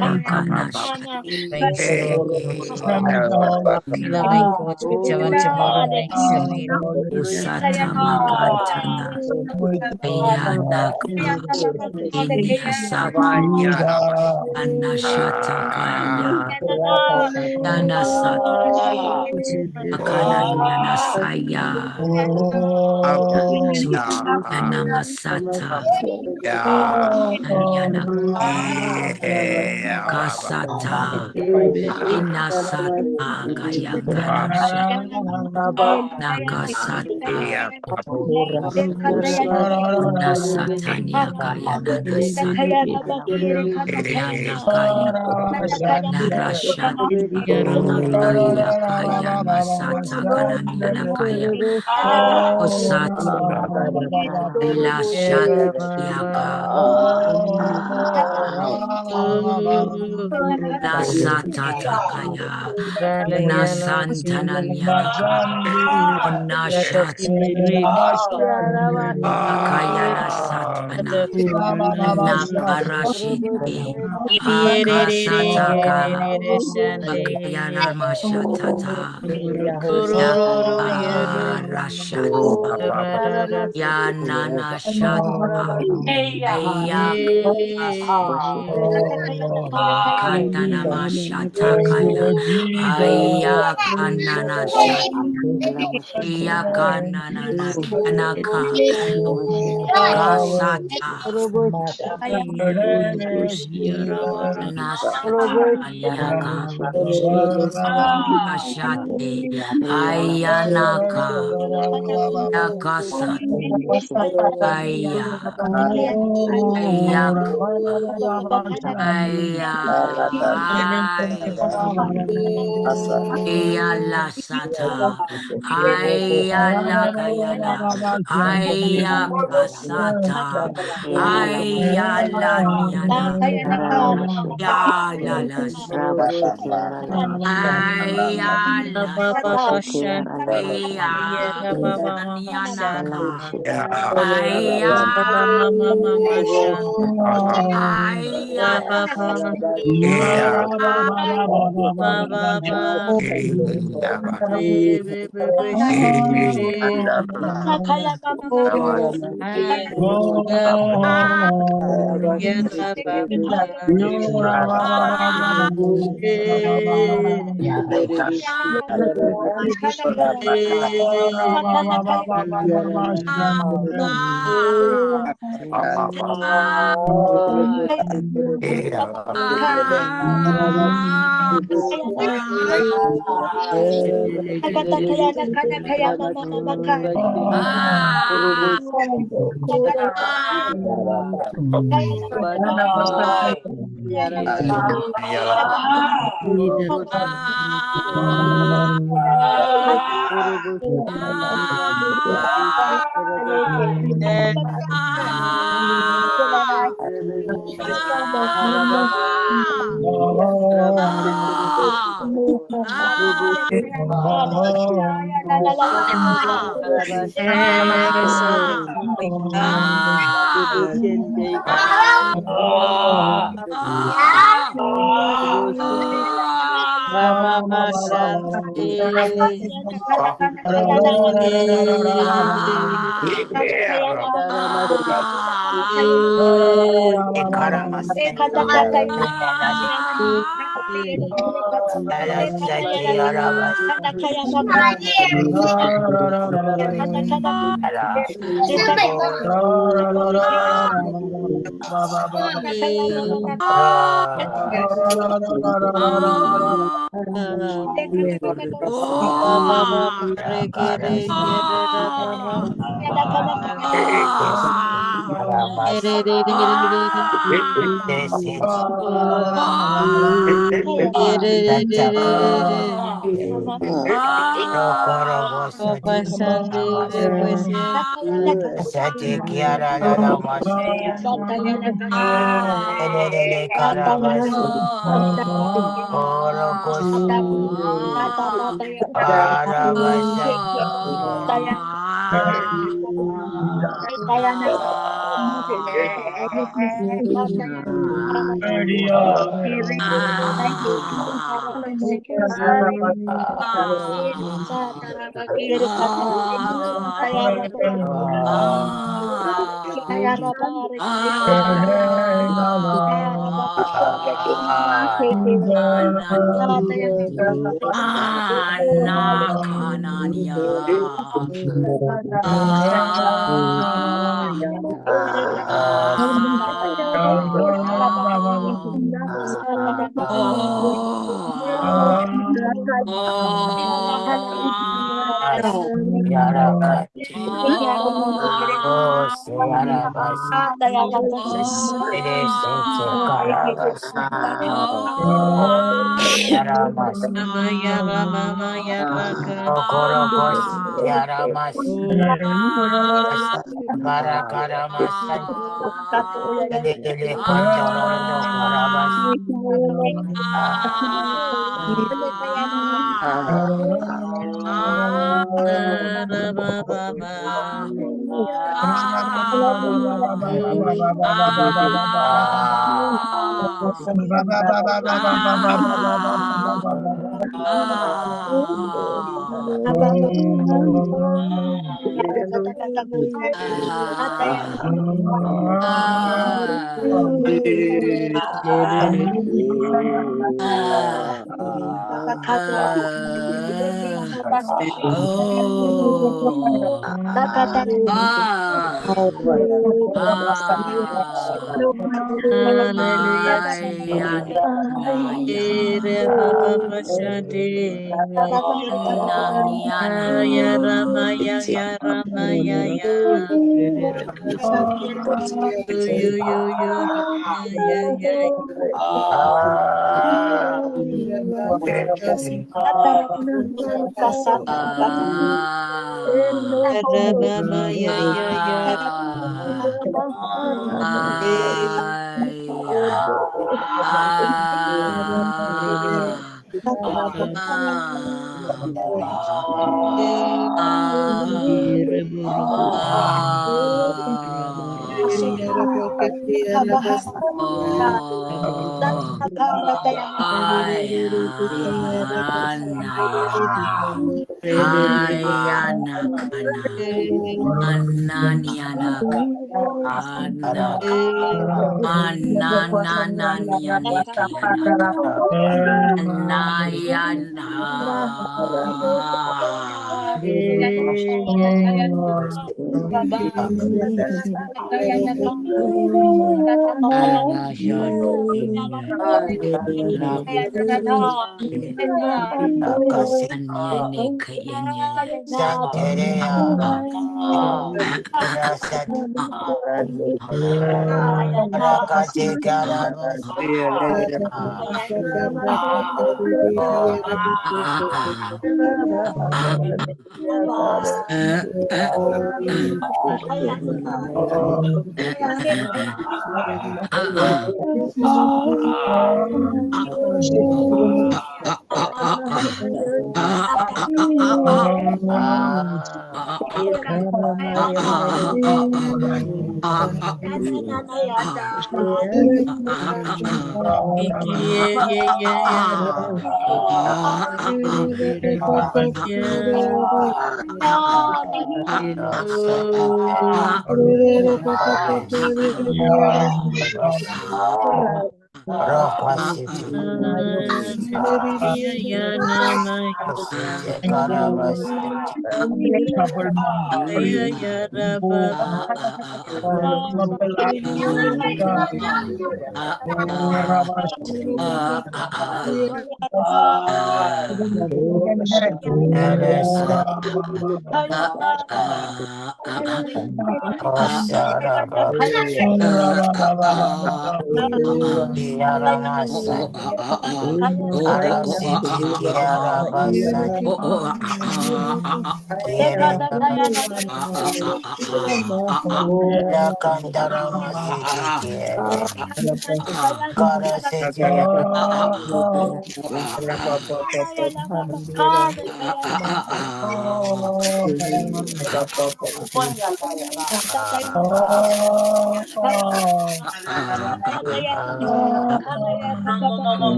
Akana Shate. my soul. Fill my coach with tomorrow next week. Usata Makantana. Ayanaka. Iniasata. Anashatakaya. Yanasata. Akananiana Saya. Sut. Yanamasata. Anyana. Kasata Inasata Kaya Karasha Nakasata Nasatanya Kaya Nanasata Yana Kaya Narashata Aya Kaya Masata Kananiana Kaya Osata Lashat Yaka Nasata Takaya Nasantananyanaka Onashat Akayana Satana Nakarashite Akasataka Akayana Mashatata Yakarashata Yanana Shata Kandana Mashatakaya Ayakanana Shat Yakanana Anaka Kasata Nasata Anyaka Ashate Ayanaka Yakasat Aya Ayaka Aya Ayala Sata Ayala Kayana Ayaka Sata Ayala Nyana Yala Ayala Aya Anyanaka Aya Aya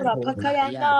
Rakakayana,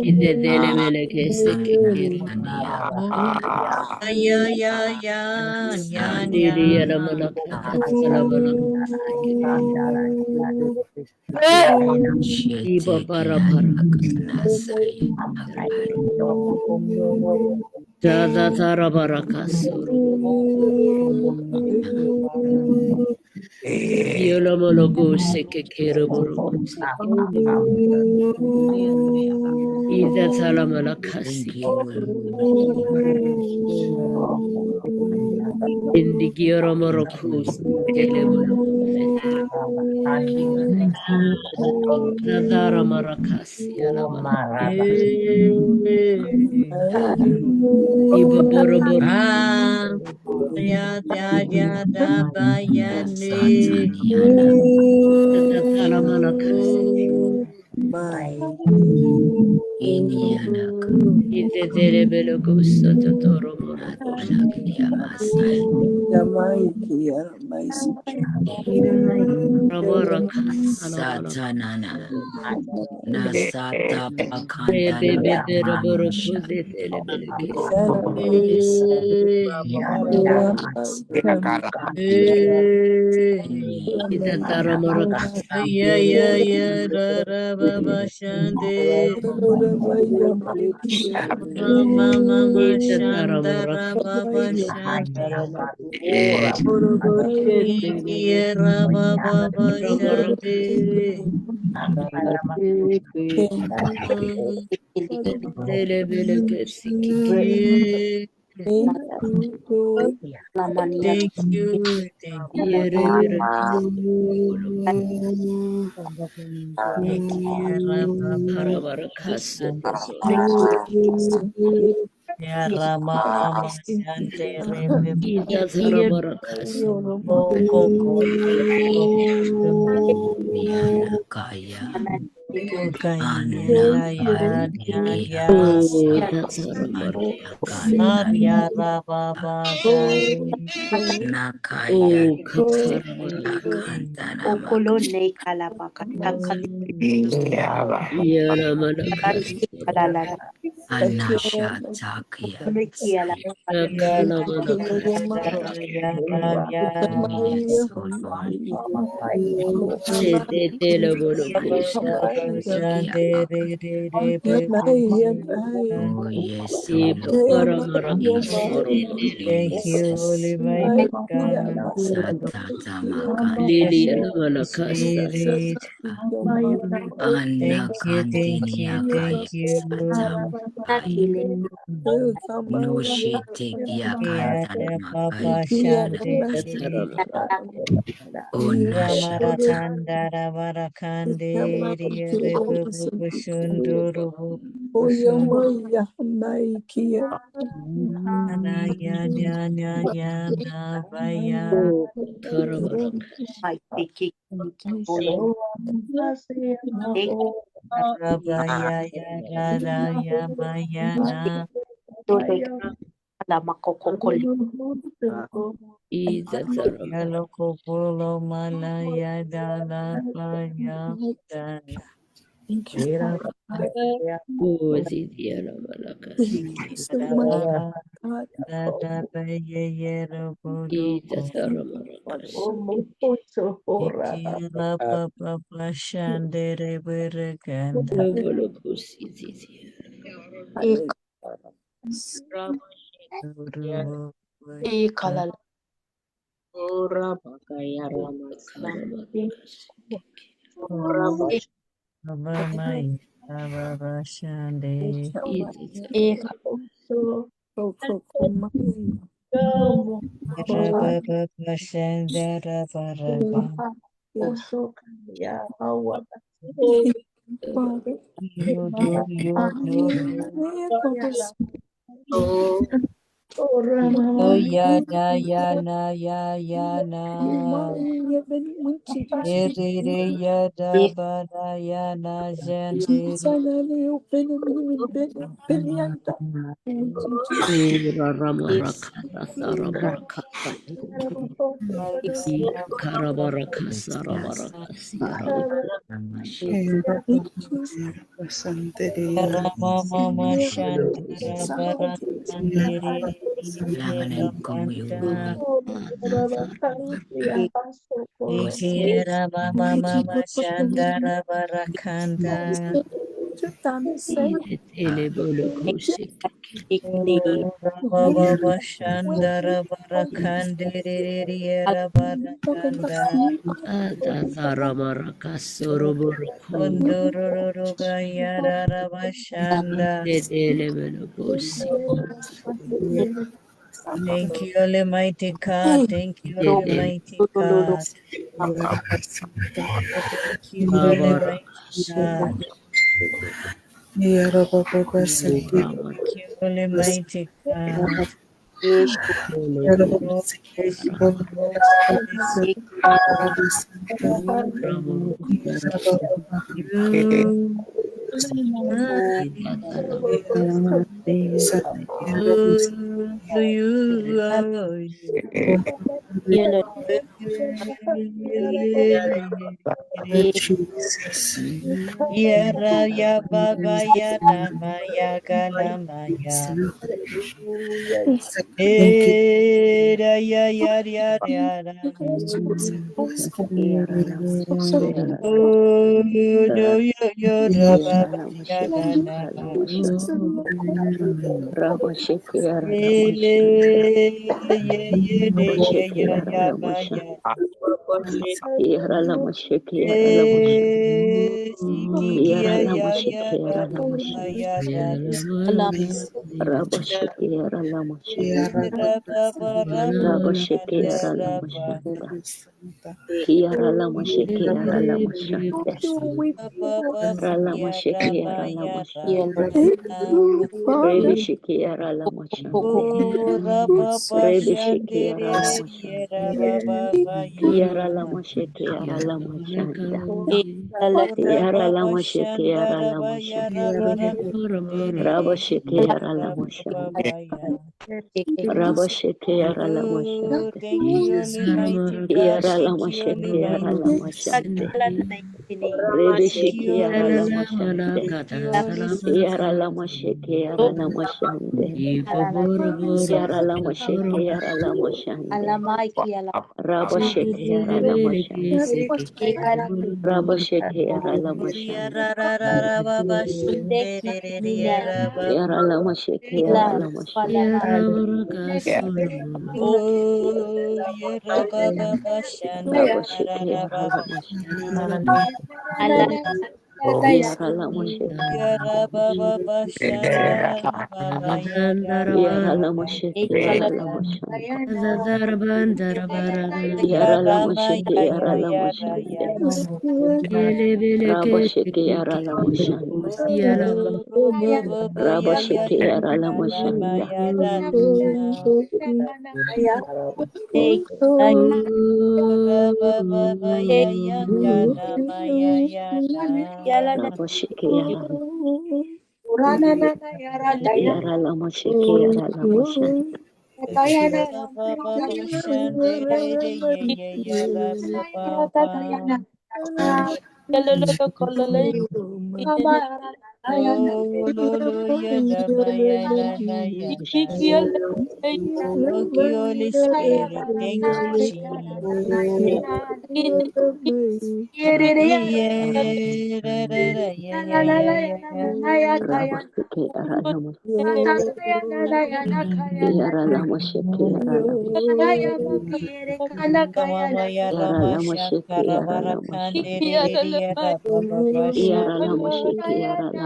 Ide dele mele kese kekere. Diri yara malaka kasala malaka kekere. Iba para para Dada tara para kasuru. Yola mologo se kekere buru. Ida tala malaka Indigioro morocus telebolo. Nadara maracas yalamana. Iba borobor. Tatala malacas. Ite telebelo gusto totoro morocus. Satanana. Nasata pakanda Bebe borocus telebelo Ita tara maracas. Ita tara telebelo kesiki. Thank you. Yere yere tara maracas. Ita tara maracas. kaya. Oh, that's how I'm Nakaya Oh, Katara yakantana Okolo ne kalabaka takali Yana Manakas kalala anasha takia kiala Nakala Manakas yes oh Lord Tela Monokus takia oh yes oh Eva Lord Paramarakas Jesus satata makani Lily Manakas anakantini yakaya satamaya kile no shete yakantana makaya onashata Oh, Karamarakas mai tiki bolo ek dole kala makoko koli Ida Tarama Oh, Zidiana Manakas Ida Taramarakas Novolokus Zidia ek kala Karamarakas ek Ida ek Oh yana yana ya yana. Ere yada bada yana jende. Ramarakata Sarabarakata. Karabaraka Sarabaraka Siarabaraka. Rama mama shantara barakandere Lamane rabanta. Goyo Ikira mama mama shandara barakanda. Baba bashandara barakandere rabarakanda. Ondororo bayara rabashanda. Thank you, Almighty God. Thank you, Almighty God. Thank you, Almighty God. Thank you, Almighty God. Oh, bless you, Lord. Bless you. To you, oh, Yara ya baba ya nama ya galama ya. Era ya ya ya ya ya. Oh, do yo yo ra baba ya na na na. Ye de ye ya ya ba ya. Siki ya ya ya da baba ya da. Ra baba ra baba ra baba. Baba ya ra ba ya ra ba. Oh, ra baba shandere re ra baba ya. Oh, ra baba shandara ba ya ra bara kandere re ra baba ya. Oh, thank you, Almighty God. Thank you, Almighty God. Thank you, Holy Spirit. Thank you, Holy Spirit. Oh, ya ra ra ra ra ba ba shinde re re re ya ra ba ba. Oh, ya ra ba ba ba shanda ra ra ra ba ba. Ya ra ba ba ba shanda ra ba ba ya ra ba ya ra. Ya ra ma ya ya ya ra ya. Oh, bo bo bo ya ya ya ya ra ma ya ra ra ra. Ya ra ba ba ba ya ya ya ra ma ya ya ra. Ba ba ba ba shande re re ye ye ya ra ba ba ba. Oh, lo lo ya da ba ya da da ya da. Thank you, Holy Spirit. Thank you, Jesus. Yeah, da da da, yeah, yeah, yeah, yeah, yeah. Mama ya Rama Shankara Barakande Riri Raba Baba Shande.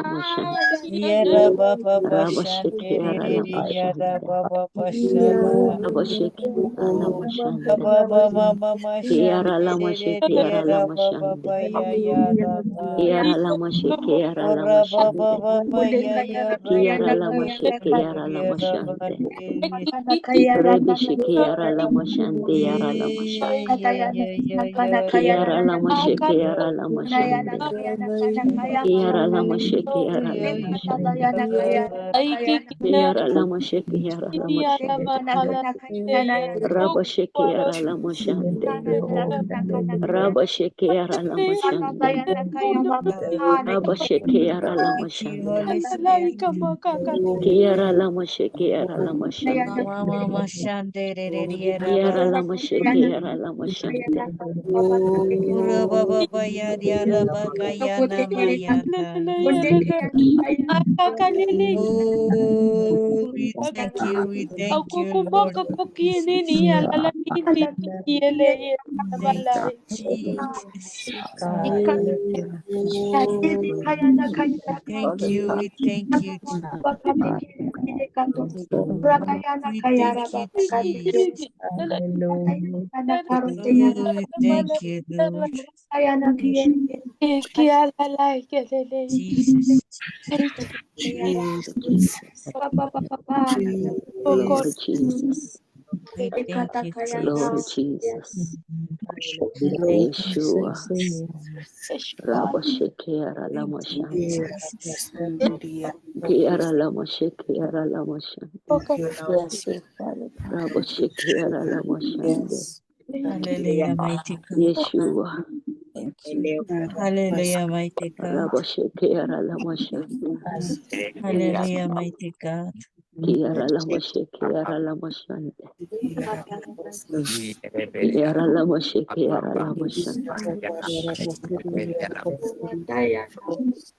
mashante. Yara baba Rabasheke bashante yara la riri yara mashante. baba bashana. Rabasheke yara la mashante. Baba mama Yara mashante la masheke riri yara la yara baba mashante. baya yara ba. Yara la masheke yara la Ora baba mashante. baba ya yara Yara la baba masheke shante yara la yara mashante. bande. Rebisheke yara la mashante yara la mashante. Yara la masheke yara la mashante. Yara la masheke yara la mashante. Yara la masheke yara la mashante. Rabasheke yara la mashante. Rabasheke yara la mashante. Rabasheke yara la Thank you, mashante. Holy Spirit. Kiyara la masheke yara la mashante. Mama mashante riri yara Yara baba. la masheke yara la mashante. Ora baba baya yara baka yana mayana. Oh, we thank you, Lord. Thank you, Jesus. Oh, thank you, we thank you. We thank you, Jesus. Oh, we thank you, Lord. Jesus, Jesus. Glory Jesus. we thank you, Glory Jesus. Jesus. Yeshua. Rabasheke yara la Thank you, mashante. Jesus. Kiyara la masheke yara la mashante. Rabasheke yara la mashante. Hallelujah, mighty God. Yeshua. Hallelujah, mighty God. Rabasheke yara la mashante. Hallelujah, mighty God. Kiyara la masheke yara la mashante. Kiyara la masheke yara la mashante. Oh, Lord Jesus.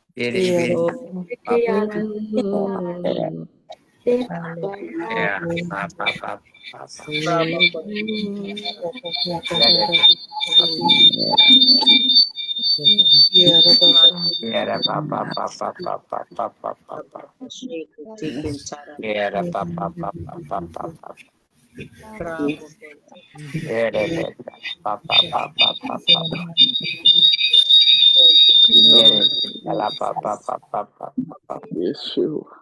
Yeshua. Yeshua.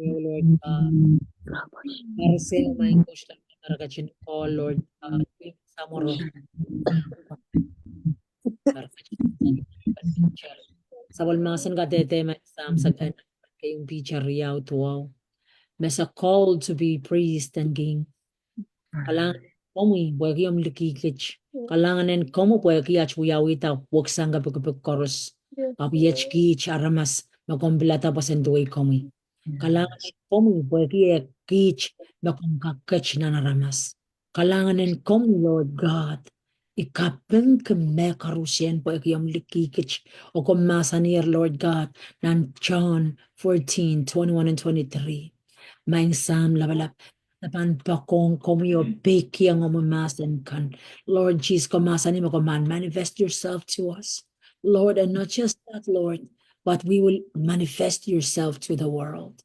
Lord God. Rabash. Marcelo Maingos Maragachin all Lord God. Samoro sa walmasan ka dete may sam sa kayong teacher yaw tuwaw. Mesa called to be priest and king. Kalangan komi wagi am likikich. Kalanganen komo wagi ach wiyawita waksanga pagkapagkoros. Papiyach kich aramas makombilata pasenduay komi. Kalanganen komi wagi kich makomkakach na naramas. Kalanganen komi Lord God. Ikapeng keme karusyen po ikiyam likikich o kumasanir Lord God nan John 14:21 and 23. Maing Sam labalap napan pakong komiyo beki ang umasan kan. Lord Jesus, kumasan mo kuman. Manifest yourself to us. Lord, and not just that, Lord, but we will manifest yourself to the world.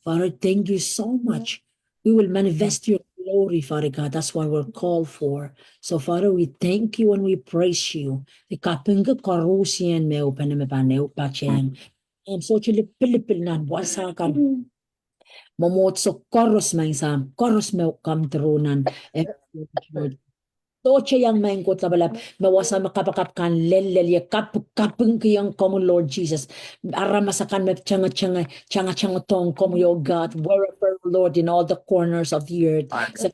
Father, thank you so much. We will manifest your glory, Father God. That's what we're called for. So, Father, we thank you and we praise you. Ikapengka karusian me upan me paneu pacheng. I'm so chili pilipil nan wasakan. Momotso koros main sam. Koros me kam terunan. Toche yang main ko tabalap. Mawasa makapakap kan lelel ya kapeng kiyang common Lord Jesus. Aramasakan me changa tong komo your God. Wherever, Lord, in all the corners of the earth. Sa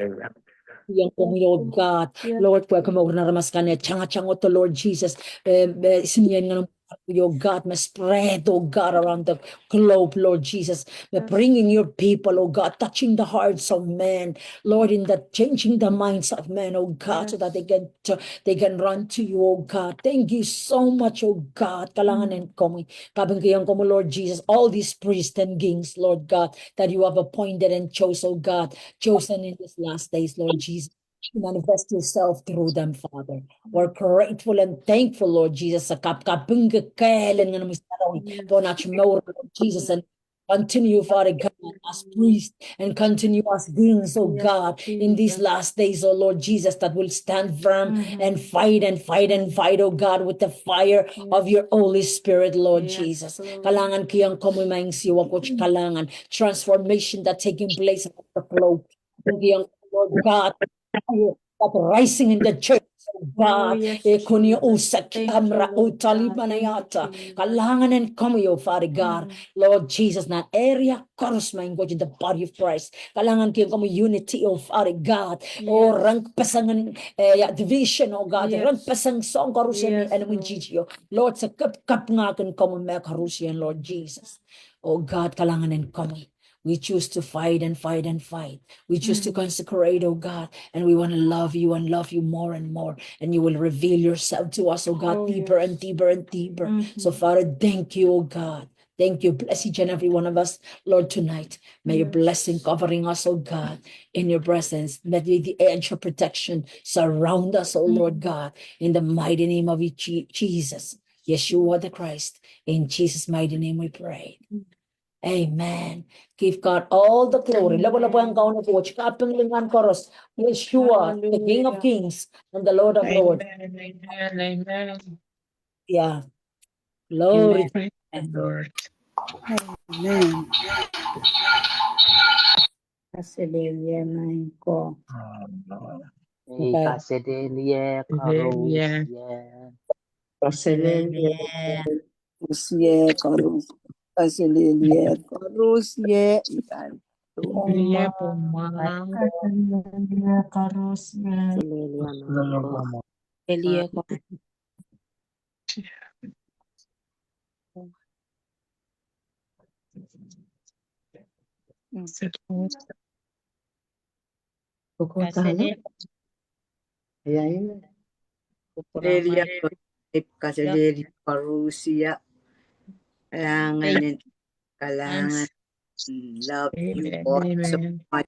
yang kong your God. Lord, pwede mo naramaskan eh. Changa to Lord Jesus. Sinyan nga ng your God, may spread, oh God, around the globe, Lord Jesus. May bringing your people, oh God, touching the hearts of men, Lord, in the changing the minds of men, oh God, so that they can run to you, oh God. Thank you so much, oh God. Kalanganin ko, kabangkiyan ko mo, Lord Jesus, all these priests and kings, Lord God, that you have appointed and chose, oh God, chosen in these last days, Lord Jesus. Manifest yourself through them, Father. We're grateful and thankful, Lord Jesus, sa kapkaping kailan nga namin sa araw, po natin Lord Jesus, and continue, Father God, as priest, and continue as beings, oh God, in these last days, oh Lord Jesus, that will stand firm and fight and fight and fight, oh God, with the fire of your Holy Spirit, Lord Jesus. Kalangan kiyang kumumayang siwa ko, kalangan transformation that taking place at the flow. Kiyang, Lord God, that rising in the church, oh God, kunya usak amra utali manayata, kalangan and kumuyo, Father God, Lord Jesus, na area koros maing God in the body of Christ, kalangan kiyang kamo unity, oh Father God, oh rank pasangan division, oh God, rank pasang song karusian and we Gigio, Lord sa kap nga kan kamo me karusian, Lord Jesus, oh God, kalangan and kamo. We choose to fight and fight and fight. We choose to consecrate, oh God, and we want to love you and love you more and more. And you will reveal yourself to us, oh God, deeper and deeper and deeper. So, Father, thank you, oh God. Thank you. Bless each and every one of us, Lord, tonight. May your blessing covering us, oh God, in your presence. May the edge of protection surround us, oh Lord God, in the mighty name of Jesus, Yeshua the Christ. In Jesus' mighty name we pray. Amen. Give God all the glory. Labo-labo ang kauna po. Kapang lingan koros. Yeshua, the King of Kings and the Lord of Lords. Amen. Yeah. Glory. Lord. Amen. Hallelujah, my God. Kasedelie Hallelujah. Hallelujah. Karusye, Hallelujah. Karusye. Hallelujah po, ma'am. Hallelujah, karusya. Elia ko. Kasih. Hallelujah. Hallelujah. Karusya. Kailangan love you all so Amen. much.